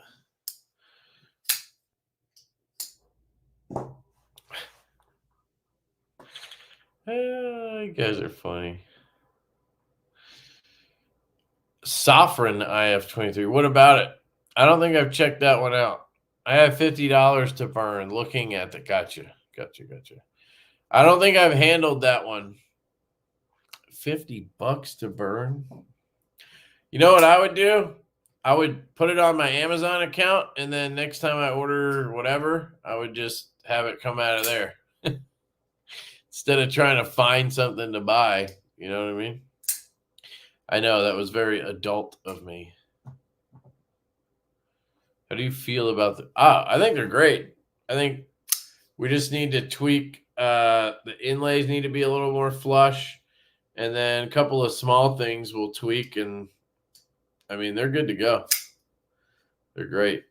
You guys are funny. Safran IF23. What about it? I don't think I've checked that one out. I have $50 to burn looking at the gotcha. I don't think I've handled that one. $50 to burn. You know what I would do? I would put it on my Amazon account, and then next time I order whatever, I would just have it come out of there. Instead of trying to find something to buy. You know what I mean? I know that was very adult of me. How do you feel about the... I think they're great. I think we just need to tweak. The inlays need to be a little more flush. And then a couple of small things we'll tweak. And, I mean, they're good to go. They're great.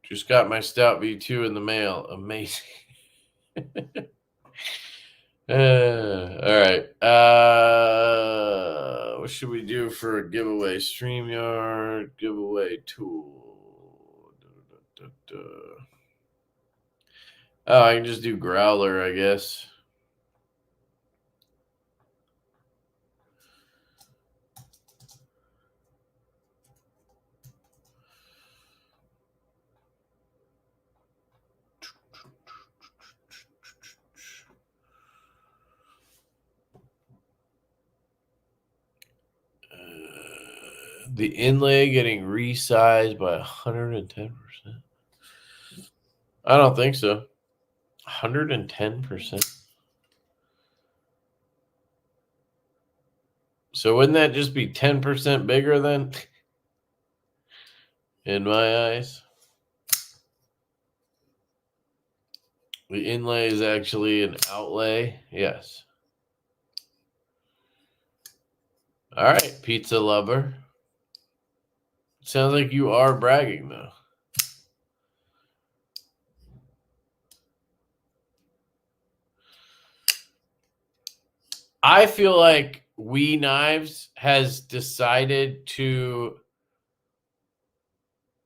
Just got my Stout V2 in the mail. Amazing. All right. What should we do for a giveaway? StreamYard giveaway tool. Oh, I can just do Growler, I guess. The inlay getting resized by 110%. I don't think so. 110%. So wouldn't that just be 10% bigger then? In my eyes. The inlay is actually an outlay. Yes. All right, pizza lover. Sounds like you are bragging, though. I feel like We Knives has decided to,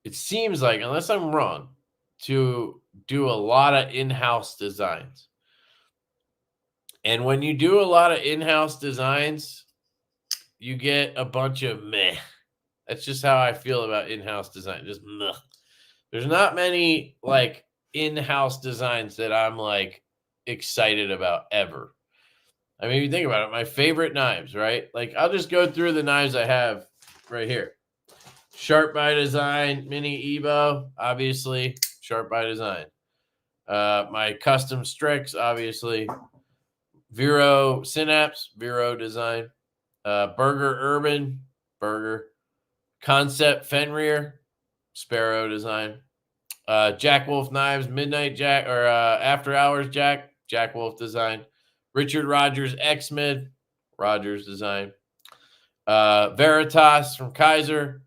it seems like, unless I'm wrong, to do a lot of in-house designs. And when you do a lot of in-house designs, you get a bunch of meh. That's just how I feel about in-house design. Just meh. There's not many like in-house designs that I'm like excited about ever. I mean, if you think about it, my favorite knives, right? Like I'll just go through the knives I have right here. Sharp by Design Mini Evo, obviously. Sharp by Design. My custom Strix, obviously. Vero Synapse, Vero Design. Burger Urban, Burger. Concept Fenrir, Sparrow Design. Jack Wolf Knives, Midnight Jack, or After Hours Jack, Jack Wolf Design. Richard Rogers X-Mid, Rogers Design. Veritas from Kaiser,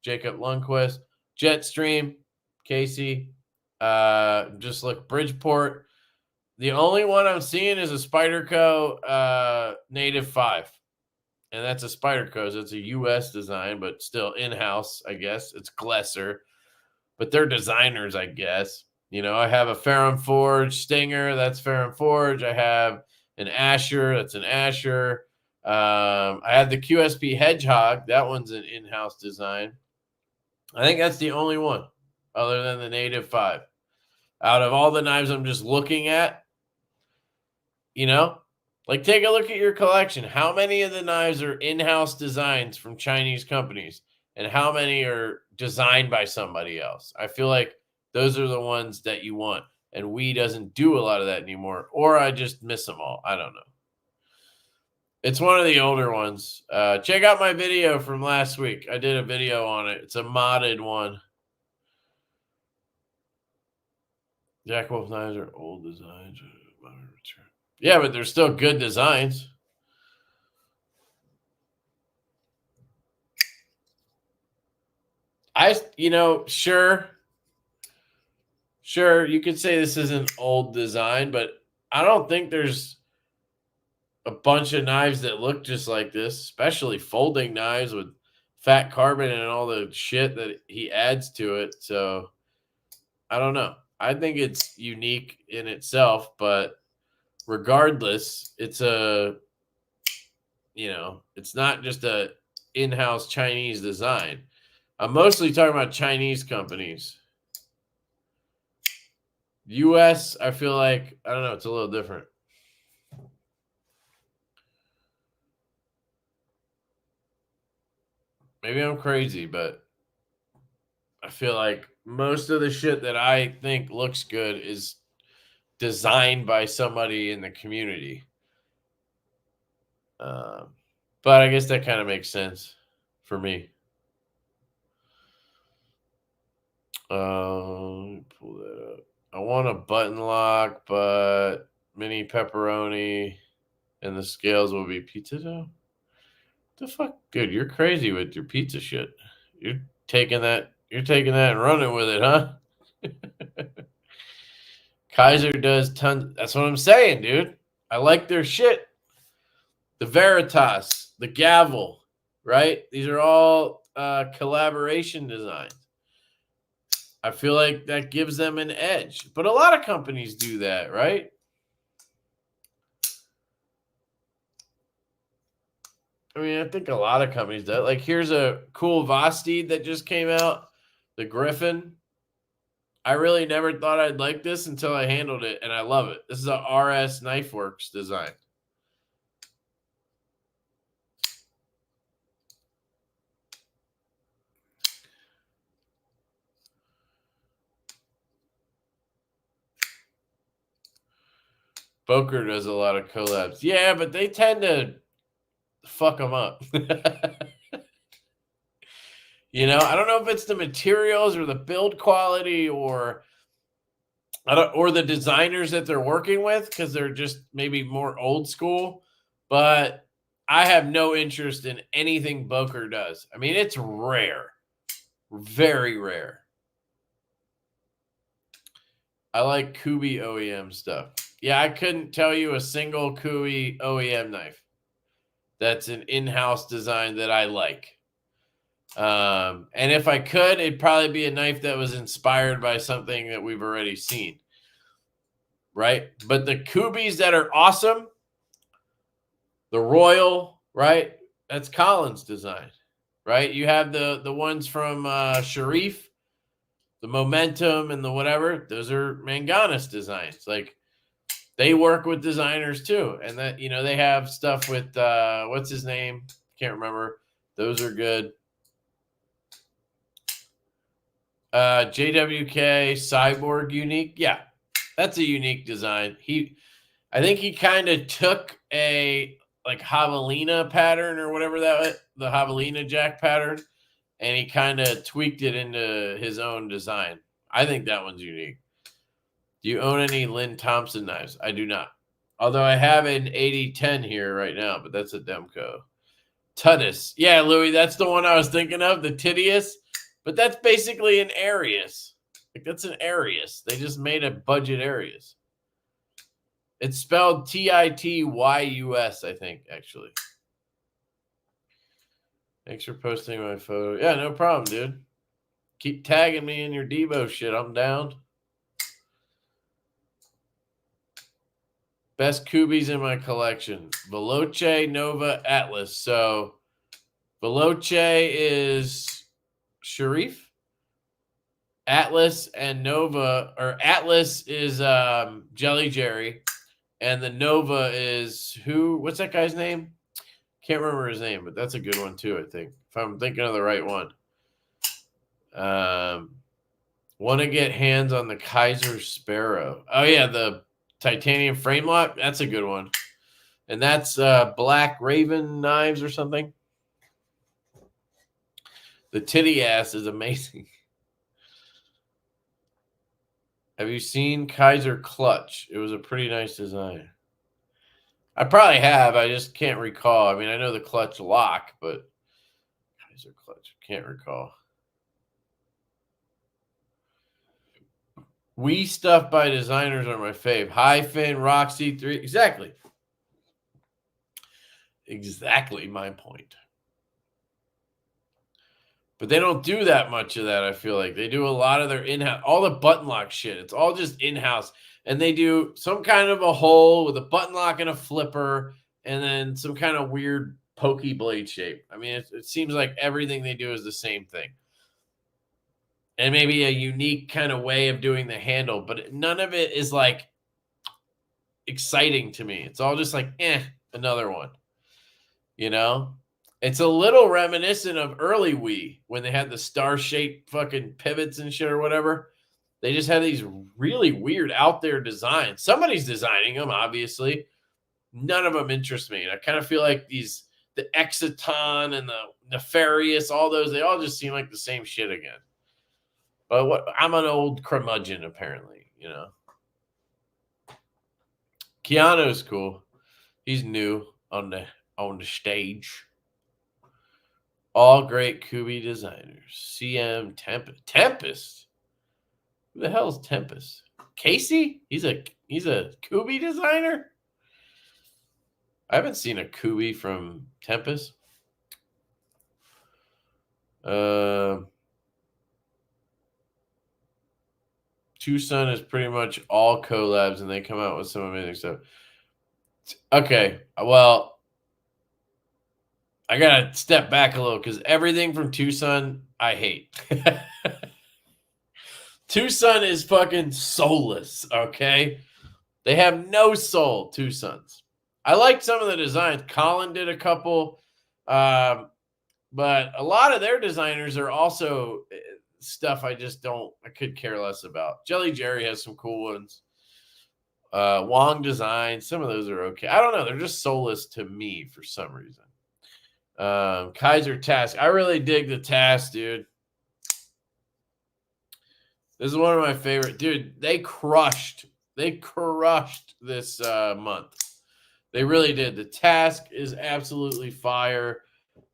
Jacob Lundquist. Jetstream, Casey. Just look, Bridgeport. The only one I'm seeing is a Spyderco Native 5. And that's a Spyderco. So it's a U.S. design, but still in-house, I guess. It's Glesser. But they're designers, I guess. You know, I have a Ferrum Forge Stinger. That's Ferrum Forge. I have an Asher. That's an Asher. I have the QSP Hedgehog. That one's an in-house design. I think that's the only one other than the Native 5. out of all the knives I'm just looking at, you know, like take a look at your collection. How many of the knives are in-house designs from Chinese companies and how many are designed by somebody else? I feel like those are the ones that you want. And we doesn't do a lot of that anymore. Or I just miss them all. I don't know. It's one of the older ones. Check out my video from last week. I did a video on it. It's a modded one. Jack Wolf knives are old designs. Yeah, but they're still good designs. Sure, you could say this is an old design, but I don't think there's a bunch of knives that look just like this, especially folding knives with fat carbon and all the shit that he adds to it. So I don't know. I think it's unique in itself, but regardless, it's it's not just a in-house Chinese design. I'm mostly talking about Chinese companies. US, I feel like, I don't know, it's a little different. Maybe I'm crazy, but I feel like most of the shit that I think looks good is designed by somebody in the community. But I guess that kind of makes sense for me. Let me pull that up. I want a button lock, but mini pepperoni and the scales will be pizza dough. The fuck, dude, you're crazy with your pizza shit. You're taking that and running with it, huh? Kaiser does tons. That's what I'm saying, dude. I like their shit. The Veritas, the Gavel, right? These are all collaboration designs. I feel like that gives them an edge. But a lot of companies do that, right? I mean, I think a lot of companies do. Like, here's a cool Vosteed that just came out, the Griffin. I really never thought I'd like this until I handled it, and I love it. This is a RS Knifeworks design. Boker does a lot of collabs. Yeah, but they tend to fuck them up. I don't know if it's the materials or the build quality or the designers that they're working with because they're just maybe more old school. But I have no interest in anything Boker does. I mean, it's rare, very rare. I like Kubi OEM stuff. Yeah, I couldn't tell you a single Kubi OEM knife that's an in-house design that I like. And if I could, it'd probably be a knife that was inspired by something that we've already seen. Right? But the Kubis that are awesome, the Royal, right? That's Collins' design, right? You have the ones from Sharif, the Momentum and the whatever. Those are Manganis designs. Like, they work with designers too. And that, they have stuff with, what's his name? Can't remember. Those are good. JWK Cyborg Unique. Yeah, that's a unique design. I think he kind of took a like javelina pattern or whatever the javelina jack pattern, and he kind of tweaked it into his own design. I think that one's unique. Do you own any Lynn Thompson knives? I do not. Although I have an 8010 here right now, but that's a Demco. Tutis. Yeah, Louis, that's the one I was thinking of, the Titius. But that's basically an Arius. Like, that's an Arius. They just made a budget Arius. It's spelled Titys, I think, actually. Thanks for posting my photo. Yeah, no problem, dude. Keep tagging me in your Divo shit. I'm down. Best Kubis in my collection. Veloce, Nova, Atlas. So Veloce is Sharif. Atlas and Nova, or Atlas is Jelly Jerry, and the Nova is who? What's that guy's name? Can't remember his name, but that's a good one too, I think. If I'm thinking of the right one. Want to get hands on the Kaiser Sparrow. Oh yeah, the titanium frame lock. That's a good one. And that's Black Raven knives or something. The titty ass is amazing. Have you seen Kaiser Clutch? It was a pretty nice design. I probably have. I just can't recall. I mean, I know the clutch lock, but Kaiser Clutch, can't recall. We stuff by designers are my fave. High Fin, Roxy 3. Exactly. Exactly my point. But they don't do that much of that, I feel like. They do a lot of their in-house, all the button lock shit. It's all just in-house. And they do some kind of a hole with a button lock and a flipper and then some kind of weird pokey blade shape. I mean, it seems like everything they do is the same thing. And maybe a unique kind of way of doing the handle, but none of it is like exciting to me. It's all just like, another one. You know? It's a little reminiscent of early Wii when they had the star-shaped fucking pivots and shit or whatever. They just had these really weird out there designs. Somebody's designing them, obviously. None of them interest me. And I kind of feel like the Exiton and the Nefarious, all those, they all just seem like the same shit again. But I'm an old curmudgeon, apparently, you know. Keanu's cool. He's new on the stage. All great Kubi designers. CM Tempest. Tempest? Who the hell is Tempest? Casey? He's a Kubi designer? I haven't seen a Kubi from Tempest. Tucson is pretty much all collabs, and they come out with some amazing stuff. Okay, well, I gotta step back a little because everything from Tucson I hate. Tucson is fucking soulless, okay? They have no soul, Tucsons. I like some of the designs. Colin did a couple, but a lot of their designers are also stuff I could care less about. Jelly Jerry has some cool ones. Wong Design, some of those are okay. I don't know. They're just soulless to me for some reason. Kaiser Task. I really dig the Task, dude. This is one of my favorite. Dude, they crushed this month. They really did. The Task is absolutely fire.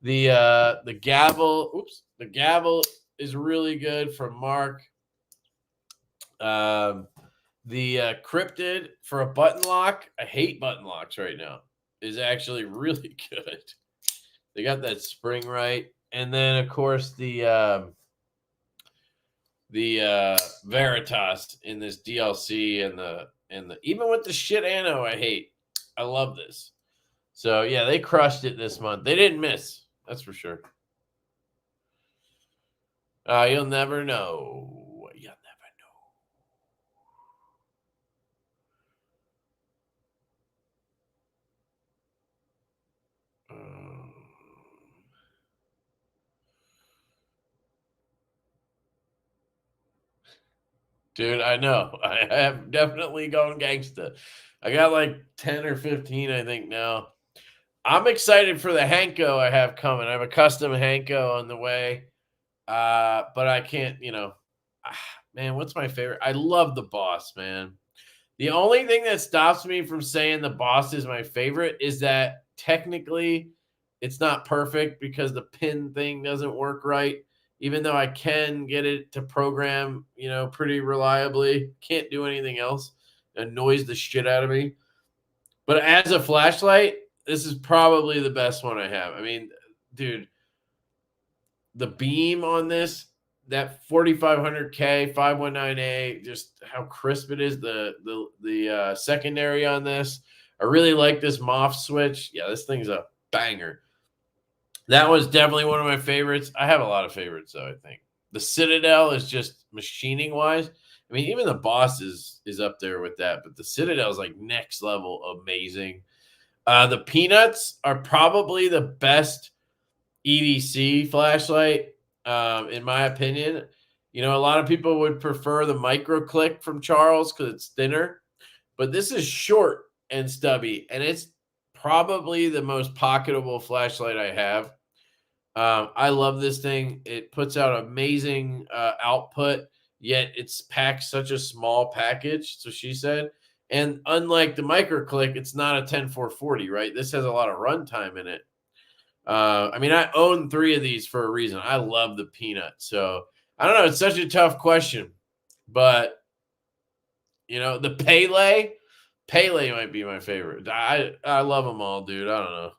The gavel, the gavel is really good from Mark. The Cryptid for a button lock. I hate button locks right now. Is actually really good. They got that spring right. And then of course the Veritas in this DLC and the even with the shit Anno I hate. I love this. So yeah, they crushed it this month. They didn't miss. That's for sure. You'll never know. You'll never know. Dude, I know. I have definitely gone gangsta. I got like 10 or 15, I think, now. I'm excited for the Hanko I have coming. I have a custom Hanko on the way. But I can't, man, what's my favorite? I love the Boss, man. The only thing that stops me from saying the Boss is my favorite is that technically it's not perfect because the pin thing doesn't work right. Even though I can get it to program, pretty reliably, can't do anything else. It annoys the shit out of me. But as a flashlight, this is probably the best one I have. I mean, dude, the beam on this, that 4500K 519A, just how crisp it is. The secondary on this, I really like this MOF switch. Yeah, this thing's a banger. That was definitely one of my favorites. I have a lot of favorites, though, I think. The Citadel is just machining wise. I mean, even the Boss is up there with that, but the Citadel is like next level amazing. The Peanuts are probably the best EDC flashlight, in my opinion. You know, a lot of people would prefer the Micro Click from Charles because it's thinner, but this is short and stubby, and it's probably the most pocketable flashlight I have. I love this thing. It puts out amazing output, yet it's packed such a small package. So she said, and unlike the Micro Click, it's not a 10440, right? This has a lot of runtime in it. I mean, I own 3 of these for a reason. I love the Peanut. So I don't know. It's such a tough question, but you know, the Pele might be my favorite. I love them all, dude. I don't know.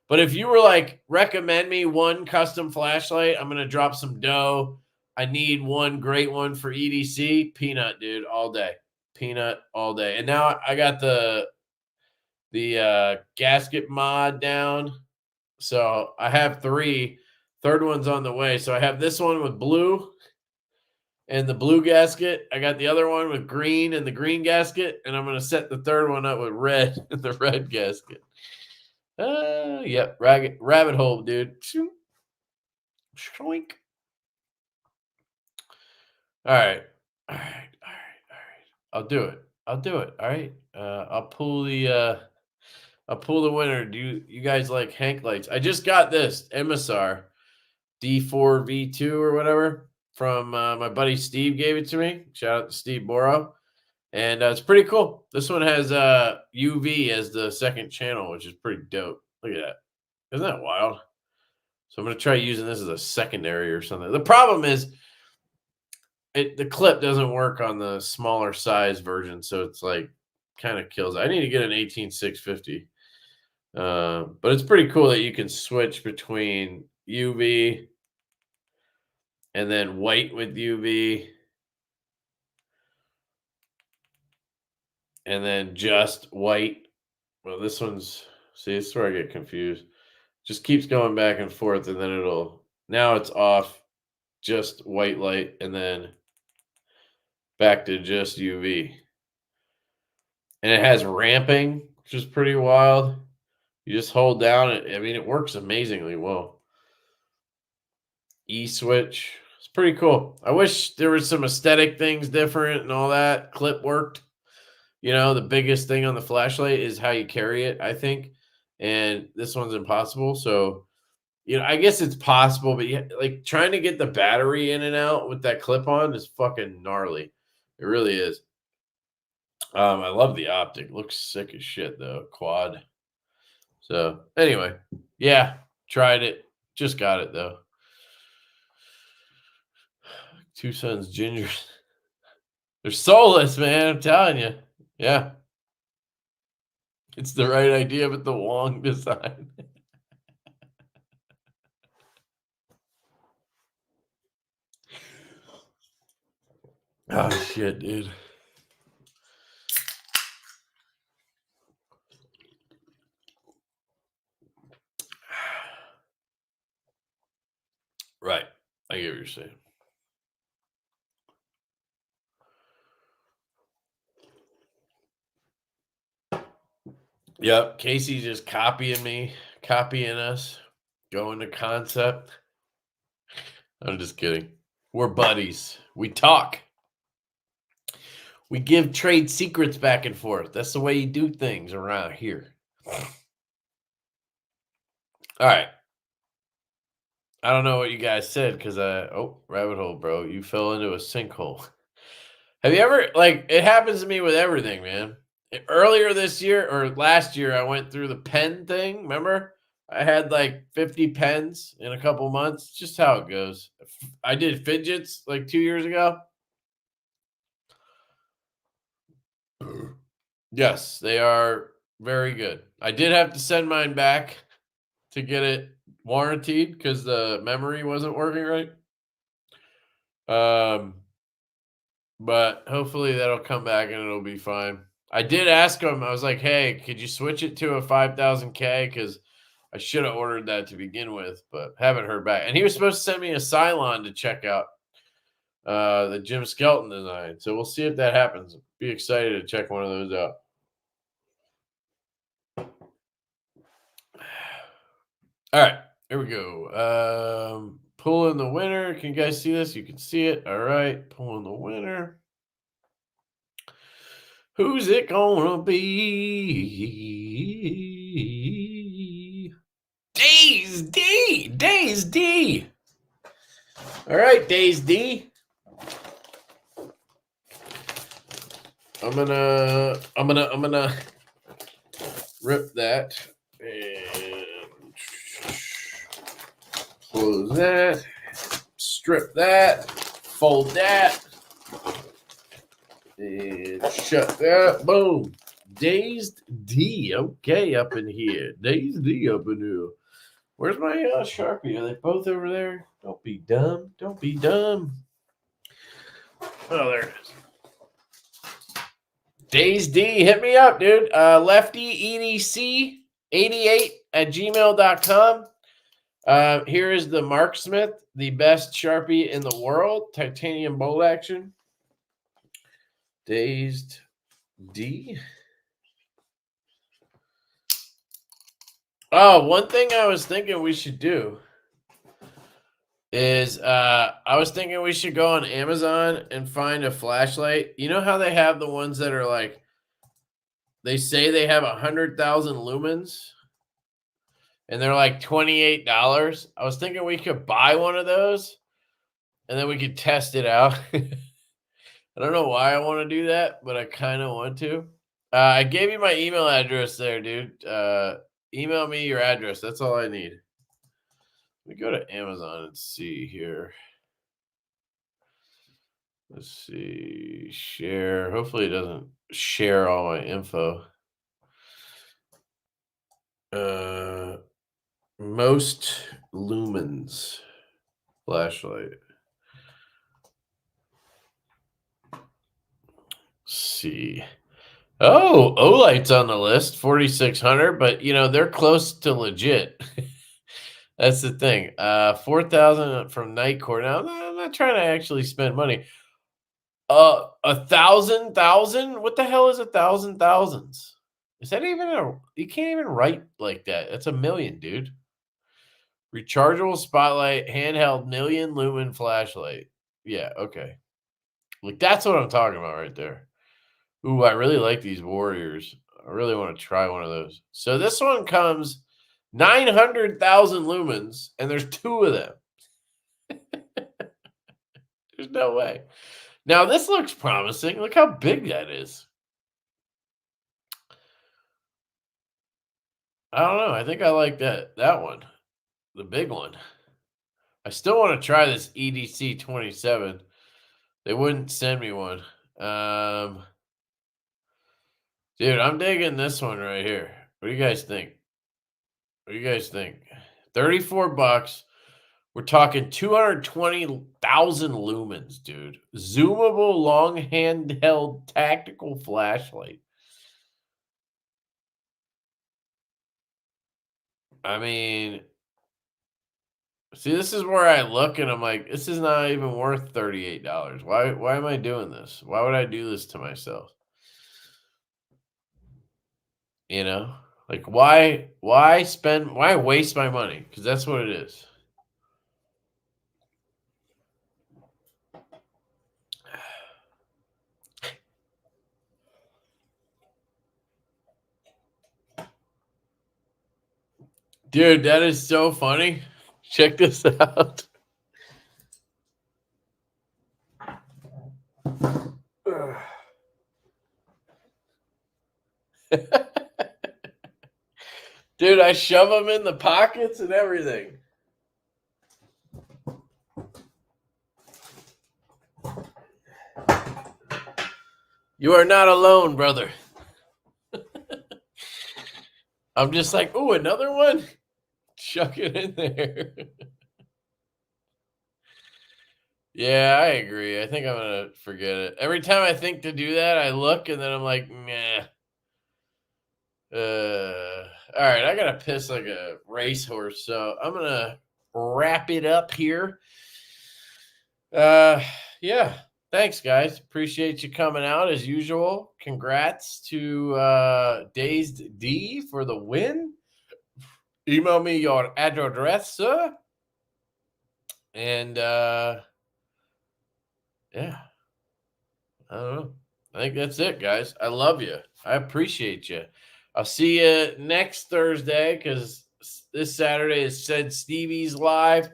But if you were like, recommend me one custom flashlight, I'm going to drop some dough. I need one great one for EDC. Peanut, dude, all day. Peanut all day. And now I got the gasket mod down. So I have 3. Third one's on the way. So I have this one with blue and the blue gasket. I got the other one with green and the green gasket. And I'm going to set the third one up with red and the red gasket. Yep, rabbit hole, dude. Shink. All right. I'll do it. All right. I'll pull the winner. Do you guys like Hank lights? I just got this MSR D4 V2 or whatever from my buddy Steve gave it to me. Shout out to Steve Boro. And it's pretty cool. This one has UV as the second channel, which is pretty dope. Look at that. Isn't that wild? So I'm going to try using this as a secondary or something. The problem is the clip doesn't work on the smaller size version. So it's like kind of kills it. I need to get an 18650. But it's pretty cool that you can switch between UV and then white with UV. And then just white. Well, this one's, see, this is where I get confused. Just keeps going back and forth, and then now it's off, just white light, and then back to just UV. And it has ramping, which is pretty wild. You just hold down it. I mean, it works amazingly well. E-switch. It's pretty cool. I wish there was some aesthetic things different and all that. Clip worked. You know, the biggest thing on the flashlight is how you carry it, I think. And this one's impossible. So, you know, I guess it's possible, but like trying to get the battery in and out with that clip on is fucking gnarly. It really is. I love the optic. Looks sick as shit, though. Quad. So, anyway. Yeah, tried it. Just got it, though. Two Sons Gingers. They're soulless, man. I'm telling you. Yeah. It's the right idea, but the Wong design. Oh, shit, dude. Right. I get what you're saying. Yep. Casey's just copying me, copying us, going to concept. I'm just kidding. We're buddies. We talk. We give trade secrets back and forth. That's the way you do things around here. All right. I don't know what you guys said because rabbit hole, bro. You fell into a sinkhole. Have you ever, like, it happens to me with everything, man. Earlier this year or last year, I went through the pen thing. Remember? I had like 50 pens in a couple months. Just how it goes. I did fidgets like 2 years ago. Yes, they are very good. I did have to send mine back to get it warranted because the memory wasn't working right. But hopefully that'll come back and it'll be fine. I did ask him. I was like, "Hey, could you switch it to a 5000K? Because I should have ordered that to begin with, but haven't heard back." And he was supposed to send me a Cylon to check out. the Jim Skelton design. So we'll see if that happens. Be excited to check one of those out. All right, here we go. Pull in the winner. Can you guys see this? You can see it. All right, pull in the winner. Who's it gonna be? Days D. Days D. All right, Days D. I'm gonna rip that and close that, strip that, fold that, and shut that. Boom. Dazed D. Okay, up in here. Dazed D up in here. Where's my Sharpie? Are they both over there? Don't be dumb. Don't be dumb. Oh, there it is. Dazed D, hit me up, dude. LeftyEDC 88@gmail.com. Here is the Mark Smith, the best Sharpie in the world. Titanium bolt action. Dazed D. Oh, one thing I was thinking we should do is I was thinking we should go on Amazon and find a flashlight. You know how they have the ones that are like, they say they have 100,000 lumens and they're like $28. I was thinking we could buy one of those and then we could test it out. I don't know why I want to do that, but I kind of want to. I gave you my email address there, dude. Email me your address. That's all I need. Let me go to Amazon and see here. Let's see. Share. Hopefully it doesn't share all my info. Most lumens flashlight. Let's see. Oh, Olight's on the list, 4,600, but you know, they're close to legit. That's the thing. 4,000 from Nightcore. Now, I'm not trying to actually spend money. 1,000 thousand? What the hell is 1,000 thousands? Is that even you can't even write like that. That's a million, dude. Rechargeable spotlight, handheld million lumen flashlight. Yeah, okay. Like that's what I'm talking about right there. Ooh, I really like these Warriors. I really want to try one of those. So this one comes 900,000 lumens, and there's 2 of them. There's no way. Now, this looks promising. Look how big that is. I don't know. I think I like that one, the big one. I still want to try this EDC 27. They wouldn't send me one. Dude, I'm digging this one right here. What do you guys think? What do you guys think? $34. We're talking 220,000 lumens, dude. Zoomable, long handheld tactical flashlight. I mean, see, this is where I look and I'm like, this is not even worth $38. Why am I doing this? Why would I do this to myself? You know? Like why waste my money? Because that's what it is. Dude, that is so funny. Check this out. Dude, I shove them in the pockets and everything. You are not alone, brother. I'm just like, ooh, another one? Chuck it in there. Yeah, I agree. I think I'm going to forget it. Every time I think to do that, I look and then I'm like, nah. All right, I got to piss like a racehorse. So I'm going to wrap it up here. yeah, thanks, guys. Appreciate you coming out as usual. Congrats to Dazed D for the win. Email me your address, sir. And yeah, I don't know. I think that's it, guys. I love you. I appreciate you. I'll see you next Thursday because this Saturday is Said Stevie's live.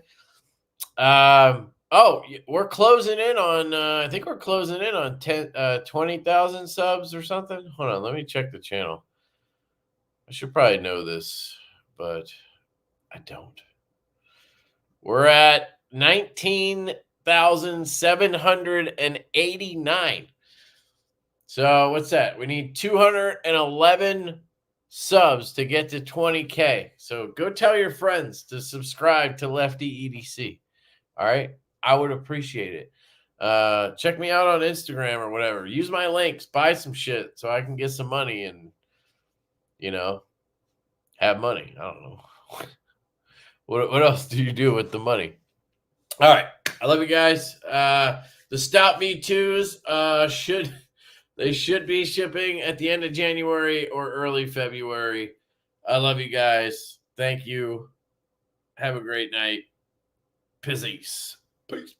Oh, we're closing in on I think we're closing in on 20,000 subs or something. Hold on, let me check the channel. I should probably know this, but I don't. We're at 19,789. So what's that? We need 211 subs to get to 20K. So go tell your friends to subscribe to LeftyEDC. All right. I would appreciate it. Check me out on Instagram or whatever. Use my links, buy some shit so I can get some money and, have money. I don't know. What else do you do with the money? All right. I love you guys. The Stout V2s should be shipping at the end of January or early February. I love you guys. Thank you. Have a great night. Peace. Peace.